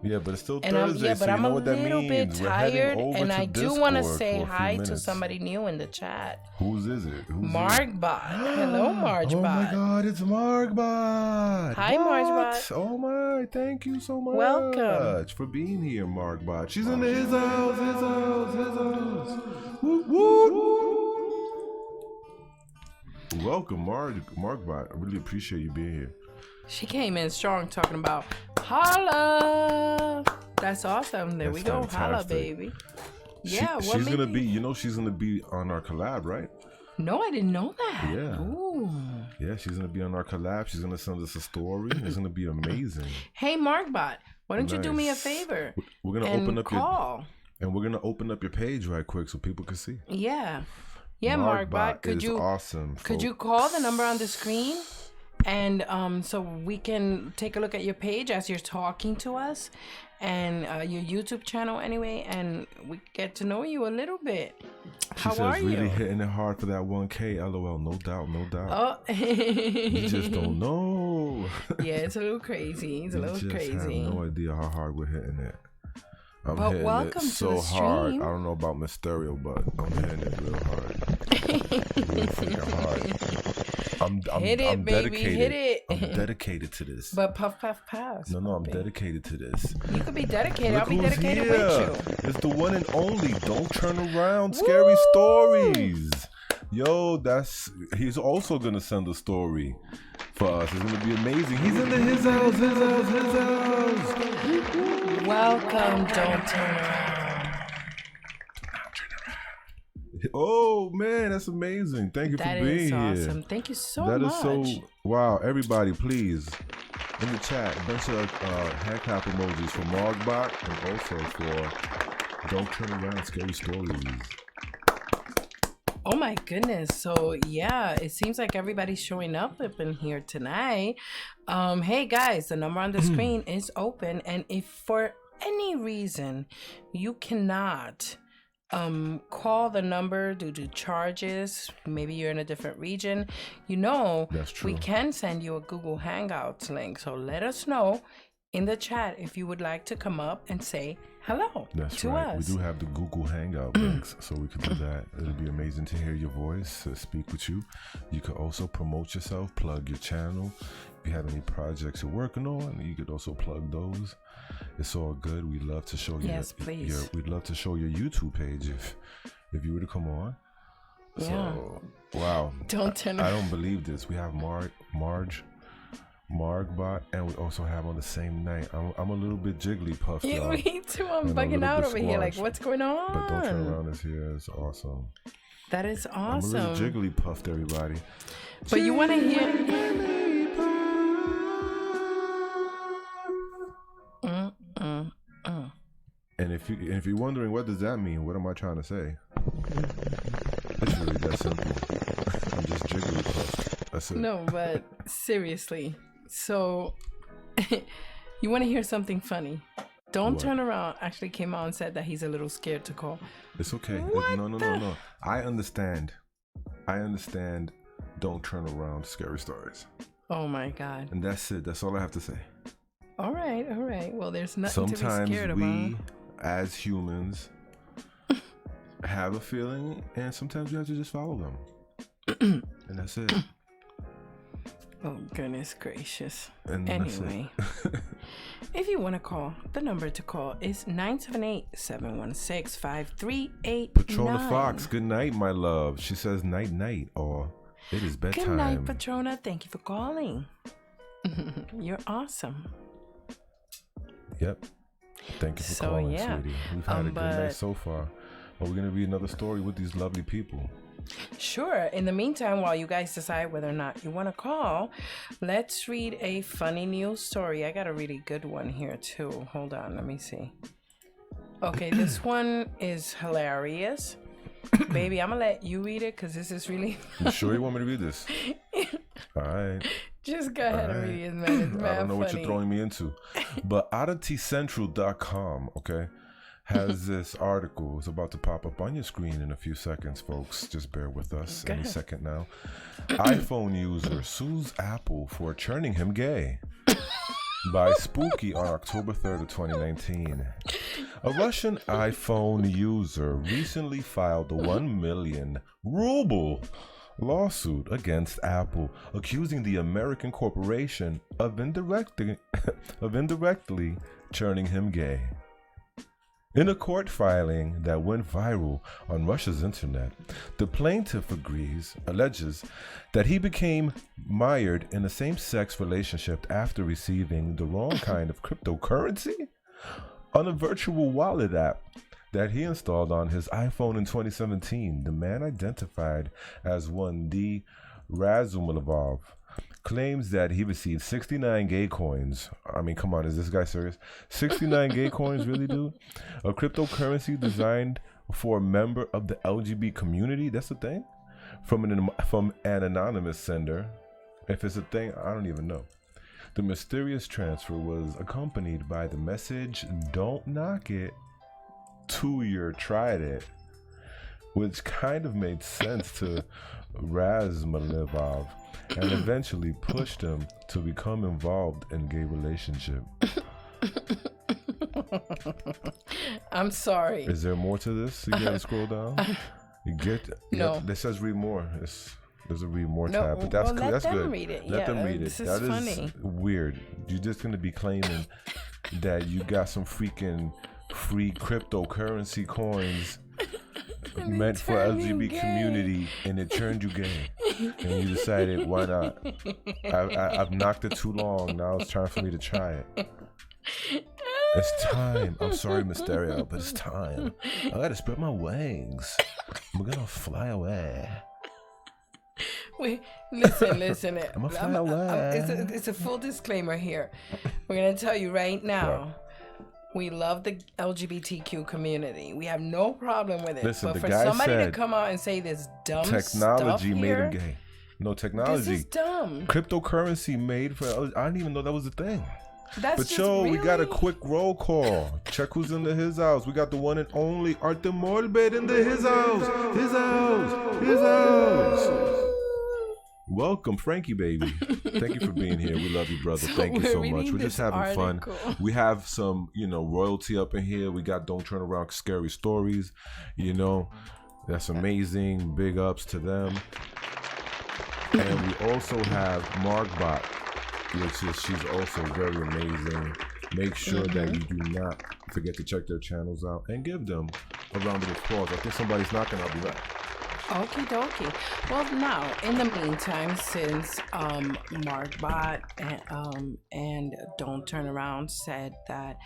Yeah, but it's still And Thursday, but so you I'm know a what that little means. bit We're heading tired, over and to I do want to Discord say for a few hi to minutes. somebody new in the chat. Whose is it? Margbot. Hello, Margbot. Oh my God, it's Margbot. Hi, What? Margbot. Oh my, thank you so much. Welcome. For being here, Margbot. She's in his house. Woot, woot. Welcome, Margbot. I really appreciate you being here. She came in strong talking about holla. That's awesome. There we go. Holla, baby. Yeah, she's gonna be. You know, she's gonna be on our collab, right? No, I didn't know that. Yeah. Ooh. Yeah, she's gonna be on our collab. She's gonna send us a story. It's gonna be amazing. Hey, Markbot, why don't you do me a favor? We're gonna open up call. we're gonna open up your page right quick so people can see. Yeah. Yeah, Markbot. Could you awesome? Could you call the number on the screen? And so we can take a look at your page as you're talking to us, and your YouTube channel anyway, and we get to know you a little bit. How are you? Really hitting it hard for that 1K. LOL. No doubt. No doubt. Oh. You just don't know. Yeah, it's a little crazy. It's a little crazy. I have no idea how hard we're hitting it. I'm but hitting welcome it to so the hard. stream. I don't know about Mysterio, but I'm hitting it real hard. Real freaking hard. I'm baby, dedicated. hit it. I'm dedicated to this. But puff, pass. No, I'm dedicated to this. You could be dedicated. Look I'll be who's dedicated here. with you. It's the one and only. Don't turn around. Scary stories. Yo, he's also gonna send a story for us. It's gonna be amazing. He's in his house. Welcome. Don't turn around. Oh man, that's amazing. Thank you for being here. That is awesome. Thank you so much. That is so wow. Everybody, please in the chat, a bunch of hand clap emojis for Margbot and also for Don't Turn Around, Scary Stories. Oh my goodness. So yeah, it seems like everybody's showing up in here tonight. Hey guys, the number on the screen is open, and if for any reason you cannot call the number due to charges, maybe you're in a different region, we can send you a Google Hangouts link. So let us know in the chat if you would like to come up and say hello to us. We do have the Google Hangout links, so we can do that. It'll be amazing to hear your voice, speak with you. You can also promote yourself, plug your channel. If you have any projects you're working on, you could also plug those. It's all good. We'd love to show you. Yes, please. We'd love to show your YouTube page if you were to come on. Yeah. So, wow. Don't turn. I don't believe this. We have Margbot, and we also have on the same night. I'm a little bit jiggly puffed. Yeah, me too. I'm bugging out over here. Like, what's going on? But Don't Turn Around is here. It's awesome. That is awesome. I'm a little jiggly puffed, everybody. But you want to hear? And if you're wondering what does that mean, what am I trying to say? It's really that simple. I'm just jiggly puffed. That's it. No, but seriously. So, you want to hear something funny? Don't Turn Around actually came out and said that he's a little scared to call. It's okay. No. I understand. Don't Turn Around scary stories. Oh my God. And that's it. That's all I have to say. All right. Well, there's nothing Sometimes to be scared about. we, as humans, have a feeling, and sometimes we have to just follow them. And that's it. Oh, goodness gracious. And anyway, if you want to call, the number to call is 978-716-5389. Patrona Fox, good night, my love. She says night, or it is bedtime. Good night, Patrona. Thank you for calling. You're awesome. Yep. Thank you for calling, sweetie. We've had a good night so far. But we're going to read another story with these lovely people. Sure. In the meantime, while you guys decide whether or not you want to call, let's read a funny news story. I got a really good one here too. Hold on, let me see. Okay, this one is hilarious. Baby, I'm gonna let you read it because this is really You sure you want me to read this? All right. Just go ahead and read it, man. It's I don't know funny. what you're throwing me into. But OddityCentral.com, okay, has this article. It's about to pop up on your screen in a few seconds, folks. Just bear with us any second now. iPhone user sues Apple for churning him gay. By Spooky on October 3rd of 2019. A Russian iPhone user recently filed a 1 million ruble lawsuit against Apple, accusing the American corporation of indirectly churning him gay. In a court filing that went viral on Russia's internet, the plaintiff alleges that he became mired in a same-sex relationship after receiving the wrong kind of cryptocurrency on a virtual wallet app that he installed on his iPhone in 2017. The man, identified as one D. Razumov, claims that he received 69 gay coins. I mean, come on, is this guy serious? 69 gay coins, really, dude? A cryptocurrency designed for a member of the LGBT community? That's a thing? From an anonymous sender. If it's a thing, I don't even know. The mysterious transfer was accompanied by the message, "Don't knock it till you're tried it," which kind of made sense to Razumov, and eventually pushed him to become involved in gay relationship. I'm sorry. Is there more to this? You gotta scroll down. No. This says read more. There's a read more tab, but that's good. That's good. Read it. Let them read it. This is That funny. is weird. You're just gonna be claiming that you got some freaking free cryptocurrency coins meant for LGBT community, and it turned you gay, and you decided, why not? I've knocked it too long. Now it's time for me to try it. It's time. I'm sorry, Mysterio, but it's time. I gotta spread my wings. I'm gonna fly away. Wait, listen. I'm gonna fly away. It's a full disclaimer here. We're gonna tell you right now. We love the LGBTQ community. We have no problem with it. Listen, but the for guy somebody to said come out and say this dumb technology stuff made here, him gay. No, technology. This is dumb. Cryptocurrency made for. I didn't even know that was a thing. That's But just yo, we got a really- quick roll call. Check who's in his house. We got the one and only Artem Morbid in his house. His house. Welcome, Frankie, baby. Thank you for being here. We love you, brother. Thank you so much. We're just having fun. We have some, royalty up in here. We got Don't Turn Around Scary Stories. That's amazing. Big ups to them. And we also have Markbot, she's also very amazing. Make sure that you do not forget to check their channels out and give them a round of applause. I think somebody's knocking. I'll be back. Okie dokie. Well, now, in the meantime, since Markbot and Don't Turn Around said that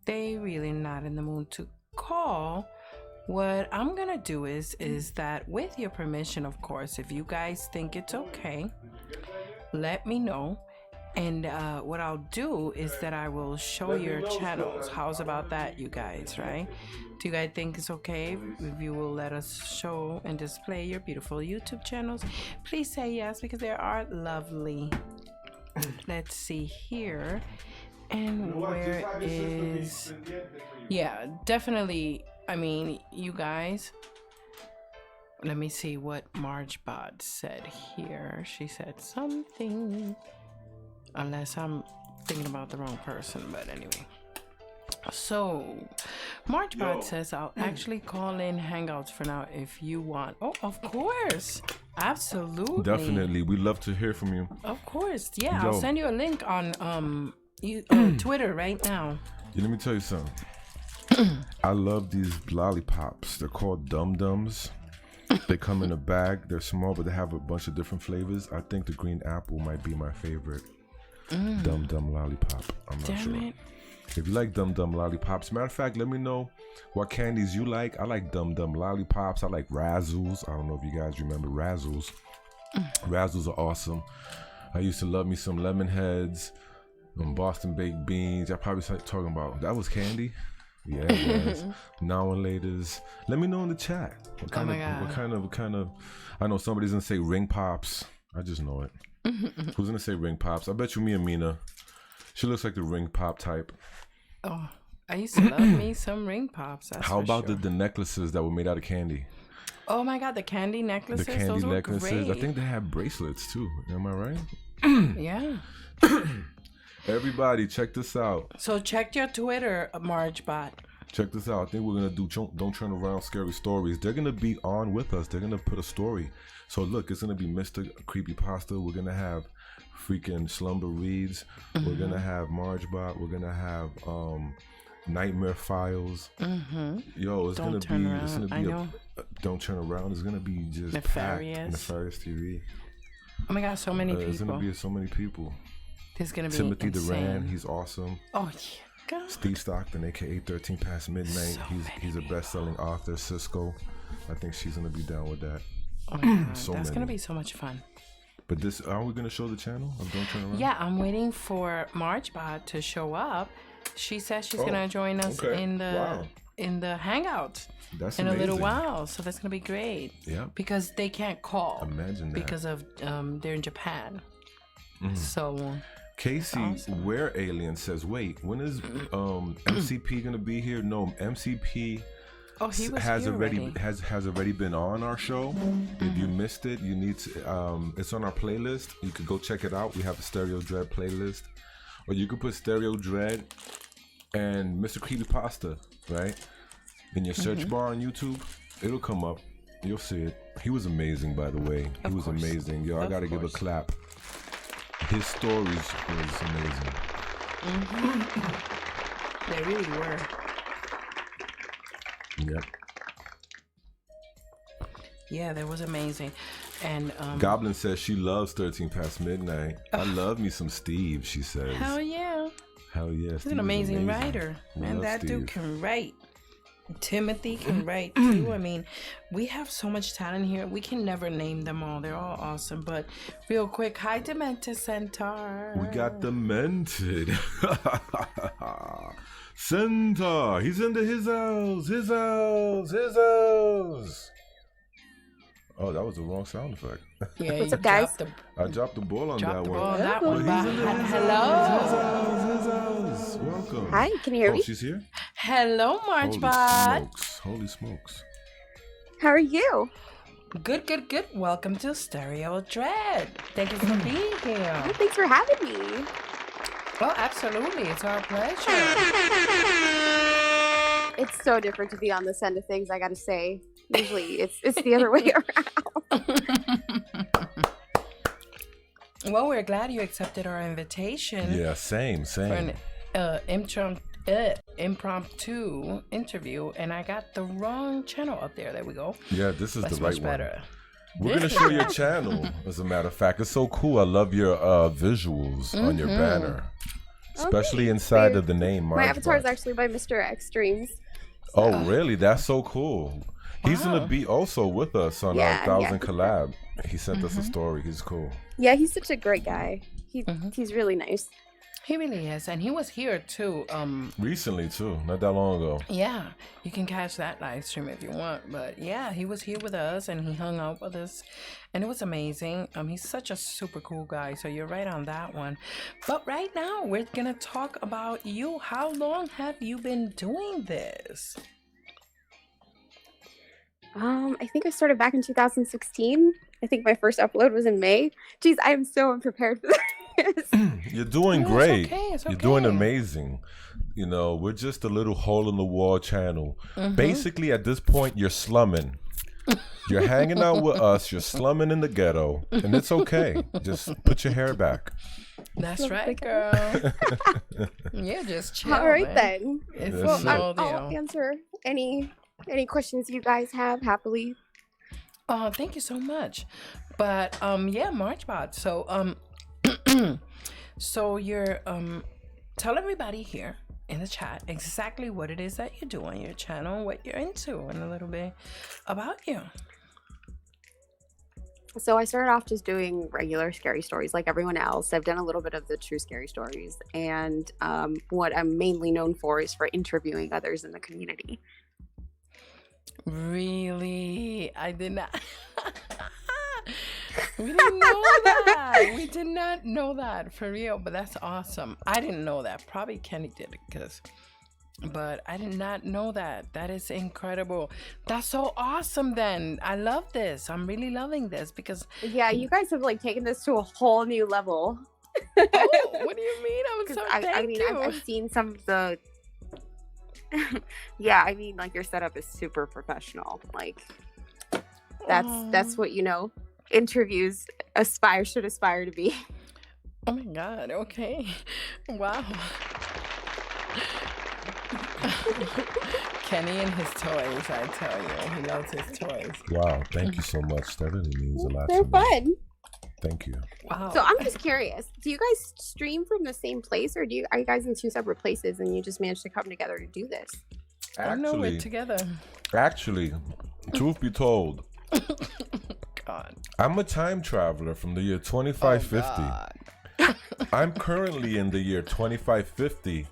they really not in the mood to call, what I'm gonna do is that, with your permission, of course, if you guys think it's okay, let me know, And what I'll do is that I will show your channels. How's about that, you guys, right? Do you guys think it's okay if you will let us show and display your beautiful YouTube channels? Please say yes, because they are lovely. Let's see here. And where is... Yeah, definitely. I mean, you guys... Let me see what MargeBot said here. She said something... Unless I'm thinking about the wrong person, but anyway. So, MargeBot says I'll actually call in Hangouts for now if you want. Oh, of course. Absolutely. Definitely. We'd love to hear from you. Of course. Yeah, I'll send you a link on Twitter right now. Yeah, let me tell you something. I love these lollipops. They're called Dum Dums. They come in a bag. They're small, but they have a bunch of different flavors. I think the green apple might be my favorite. Dum Dum lollipop. I'm not sure. It. If you like Dum Dum lollipops, matter of fact, let me know what candies you like. I like Dum Dum lollipops. I like Razzles. I don't know if you guys remember Razzles. Razzles are awesome. I used to love me some lemon heads, Boston baked beans. I probably started talking about that was candy. Yeah, it was. Now and laters. Let me know in the chat. What kind of? I know somebody's gonna say ring pops. I just know it. Who's gonna say ring pops? I bet you me and Mina. She looks like the ring pop type. Oh, I used to love me some ring pops. How about the necklaces that were made out of candy? Oh my God, the candy necklaces. The candy those necklaces. Were great. I think they had bracelets too. Am I right? Yeah. Everybody, check this out. So check your Twitter, MargeBot. Check this out. I think we're gonna do Don't Turn Around Scary Stories. They're gonna be on with us. They're gonna put a story. So look, it's gonna be Mr. Creepypasta. We're gonna have freaking Slumber Reads. We're gonna have MargeBot. We're gonna have Nightmare Files. Yo, it's gonna be Don't Turn Around. It's gonna be just Nefarious TV. Oh my God, so many people. There's gonna be so many people. There's gonna be Timothy insane. Duran, he's awesome. Oh yeah. God. Steve Stockton, aka 13 Past Midnight. He's a best-selling author. Cisco, I think she's gonna be down with that. Oh my God, that's gonna be so much fun. But this, are we gonna show the channel of Don't Turn Around? Yeah, I'm waiting for MargeBot to show up. She says she's gonna join us in the Hangout in a little while. So that's gonna be great. Yeah. Because they can't call. Imagine that. Because of they're in Japan. So. Casey, Where Alien says, wait, when is MCP gonna be here? No, MCP has already been on our show. If you missed it, you need to. It's on our playlist. You could go check it out. We have a Stereo Dread playlist, or you could put Stereo Dread and Mr. Creepypasta right in your search bar on YouTube. It'll come up. You'll see it. He was amazing, by the way. He was amazing. Yo, I gotta give a clap. His stories was amazing. They really were. Yep. Yeah, that was amazing. And Goblin says she loves 13 Past Midnight. I love me some Steve, she says. Hell yeah. Hell yeah. He's an amazing writer. Man, that dude can write. Timothy can write too. I mean, we have so much talent here. We can never name them all. They're all awesome. But real quick, hi Demented Centaur. We got Demented. Centaur. He's into his house. Oh, that was the wrong sound effect. Yeah, what's up, guys? I dropped the ball on that one. Hello. Welcome. Hi, can you hear me? She's here? Hello, MargeBot. Holy smokes. How are you? Good. Welcome to Stereo Dread. Thank you for being here. Oh, thanks for having me. Well, absolutely. It's our pleasure. It's so different to be on this end of things, I gotta say. Usually it's the other way around. Well, we're glad you accepted our invitation. Yeah, same. For an impromptu interview, and I got the wrong channel up there. There we go. Yeah, this is That's the right much one. better. We're gonna show your channel, as a matter of fact. It's so cool. I love your visuals on your banner, especially inside of the name. My avatar is actually by Mr. Extremes. So. Oh, really? That's so cool. He's gonna be also with us on our 1000 collab. He sent us a story. He's cool. Yeah, he's such a great guy. He's really nice. He really is, and he was here too. Recently too, not that long ago. Yeah, you can catch that live stream if you want. But yeah, he was here with us, and he hung out with us, and it was amazing. He's such a super cool guy. So you're right on that one. But right now, we're gonna talk about you. How long have you been doing this? I think I started back in 2016. I think my first upload was in May. Jeez, I am so unprepared for this. You're doing No, great. It's okay. It's You're okay. doing amazing. You know, we're just a little hole in the wall channel. Basically, at this point, you're slumming. You're hanging out with us. You're slumming in the ghetto, and it's okay. Just put your hair back. That's right, girl. Yeah, just chill. All right man. then. It's Well, no I'll deal. answer any questions you guys have happily. Oh, thank you so much. But yeah, MarchBot. So so you're tell everybody here in the chat exactly what it is that you do on your channel, what you're into, and a little bit about you. So I started off just doing regular scary stories like everyone else. I've done a little bit of the true scary stories, and what I'm mainly known for is for interviewing others in the community. Really? I did not. We didn't know that. We did not know that for real, but that's awesome. I didn't know that. Probably Kenny did, but I did not know that. That is incredible. That's so awesome then. I love this. I'm really loving this because Yeah, you guys have like taken this to a whole new level. oh, what do you mean? I'm so I mean, I've seen some of the. Yeah, I mean, like your setup is super professional. Like that's what interviews should aspire to be. Oh my God. Okay. Wow. Kenny and his toys, I tell you. He loves his toys. Wow, thank you so much. That really means a lot They're to me. fun. Thank you. Wow. So I'm just curious. Do you guys stream from the same place, or are you guys in two separate places and you just managed to come together to do this? I know we're together. Actually, truth be told, God. I'm a time traveler from the year 2550. I'm currently in the year 2550.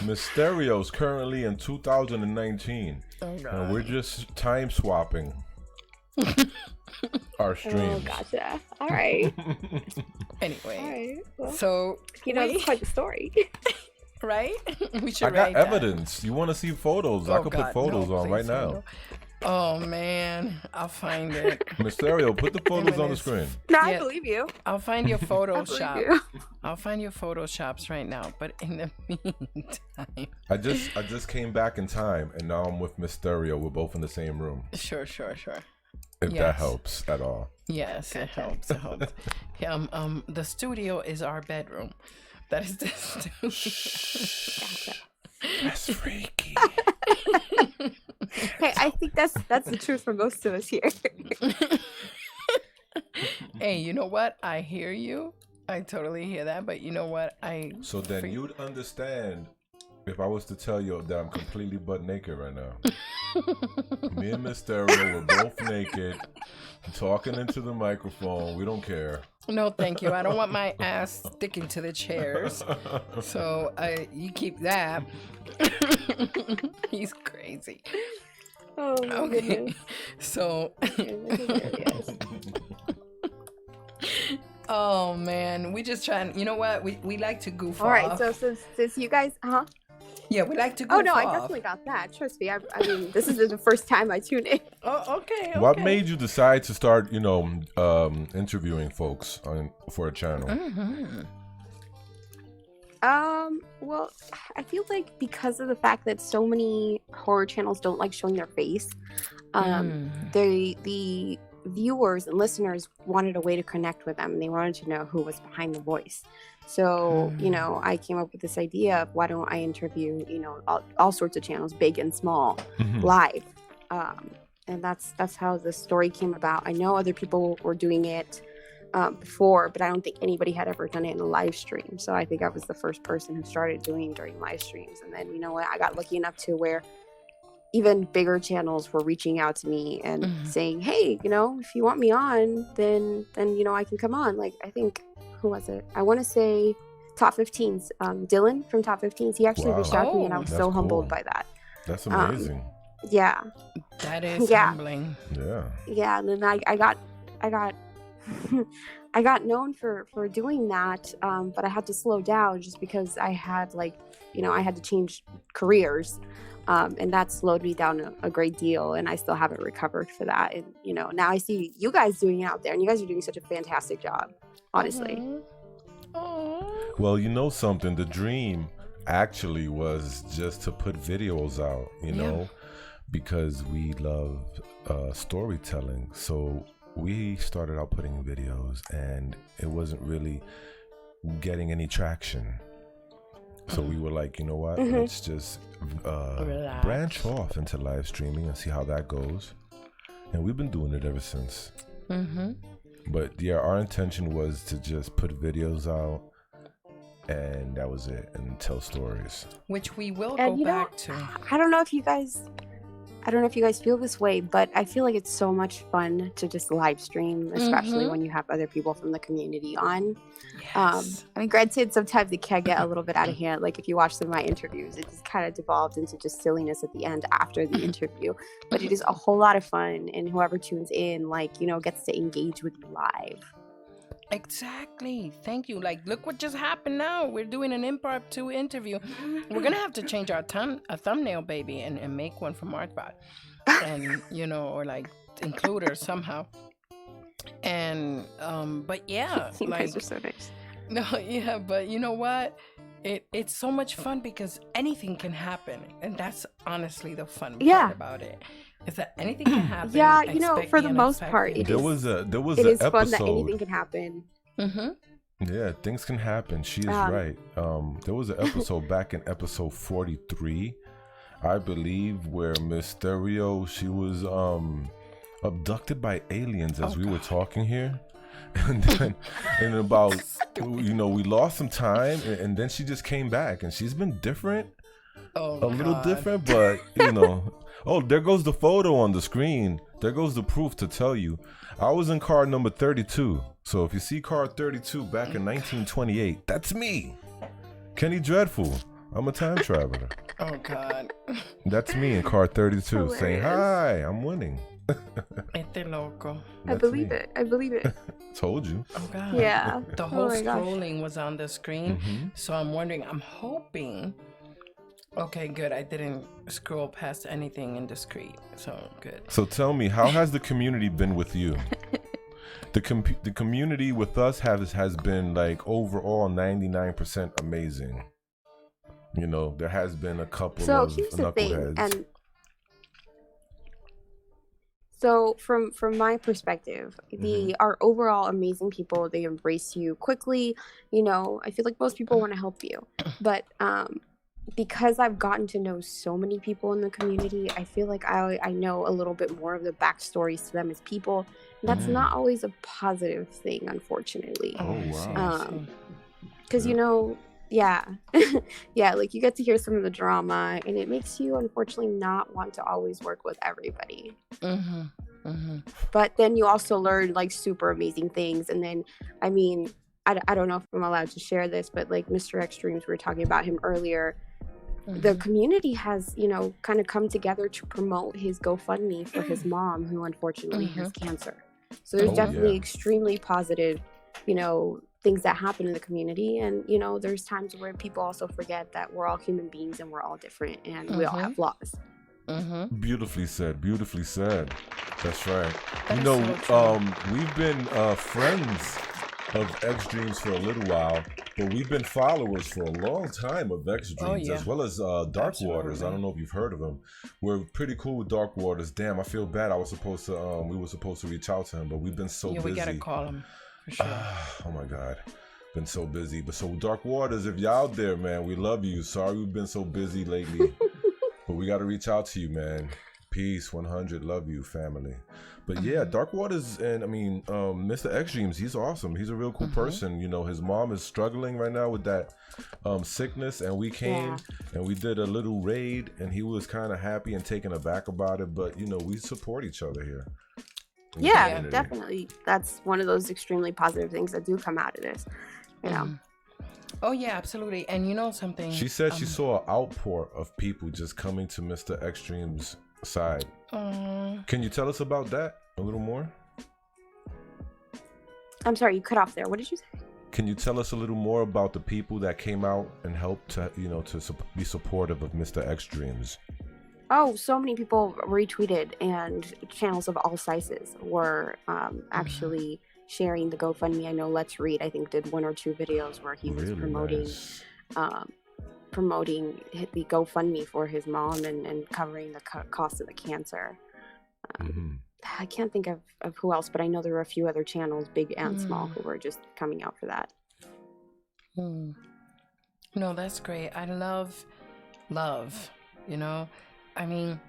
Mysterio's currently in 2019. Oh, God. And we're just time swapping our streams. Oh, gotcha. All right. Anyway, All right. Well, so that's quite the story. right? We should I got write that. evidence. You want to see photos? I Oh, could God, put photos no, on right please, now. no. Oh man, I'll find it. Mysterio, put the photos on the screen. No, I believe you. I'll find your I Photoshop. believe you. I'll find your Photoshops right now. But in the meantime, I just came back in time, and now I'm with Mysterio. We're both in the same room. sure. If that Yes. helps at all. Yes, it helps. It helps. The studio is our bedroom. That is the studio. That's freaky. Hey, I think that's the truth for most of us here. Hey, you know what? I hear you. I totally hear that. But you know what? So then you'd understand if I was to tell you that I'm completely butt naked right now. Me and Mysterio, we're both naked, talking into the microphone. We don't care. No, thank you. I don't want my ass sticking to the chairs. So you keep that. He's crazy. Oh, my Okay. goodness. So. Yes. Oh man, we just trying. You know what? We like to goof All right. off. So since you guys, Yeah, we like to goof Oh no, I off. definitely got that. Trust me. I mean, this is the first time I tune in. Oh, okay. What made you decide to start, interviewing folks for a channel? Mm-hmm. Well, I feel like because of the fact that so many horror channels don't like showing their face, the viewers and listeners wanted a way to connect with them, and they wanted to know who was behind the voice. So, I came up with this idea of why don't I interview, all sorts of channels, big and small, live. And that's how the story came about. I know other people were doing it before, but I don't think anybody had ever done it in a live stream. So I think I was the first person who started doing during live streams. And then, I got lucky enough to where even bigger channels were reaching out to me and saying, hey, if you want me on, then I can come on. Like, I think, who was it? I want to say Top 15s. Dylan from Top 15s. He actually reached out to me, and I was so humbled by that. That's amazing. Yeah. That is humbling. Yeah. Yeah, and then I got I got known for doing that, but I had to slow down just because I had I had to change careers, and that slowed me down a great deal, and I still haven't recovered for that. And now I see you guys doing it out there, and you guys are doing such a fantastic job, honestly. Well, you know something, the dream actually was just to put videos out, because we love storytelling. So we started out putting videos, and it wasn't really getting any traction. So we were like, you know what, let's just branch off into live streaming and see how that goes. And we've been doing it ever since. But yeah, our intention was to just put videos out, and that was it, and tell stories. Which we will go back to. I don't know if you guys feel this way, but I feel like it's so much fun to just live stream, especially when you have other people from the community on. Yes. I mean, granted, sometimes it can get a little bit out of hand. Like if you watch some of my interviews, it just kind of devolved into just silliness at the end after the interview. But it is a whole lot of fun, and whoever tunes in, gets to engage with you live. Exactly. Thank you. Look what just happened now. We're doing an impromptu interview. We're going to have to change our thumbnail, baby, and make one for Markbot. And, or include her somehow. And, but yeah. You guys are so nice. No, yeah, but you know what? It's so much fun because anything can happen. And that's honestly the fun part about it. Is that anything can happen? Yeah, for the most part, there was an episode. Fun that anything can happen. Yeah, things can happen. She is right. There was an episode back in episode 43, I believe, where Miss Stereo, she was abducted by aliens as we were talking here. And then we lost some time, and then she just came back, and she's been different. A little different, but oh, there goes the photo on the screen. There goes the proof to tell you. I was in car number 32. So if you see car 32 back in 1928, that's me. Kenny Dreadful. I'm a time traveler. Oh, God. That's me in car 32 saying, hi, I'm winning. Este loco. I believe it. Told you. Oh, God. Yeah. The whole scrolling was on the screen. So I'm hoping. Okay, good. I didn't scroll past anything indiscreet, so good. So tell me, how has the community been with you? The community with us has been overall 99% amazing. There has been a couple of here's the thing, knuckleheads. and so from my perspective, our overall amazing people, they embrace you quickly. I feel like most people want to help you, but because I've gotten to know so many people in the community, I feel like I know a little bit more of the backstories to them as people. And that's not always a positive thing, unfortunately. Oh, wow. Because, yeah. Yeah, you get to hear some of the drama, and it makes you, unfortunately, not want to always work with everybody. But then you also learn, super amazing things. And then, I mean, I don't know if I'm allowed to share this, but, Mr. Extremes, we were talking about him earlier. The community has, kind of come together to promote his GoFundMe for his mom, who unfortunately has cancer. So there's definitely extremely positive, things that happen in the community. And, there's times where people also forget that we're all human beings and we're all different and we all have flaws. Beautifully said. Beautifully said. That's right. We've been friends of X Dreams for a little while, but we've been followers for a long time of X Dreams, as well as Dark Waters. I don't know if you've heard of him. We're pretty cool with Dark Waters. Damn, I feel bad. We were supposed to reach out to him, but we've been so busy. We gotta call him for sure. Oh my God, been so busy. But so Dark Waters, if you're out there, man, we love you. Sorry we've been so busy lately, but we gotta reach out to you, man. Peace, 100. Love you, family. But yeah, Dark Waters, and Mr. X Dreams, he's awesome. He's a real cool person. His mom is struggling right now with that sickness, and we came and we did a little raid, and he was kind of happy and taken aback about it. But we support each other here. Yeah, community. definitely. That's one of those extremely positive things that do come out of this. You know. Oh yeah, absolutely. And you know something? She said she saw an outpour of people just coming to Mr. Extreme's side. Can you tell us about that a little more? I'm sorry, you cut off there. What did you say? Can you tell us a little more about the people that came out and helped to, be supportive of Mr. Extremes? Oh, so many people retweeted, and channels of all sizes were actually sharing the GoFundMe. I know Let's Read, I think, did 1 or 2 videos where he was promoting the GoFundMe for his mom and covering the cost of the cancer. I can't think of who else, but I know there were a few other channels, big and small, who were just coming out for that. No, that's great. I love, you know? I mean,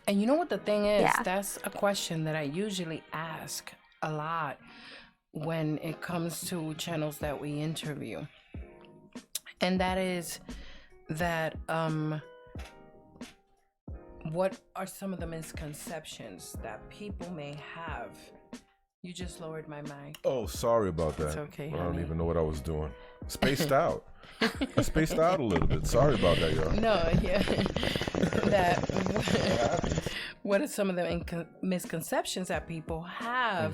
and you know what the thing is? Yeah. That's a question that I usually ask a lot when it comes to channels that we interview. And that is that, what are some of the misconceptions that people may have? You just lowered my mic. Oh, sorry about that. It's okay, I don't honey. even know what I was doing. Spaced out. I spaced out a little bit. Sorry about that, y'all. No, yeah. What are some of the misconceptions that people have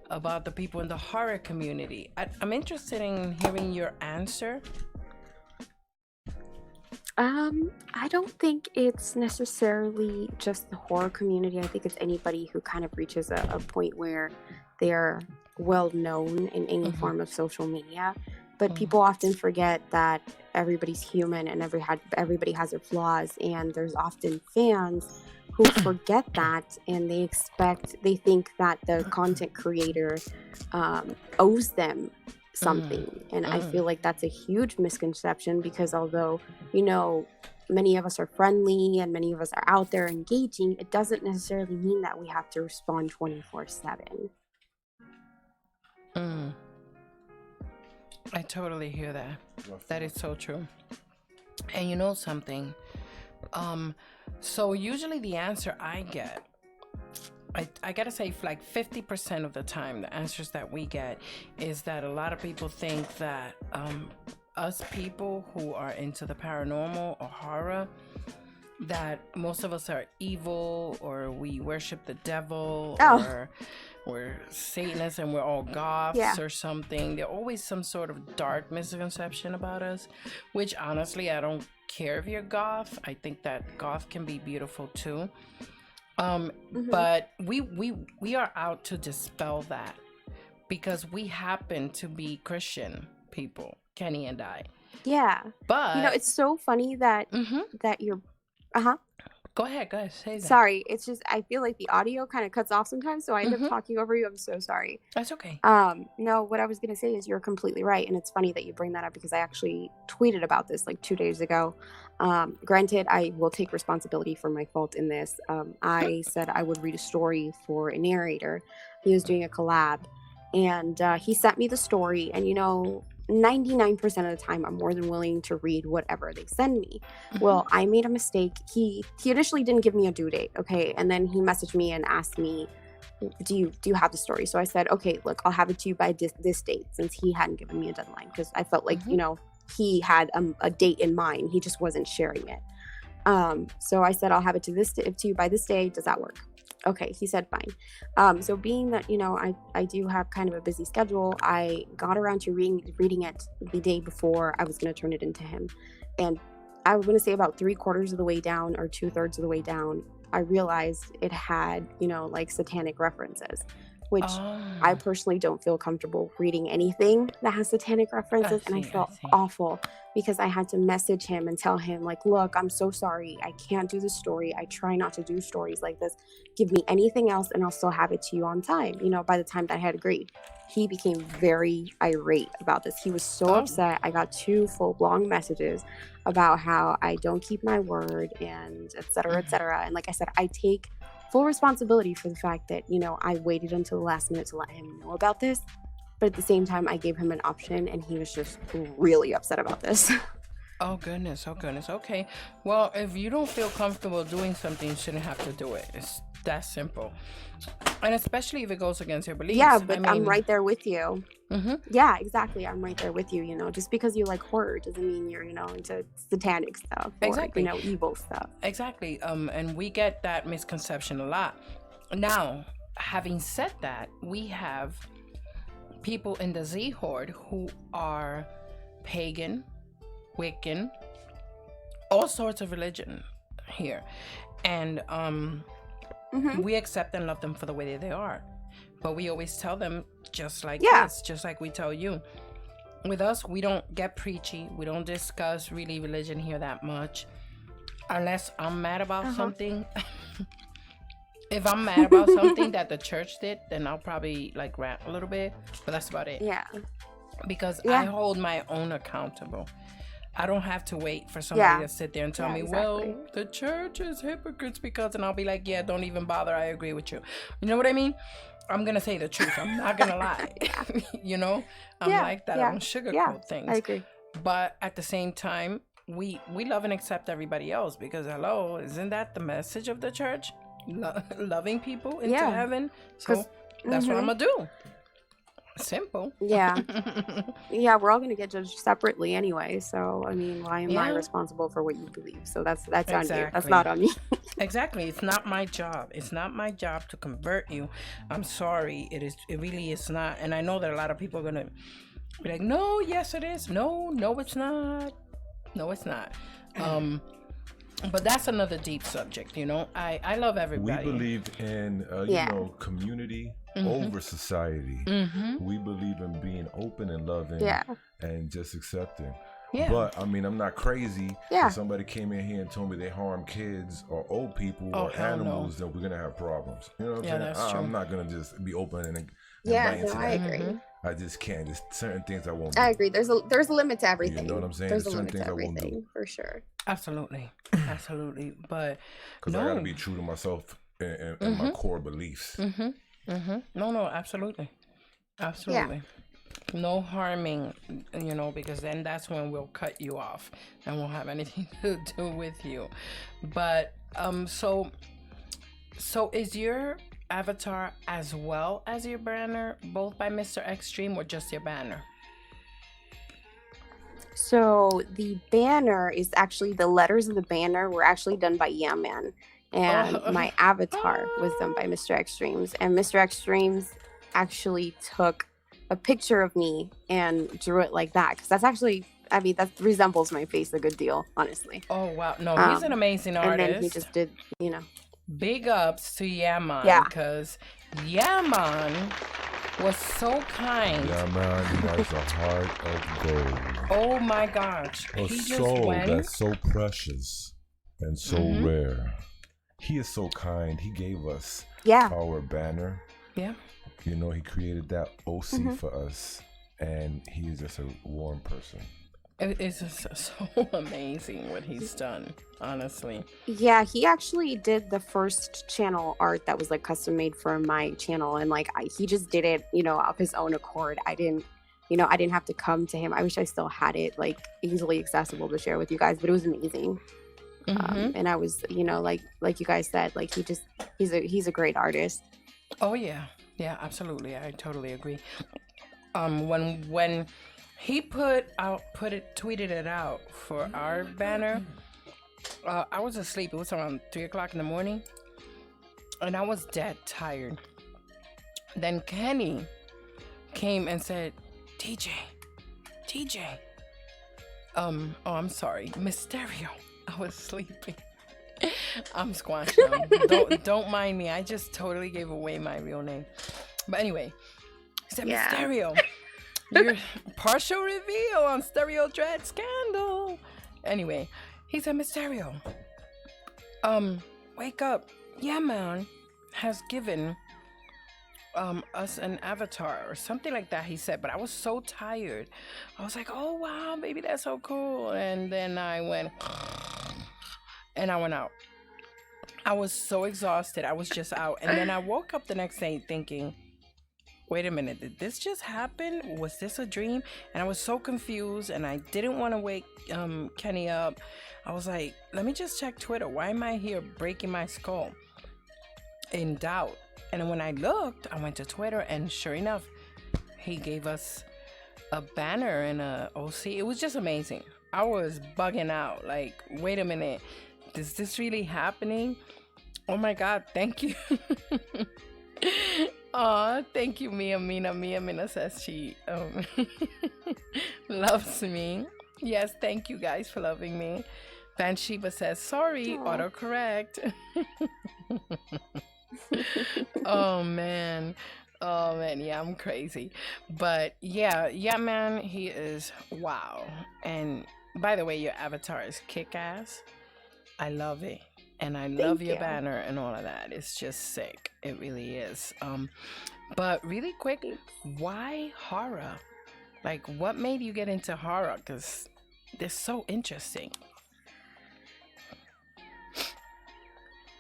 about the people in the horror community? I'm interested in hearing your answer. I don't think it's necessarily just the horror community. I think it's anybody who kind of reaches a point where they're well known in any form of social media. But people often forget that everybody's human and everybody has their flaws, and there's often fans who forget that, and they think that the content creator owes them something. And I feel like that's a huge misconception, because although, you know, many of us are friendly and many of us are out there engaging, it doesn't necessarily mean that we have to respond 24/7. I totally hear that. That is so true. And you know something? So usually the answer I get, I gotta say, like 50% of the time, the answers that we get is that a lot of people think that us people who are into the paranormal or horror, that most of us are evil, or we worship the devil, or we're Satanists and we're all goths or something. There's always some sort of dark misconception about us, which honestly, I don't care if you're goth. I think that goth can be beautiful too. But we are out to dispel that, because we happen to be Christian people, Kenny and I. Yeah. But you know, it's so funny that that you're Go ahead, say that. Sorry, it's just I feel like the audio kind of cuts off sometimes, so I end up talking over you. I'm so sorry. That's okay. No, what I was gonna say is you're completely right, and it's funny that you bring that up, because I actually tweeted about this like 2 days ago. Granted, I will take responsibility for my fault in this. I said I would read a story for a narrator. He was doing a collab, and he sent me the story, and you know, 99% of the time I'm more than willing to read whatever they send me. Well, I made a mistake. He initially didn't give me a due date, okay, and then he messaged me and asked me, do you have the story? So I said, okay, look, I'll have it to you by this date, since he hadn't given me a deadline, because I felt like you know, he had a date in mind, he just wasn't sharing it. So I said, I'll have it to you by this day. Does that work? Okay, he said fine. So being that, you know, I do have kind of a busy schedule, I got around to reading it the day before I was going to turn it into him. And I was going to say about 3/4 of the way down, or 2/3 of the way down, I realized it had, you know, like satanic references, which I personally don't feel comfortable reading anything that has satanic references. And I felt awful, because I had to message him and tell him, like, look, I'm so sorry, I can't do this story. I try not to do stories like this. Give me anything else and I'll still have it to you on time. You know, by the time that I had agreed, he became very irate about this. He was so upset. I got 2 full-blown messages about how I don't keep my word, and et cetera, et cetera. And like I said, I take full responsibility for the fact that, you know, I waited until the last minute to let him know about this. But at the same time, I gave him an option, and he was just really upset about this. Oh goodness. Okay. Well, if you don't feel comfortable doing something, you shouldn't have to do it. That's simple. And especially if it goes against your beliefs. Yeah, but I I'm mean, right there with you. Mm-hmm. Yeah, exactly. I'm right there with you. You know, just because you like horror doesn't mean you're, into satanic stuff or, Exactly. Evil stuff. Exactly. And we get that misconception a lot. Now, having said that, we have people in the Z Horde who are pagan, Wiccan, all sorts of religion here. And we accept and love them for the way they are. But we always tell them just like this, just like we tell you. With us, we don't get preachy. We don't discuss really religion here that much. Unless I'm mad about something. If I'm mad about something that the church did, then I'll probably like rant a little bit. But that's about it. Yeah. Because I hold my own accountable. I don't have to wait for somebody to sit there and tell me, well, the church is hypocrites because, and I'll be like, yeah, don't even bother. I agree with you. You know what I mean? I'm going to say the truth. I'm not going to lie. I'm like that. I don't sugarcoat things. I agree. But at the same time, we love and accept everybody else because, hello, isn't that the message of the church? Loving people into heaven. So that's what I'm going to do. Simple. Yeah. Yeah, we're all going to get judged separately anyway. So, I mean, why am I responsible for what you believe? So that's on you. That's not on me. Exactly. It's not my job. It's not my job to convert you. I'm sorry. It really is not. And I know that a lot of people are going to be like, no, yes, it is. No, it's not. No, it's not. But that's another deep subject, I love everybody. We believe in, community over society. We believe in being open and loving and just accepting. Yeah. But, I mean, I'm not crazy. If somebody came in here and told me they harm kids or old people or animals, then we're going to have problems. You know what I'm saying? That's true. I'm not going to just be open and I agree. I just can't. There's certain things I won't do. I agree. There's a limit to everything. You know what I'm saying? There's a limit to everything, for sure. Absolutely. But because I got to be true to myself and my core beliefs. No, absolutely. Yeah. No harming, because then that's when we'll cut you off and won't have anything to do with you. But so is your avatar as well as your banner both by Mr. Extreme or just your banner? So the banner is actually, the letters of the banner were actually done by Man, and my avatar was done by Mr. Extremes, and Mr. Extremes actually took a picture of me and drew it like that, because that's actually, I mean, that resembles my face a good deal, honestly. Oh wow, no, he's an amazing artist. And then he just did, Big ups to Yaman, because Yaman was so kind. Yaman, he has a heart of gold. Oh my gosh. A soul that's so precious and so rare. He is so kind. He gave us our banner. Yeah. He created that OC for us, and he is just a warm person. It's just so amazing what he's done, honestly. Yeah, he actually did the first channel art that was like custom made for my channel, and he just did it, of his own accord. I didn't have to come to him. I wish I still had it easily accessible to share with you guys, but it was amazing. And I was, like you guys said, he's a great artist. Oh yeah, absolutely. I totally agree. When he tweeted it out for our banner, I was asleep. It was around 3:00 in the morning, and I was dead tired. Then Kenny came and said, TJ. I'm sorry, Mysterio. I was sleeping. I'm squashed now. Don't mind me. I just totally gave away my real name. But anyway, he said, Mysterio. Your partial reveal on Stereo Dread Scandal. Anyway, he said, Mysterio, wake up. Yaman has given us an avatar or something like that, he said. But I was so tired. I was like, oh wow, baby, that's so cool. And then I went out. I was so exhausted. I was just out. And then I woke up the next day thinking, wait a minute, did this just happen? Was this a dream? And I was so confused, and I didn't want to wake Kenny up. I was like, let me just check Twitter. Why am I here breaking my skull? in doubt. And when I looked, I went to Twitter, and sure enough, he gave us a banner and a OC. It was just amazing. I was bugging out. Like, wait a minute, is this really happening? Oh my God, thank you. Aw, thank you, Mia Mina. Mia Mina says she loves me. Yes, thank you guys for loving me. Banshiba says, sorry, autocorrect. Oh man, yeah, I'm crazy. But yeah, man, he is wow. And by the way, your avatar is kick-ass. I love it. And I love your banner and all of that. It's just sick. It really is. But really quick, why horror? Like, what made you get into horror? Because they're so interesting.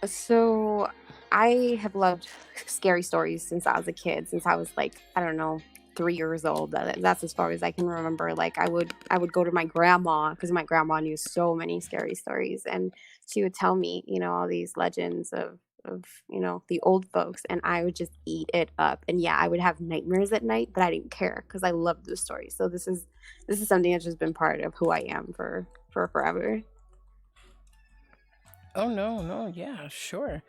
So I have loved scary stories since I was a kid, since I was like, I don't know, 3 years old. That's as far as I can remember. Like I would go to my grandma, because my grandma knew so many scary stories, and she would tell me, you know, all these legends of you know, the old folks, and I would just eat it up. And yeah, I would have nightmares at night, but I didn't care because I loved the stories. So this is something that's just been part of who I am for forever. Oh no, yeah, sure.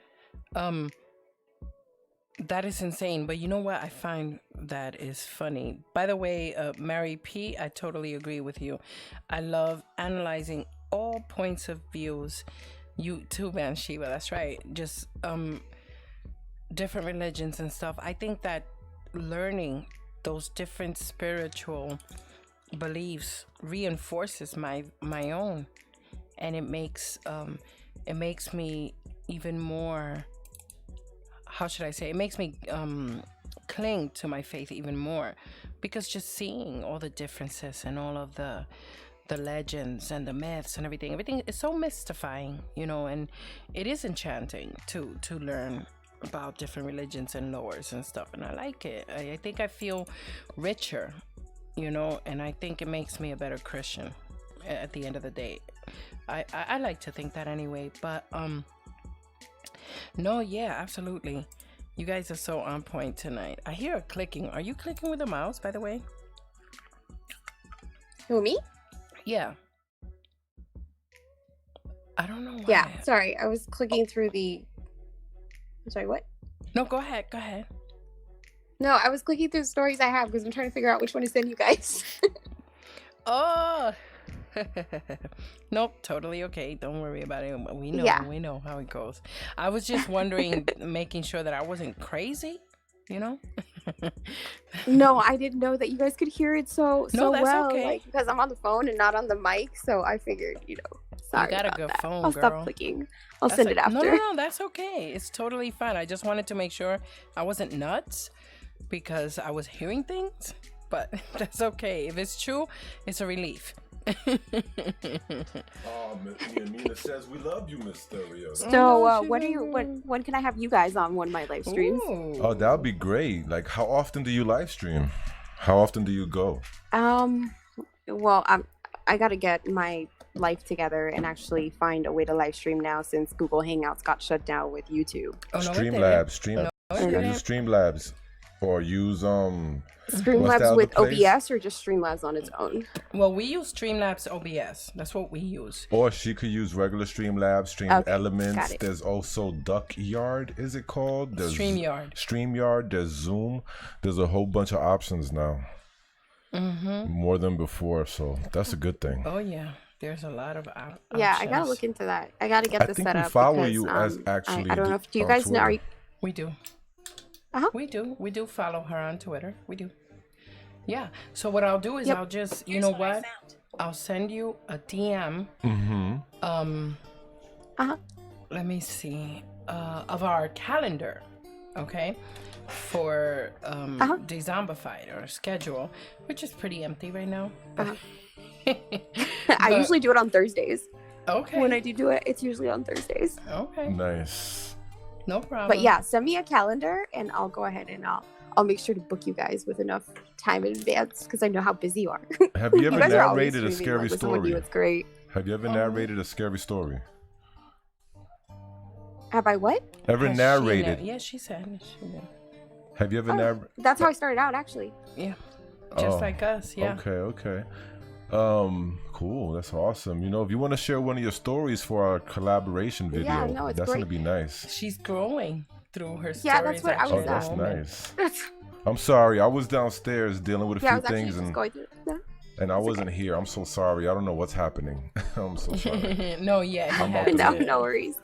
That is insane. But you know what I find that is funny? By the way, Mary P, I totally agree with you. I love analyzing all points of views. You too, Banshiba, that's right. Just different religions and stuff. I think that learning those different spiritual beliefs reinforces my own, and it makes me even more, how should I say, it makes me cling to my faith even more, because just seeing all the differences and all of the legends and the myths and everything is so mystifying, you know, and it is enchanting to learn about different religions and lores and stuff, and I like it. I think I feel richer, you know, and I think it makes me a better Christian at the end of the day. I like to think that anyway. But no, yeah, absolutely, you guys are so on point tonight. I hear a clicking. Are you clicking with a mouse, by the way? Who, me? Yeah. I don't know why. Yeah, sorry, I was clicking through the... Sorry, what? No, go ahead. No, I was clicking through the stories I have because I'm trying to figure out which one to send you guys. Oh. Nope, totally okay. Don't worry about it. We know how it goes. I was just wondering, making sure that I wasn't crazy, you know? No, I didn't know that you guys could hear it so that's well, okay. like, because I'm on the phone and not on the mic, so I figured, you know, sorry. You got a about good that. phone, I'll girl. stop clicking. I'll send it after. No, that's okay. It's totally fine. I just wanted to make sure I wasn't nuts because I was hearing things, but that's okay. If it's true, it's a relief. Mina says we love you, Miss Stereo. So, when can I have you guys on one of my live streams? Ooh. Oh, that would be great. Like, how often do you live stream? How often do you go? Well, I gotta get my life together and actually find a way to live stream now, since Google Hangouts got shut down with YouTube. Streamlabs, use Streamlabs, or use Streamlabs with OBS, or just Streamlabs on its own? Well, we use Streamlabs OBS. That's what we use. Or she could use regular Streamlabs, Elements. There's also Duckyard, is it called? There's StreamYard, there's Zoom. There's a whole bunch of options now. Mm-hmm. More than before, so that's a good thing. Oh, yeah. There's a lot of options. Yeah, I gotta look into that. I gotta get this set up. I think we follow you as actually. I don't know if you guys know. We do. We do follow her on Twitter. We do. Yeah. So what I'll do is I'll just, you know what? I'll send you a DM. Mm-hmm. Let me see. Of our calendar. Okay. For Dezombified, or schedule, which is pretty empty right now. I usually do it on Thursdays. Okay. When I do it, it's usually on Thursdays. Okay. Nice. No problem. But yeah, send me a calendar and I'll go ahead and I'll make sure to book you guys with enough time in advance, because I know how busy you are. Have you ever narrated a scary story? It's great. Have you ever narrated a scary story? Have I what? Ever narrated? Yeah, she said. She did. Have you ever narrated? That's how I started out, actually. Yeah. Just like us, yeah. Okay. Cool. That's awesome. You know, if you want to share one of your stories for our collaboration video, that's gonna be nice. She's growing through her stories. Yeah, that's what I was. That's nice. I'm sorry. I was downstairs dealing with a few things and I wasn't here. I'm so sorry. I don't know what's happening. I'm so sorry. No worries.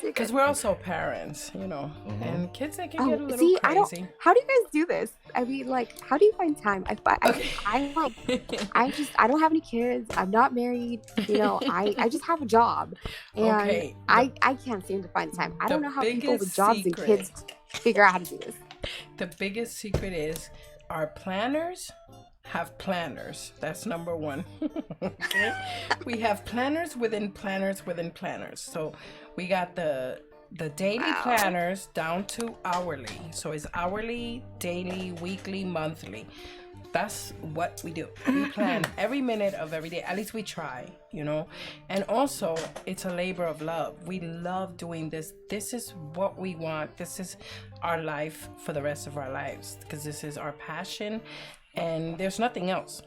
Because we're also parents, you know, and kids that can get a little crazy. How do you guys do this? I mean, like, how do you find time? I don't have any kids. I'm not married. You know, I just have a job, and I can't seem to find time. I don't know how people with jobs and kids figure out how to do this. The biggest secret is our planners have planners. That's number one. Okay? We have planners within planners within planners. So we got the daily planners down to hourly. So it's hourly, daily, weekly, monthly. That's what we do. We plan every minute of every day. At least we try, you know. And also, it's a labor of love. We love doing this. This is what we want. This is our life for the rest of our lives, because this is our passion. And there's nothing else,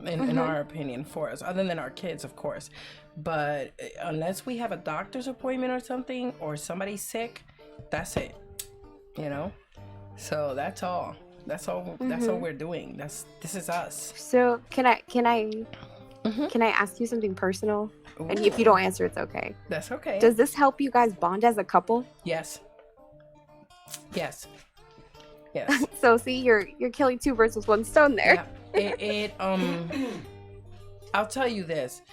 in our opinion, for us, other than our kids, of course. But unless we have a doctor's appointment or something, or somebody's sick, that's it, you know. So that's all. That's all we're doing. This is us. So can I ask you something personal? Ooh. And if you don't answer, it's okay. That's okay. Does this help you guys bond as a couple? Yes. So see, you're killing two birds with one stone there. Yeah. I'll tell you this.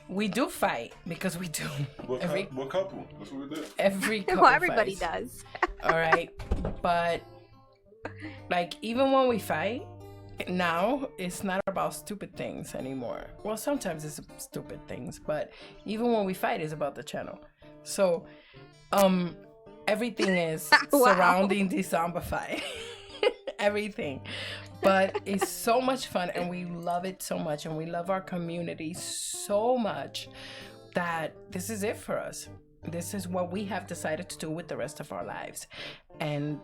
We do fight, because we do. What couple? That's what we do. Every couple everybody fights. does. All right. But like, even when we fight now, it's not about stupid things anymore. Well, sometimes it's stupid things, but even when we fight, it's about the channel. So everything is surrounding Dezombified. Everything. But it's so much fun, and we love it so much, and we love our community so much that this is it for us. This is what we have decided to do with the rest of our lives. And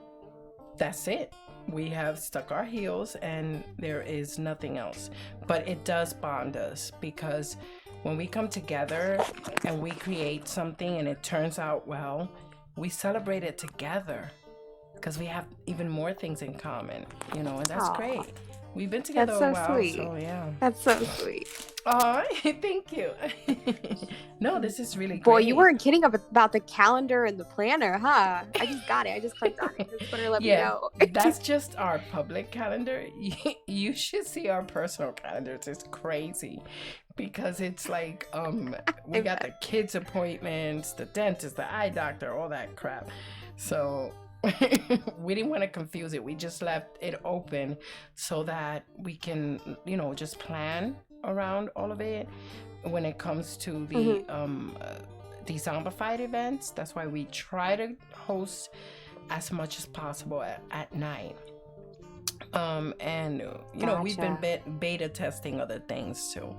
that's it. We have stuck our heels, and there is nothing else. But it does bond us, because when we come together and we create something and it turns out well, we celebrate it together, because we have even more things in common, you know, and that's great. We've been together a while, sweet. So yeah. That's so sweet. Oh, thank you. No, this is really great. Boy, you weren't kidding about the calendar and the planner, huh? I just got it. I just clicked on it. Just better let me know. That's just our public calendar. You should see our personal calendars. It's crazy, because it's like we got the kids' appointments, the dentist, the eye doctor, all that crap. So we didn't want to confuse it. We just left it open so that we can, you know, just plan around all of it when it comes to the Dezombified events. That's why we try to host as much as possible at night. And you know, we've been beta testing other things too,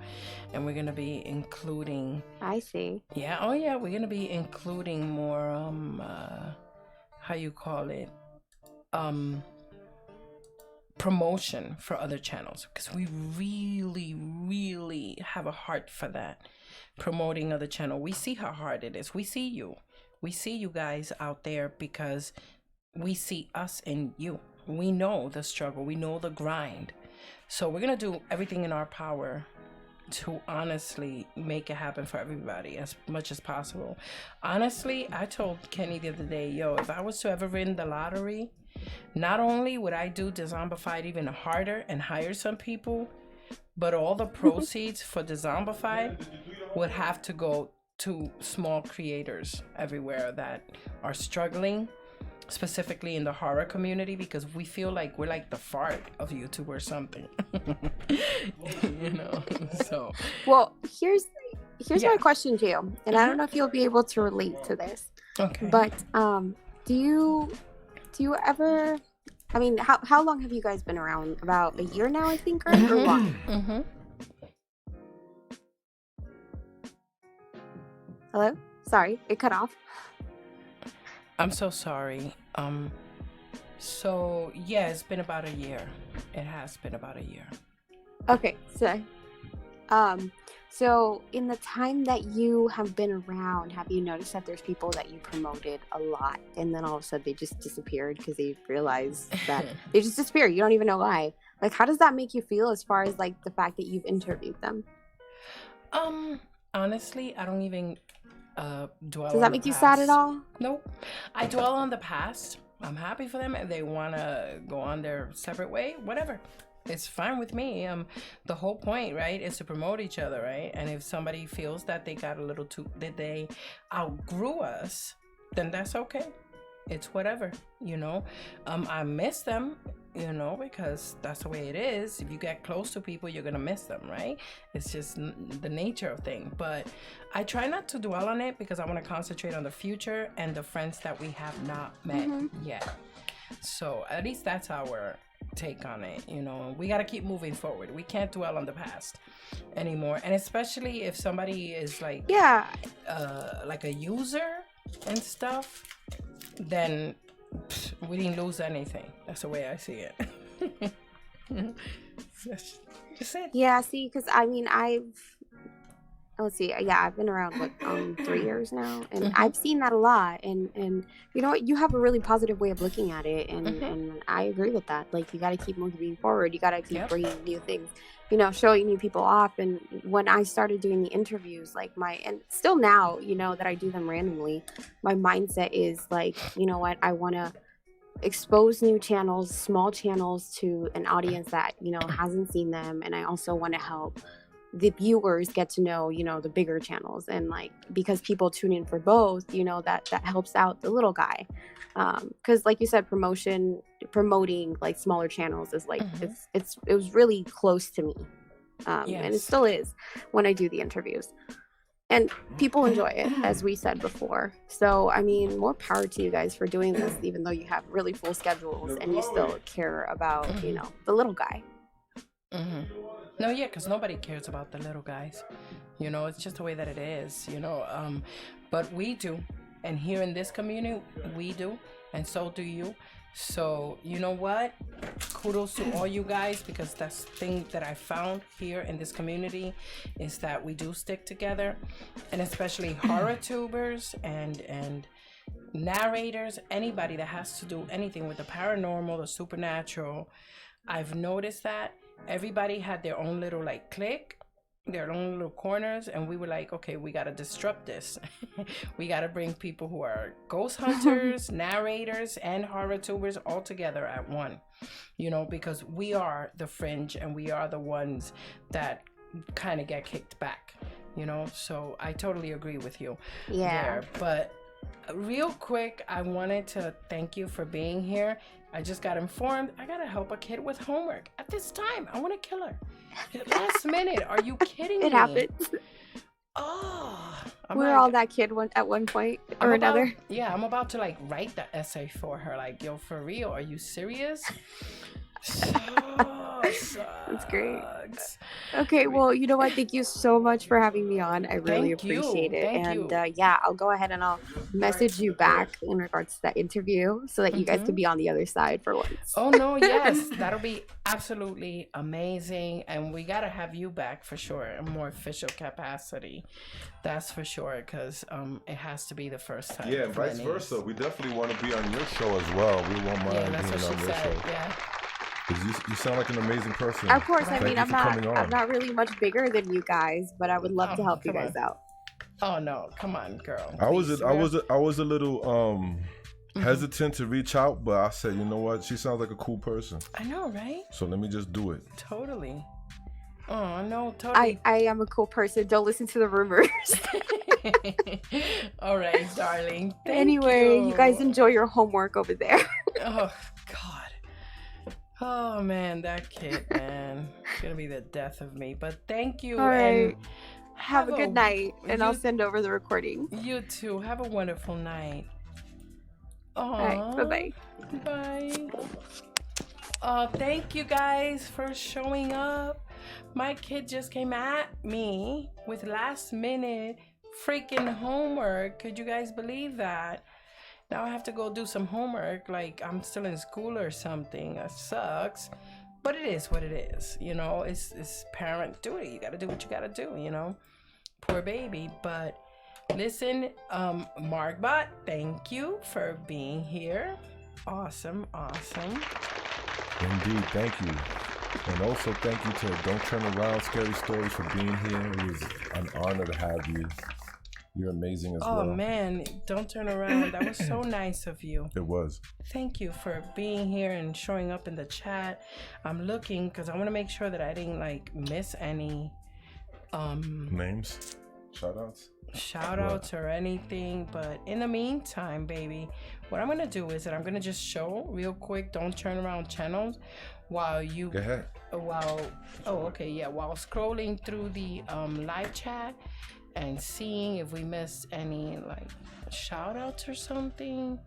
and we're gonna be including. I see. Yeah. Oh yeah. We're gonna be including more. How you call it? Promotion for other channels, because we really have a heart for that. Promoting other channel. We see how hard it is. We see you guys out there, because we see us in you. We know the struggle. We know the grind. So we're gonna do everything in our power to honestly make it happen for everybody as much as possible. Honestly, I told Kenny the other day, if I was to ever win the lottery, not only would I do Dezombified even harder and hire some people, but all the proceeds for Dezombified would have to go to small creators everywhere that are struggling, specifically in the horror community, because we feel like we're like the fart of YouTube or something. You know. So well, here's my question to you, and I don't know if you'll be able to relate to this. Okay. But do you ever, I mean, how long have you guys been around? About a year now, I think, or longer? Hello? Sorry, it cut off. I'm so sorry. So yeah, it's been about a year. It has been about a year. Okay, so in the time that you have been around, have you noticed that there's people that you promoted a lot and then all of a sudden they just disappeared because they realized that they just disappeared? You don't even know why. Like, how does that make you feel as far as like the fact that you've interviewed them? Honestly, I don't even dwell. Does that make you sad at all? Nope. I dwell on the past. I'm happy for them. If they want to go on their separate way, whatever. It's fine with me. The whole point, right, is to promote each other, right? And if somebody feels that they got a little too, that they outgrew us, then that's okay. It's whatever, you know. I miss them, you know, because that's the way it is. If you get close to people, you're gonna miss them, right? It's just the nature of things. But I try not to dwell on it because I want to concentrate on the future and the friends that we have not met yet. So at least that's our take on it, you know. We got to keep moving forward. We can't dwell on the past anymore, and especially if somebody is like like a user and stuff, then we didn't lose anything. That's the way I see it. That's just it. Yeah, see, because I mean, let's see, I've been around 3 years now, and I've seen that a lot, and you know what, you have a really positive way of looking at it, and I agree with that. Like, you got to keep moving forward, you got to keep bringing new things, you know, showing new people off. And when I started doing the interviews, like and still now, you know, that I do them randomly, my mindset is like, you know what, I want to expose new channels, small channels, to an audience that, you know, hasn't seen them, and I also want to help the viewers get to know, you know, the bigger channels. And like, because people tune in for both, you know, that helps out the little guy. Because like you said, promoting like smaller channels is like, it was really close to me. And it still is when I do the interviews, and people enjoy it, as we said before. So I mean, more power to you guys for doing this, even though you have really full schedules and you still care about, you know, the little guy. No, yeah, because nobody cares about the little guys. You know, it's just the way that it is, you know. But we do. And here in this community, we do. And so do you. So, you know what? Kudos to all you guys, because that's the thing that I found here in this community is that we do stick together. And especially horror tubers and narrators, anybody that has to do anything with the paranormal, the supernatural. I've noticed that everybody had their own little like clique, their own little corners, and we were like, okay, we got to disrupt this. We got to bring people who are ghost hunters, narrators, and horror tubers all together at one, you know, because we are the fringe and we are the ones that kind of get kicked back, you know. So I totally agree with you there. But real quick, I wanted to thank you for being here. I just got informed I gotta help a kid with homework at this time. I want to kill her. Last minute. Are you kidding me? It happens. Oh, we're all that kid at one point or another. I'm about to like write the essay for her. Like, yo, for real? Are you serious? That's great. Okay, well, you know what? Thank you so much for having me on. I really appreciate it. And I'll go ahead and I'll message you back in regards to that interview so that you guys can be on the other side for once. Oh no, yes, that'll be absolutely amazing. And we gotta have you back for sure, in more official capacity. That's for sure, because it has to be the first time. Yeah, and vice versa. We definitely want to be on your show as well. We won't mind being on your show. Yeah. You sound like an amazing person. Of course, I mean, I'm not really much bigger than you guys, but I would love to help you guys out. Oh no, come on, girl. I was a little hesitant to reach out, but I said, you know what? She sounds like a cool person. I know, right? So let me just do it. Totally. Oh no, totally. I am a cool person. Don't listen to the rumors. All right, darling. Anyway, you guys enjoy your homework over there. Oh God. Oh man, that kid, man, it's gonna be the death of me. But thank you. All right. And have a good night, and I'll send over the recording. You too. Have a wonderful night. All right. Bye-bye. Bye. Oh, thank you guys for showing up. My kid just came at me with last minute freaking homework. Could you guys believe that? Now I have to go do some homework like I'm still in school or something. That sucks. But it is what it is. You know, it's parent duty. You gotta do what you gotta do, you know. Poor baby. But listen, MarkBot, thank you for being here. Awesome. Indeed, thank you. And also thank you to Don't Turn Around Scary Stories for being here. It was an honor to have you. You're amazing as well. Oh man, Don't Turn Around. That was so nice of you. It was. Thank you for being here and showing up in the chat. I'm looking because I want to make sure that I didn't like miss any names, shout outs or anything. But in the meantime, baby, what I'm gonna do is that I'm gonna just show real quick Don't Turn Around channels while you go ahead. While scrolling through the live chat and seeing if we missed any like shout outs or something.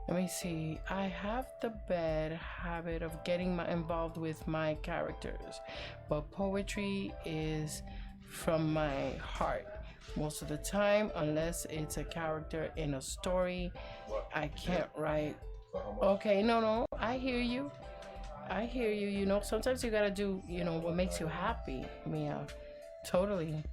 Let me see. I have the bad habit of getting involved with my characters, but poetry is from my heart most of the time, unless it's a character in a story. I can't write. Okay, no, I hear you. You know, sometimes you gotta do, you know, what makes you happy, Mia. Totally.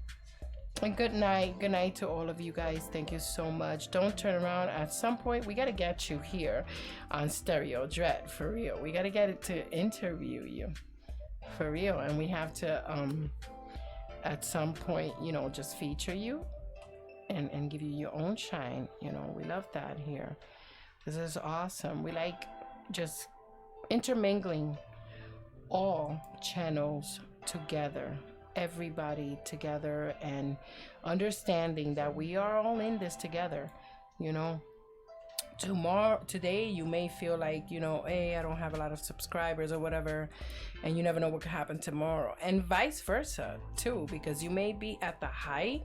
And good night to all of you guys. Thank you so much. Don't Turn Around. At some point we gotta get you here on Stereo Dread, for real. We gotta get it to interview you, for real. And we have to at some point, you know, just feature you and give you your own shine. You know, we love that here. This is awesome. We like just intermingling all channels together, everybody together, and understanding that we are all in this together. You know, today you may feel like, you know, hey, I don't have a lot of subscribers or whatever, and you never know what could happen tomorrow, and vice versa too, because you may be at the height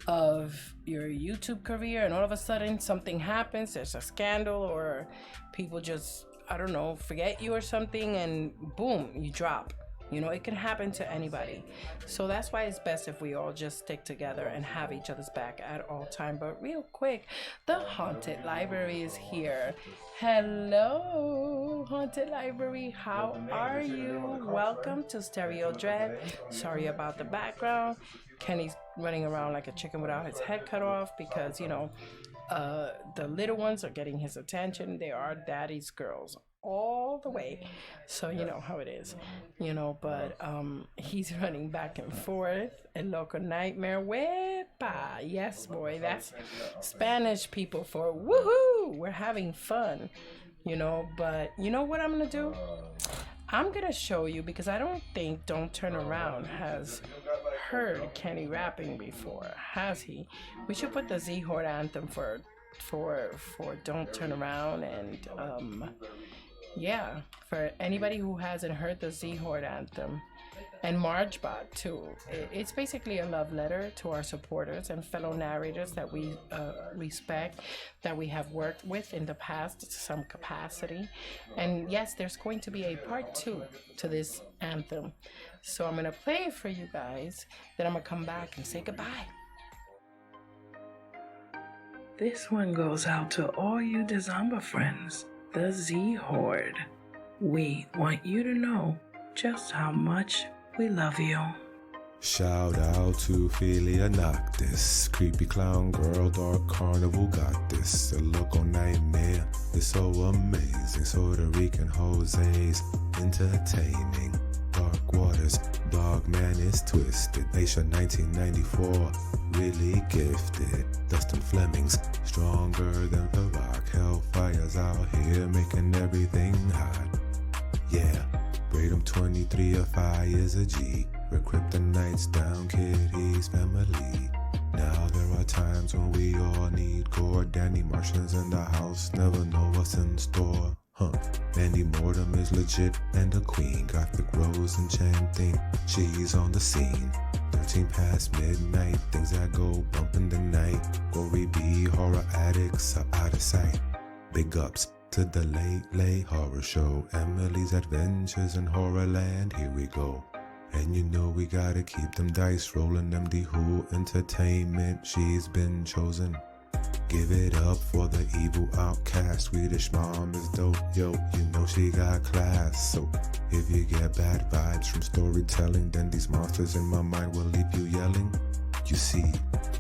of your YouTube career and all of a sudden something happens, there's a scandal, or people just, I don't know, forget you or something, and boom, you drop. You know, it can happen to anybody. So that's why it's best if we all just stick together and have each other's back at all time. But real quick, the Haunted Library is here. Hello, Haunted Library. How are you? Welcome to Stereo Dread. Sorry about the background. Kenny's running around like a chicken without his head cut off because, you know, the little ones are getting his attention. They are daddy's girls all the way, so you know how it is, you know. But he's running back and forth. El Loco Nightmare, wepa, yes boy, that's Spanish people for woohoo, we're having fun, you know. But you know what I'm gonna do? I'm gonna show you, because I don't think Don't Turn Around has heard Kenny rapping before, has he? We should put the Z-Horde anthem for Don't Turn Around, and yeah, for anybody who hasn't heard the Z-Horde anthem, and MarkBot too. It's basically a love letter to our supporters and fellow narrators that we respect, that we have worked with in the past to some capacity. And yes, there's going to be a part 2 to this anthem. So I'm going to play it for you guys, then I'm going to come back and say goodbye. This one goes out to all you Dezomba friends. The Z-Horde. We want you to know just how much we love you. Shout out to Ophelia Noctis, creepy clown girl, dark carnival got this. A local nightmare is so amazing. Puerto Rican Jose's entertaining. Dark waters, dog man is twisted. Asia 1994, really gifted. Dustin Fleming's stronger than the rock. Hellfire's out here making everything hot. Yeah, Braden 23 of fire's a G. We're kryptonites down, Kitty's family. Now there are times when we all need gore. Danny Martians in the house, never know what's in store. Mandy Mortem is legit and a queen. Gothic Rose enchanting, she's on the scene. 13 past midnight, things that go bump in the night. Gory B, horror addicts are out of sight. Big ups to the late horror show. Emily's Adventures in Horrorland, here we go. And you know we gotta keep them dice rolling. MD Who Entertainment, she's been chosen. Give it up for the evil outcast. Swedish mom is dope, yo, you know she got class. So if you get bad vibes from storytelling, then these monsters in my mind will leave you yelling. You see,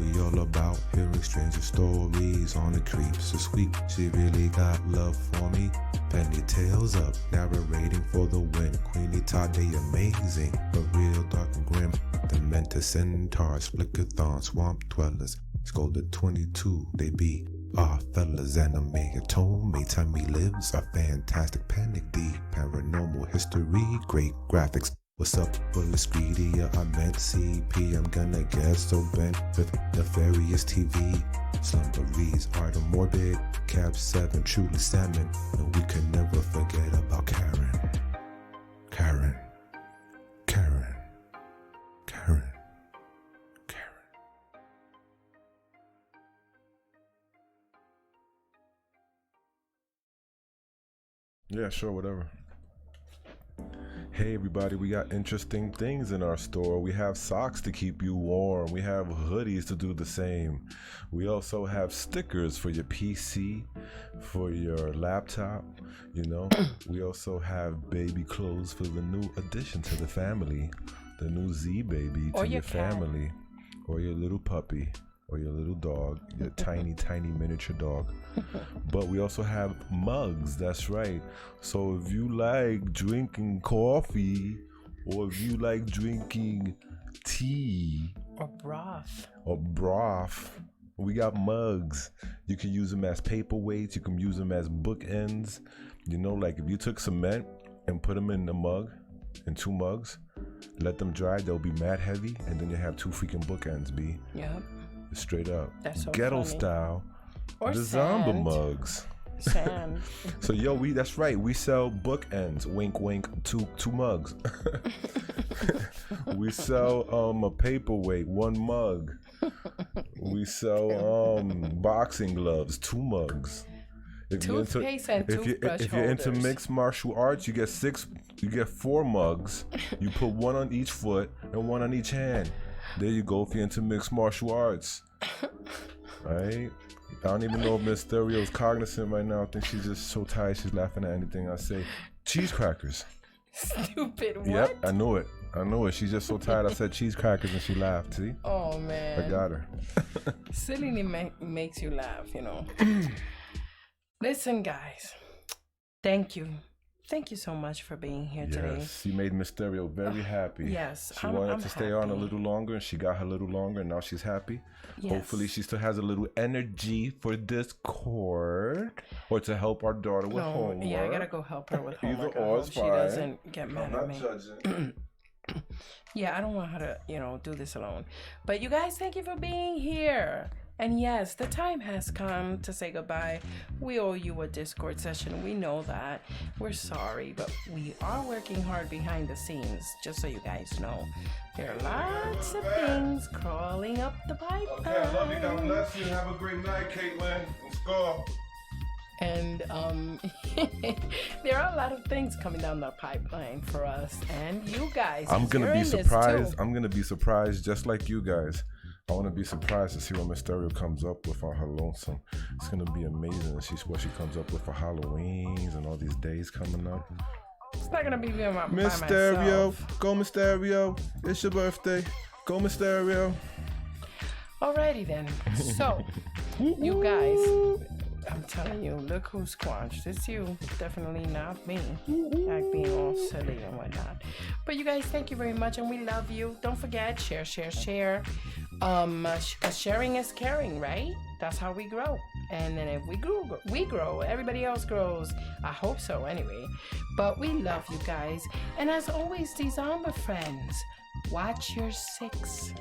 we all about hearing stranger stories on the creeps. So sweet, she really got love for me. Penny tails up, narrating for the win. Queenie Todd, they amazing, but real dark and grim. Dementor centaurs, flickathon, swamp dwellers. Scolded 22, they be our fellas. Anime atonement, time he lives. A fantastic panic, deep paranormal history, great graphics. What's up, Bullet Speedia? I meant CP. I'm gonna get so bent with nefarious TV. Slumberies are the morbid. Cap 7, truly salmon. And we can never forget about Karen. Karen. Karen. Karen. Karen. Yeah, sure, whatever. Hey everybody, we got interesting things in our store. We have socks to keep you warm. We have hoodies to do the same. We also have stickers for your PC, for your laptop, you know. We also have baby clothes for the new addition to the family. The new Z baby to your family. Or your little puppy. Or your little dog, your tiny, tiny miniature dog. But we also have mugs, that's right. So if you like drinking coffee, or if you like drinking tea, or broth, we got mugs. You can use them as paperweights, you can use them as bookends. You know, like if you took cement and put them in the mug, in 2 mugs, let them dry, they'll be mad heavy, and then you have 2 freaking bookends, B. Yep. Straight up. That's so ghetto funny. style. Or the sand. Zombie mugs. Sand. So yo, that's right. We sell bookends. Wink, wink. Two mugs. We sell a paperweight, 1 mug. We sell boxing gloves, 2 mugs. If you're into mixed martial arts, you get 4 mugs. You put 1 on each foot and 1 on each hand. There you go if you're into mixed martial arts. Right? I don't even know if Miss Stereo's cognizant right now. I think she's just so tired she's laughing at anything I say. Cheese crackers. Stupid, what? Yep, I knew it. She's just so tired I said cheese crackers and she laughed, see? Oh, man. I got her. Silly makes you laugh, you know. Listen, guys. Thank you. Thank you so much for being here today. Yes, she made Miss Stereo very happy. Yes, she wanted to stay on a little longer, and she got her little longer, and now she's happy. Yes. Hopefully, she still has a little energy for Discord or to help our daughter with homework. Yeah, I gotta go help her with homework. Either or is fine. She doesn't get mad at me. I'm not judging. Yeah, I don't want her to, do this alone. But you guys, thank you for being here. And yes, the time has come to say goodbye. We owe you a Discord session. We know that. We're sorry, but we are working hard behind the scenes, just so you guys know. There are lots of things crawling up the pipeline. Okay, I love you. God bless you. Have a great night, Caitlin. Let's go. And there are a lot of things coming down the pipeline for us and you guys. I'm gonna be surprised. I'm gonna be surprised just like you guys. I want to be surprised to see what Miss Stereo comes up with on her lonesome. It's gonna be amazing to see what she comes up with for Halloweens and all these days coming up. It's not gonna be by Miss Stereo, go Miss Stereo. It's your birthday. Go Miss Stereo. Alrighty then. So, you guys, I'm telling you, look who's squanched. It's you, definitely not me. Like being all silly and whatnot. But you guys, thank you very much, and we love you. Don't forget, share. Because sharing is caring, right? That's how we grow. And then if we grow, everybody else grows. I hope so, anyway. But we love you guys. And as always, these zombie friends, watch your 6.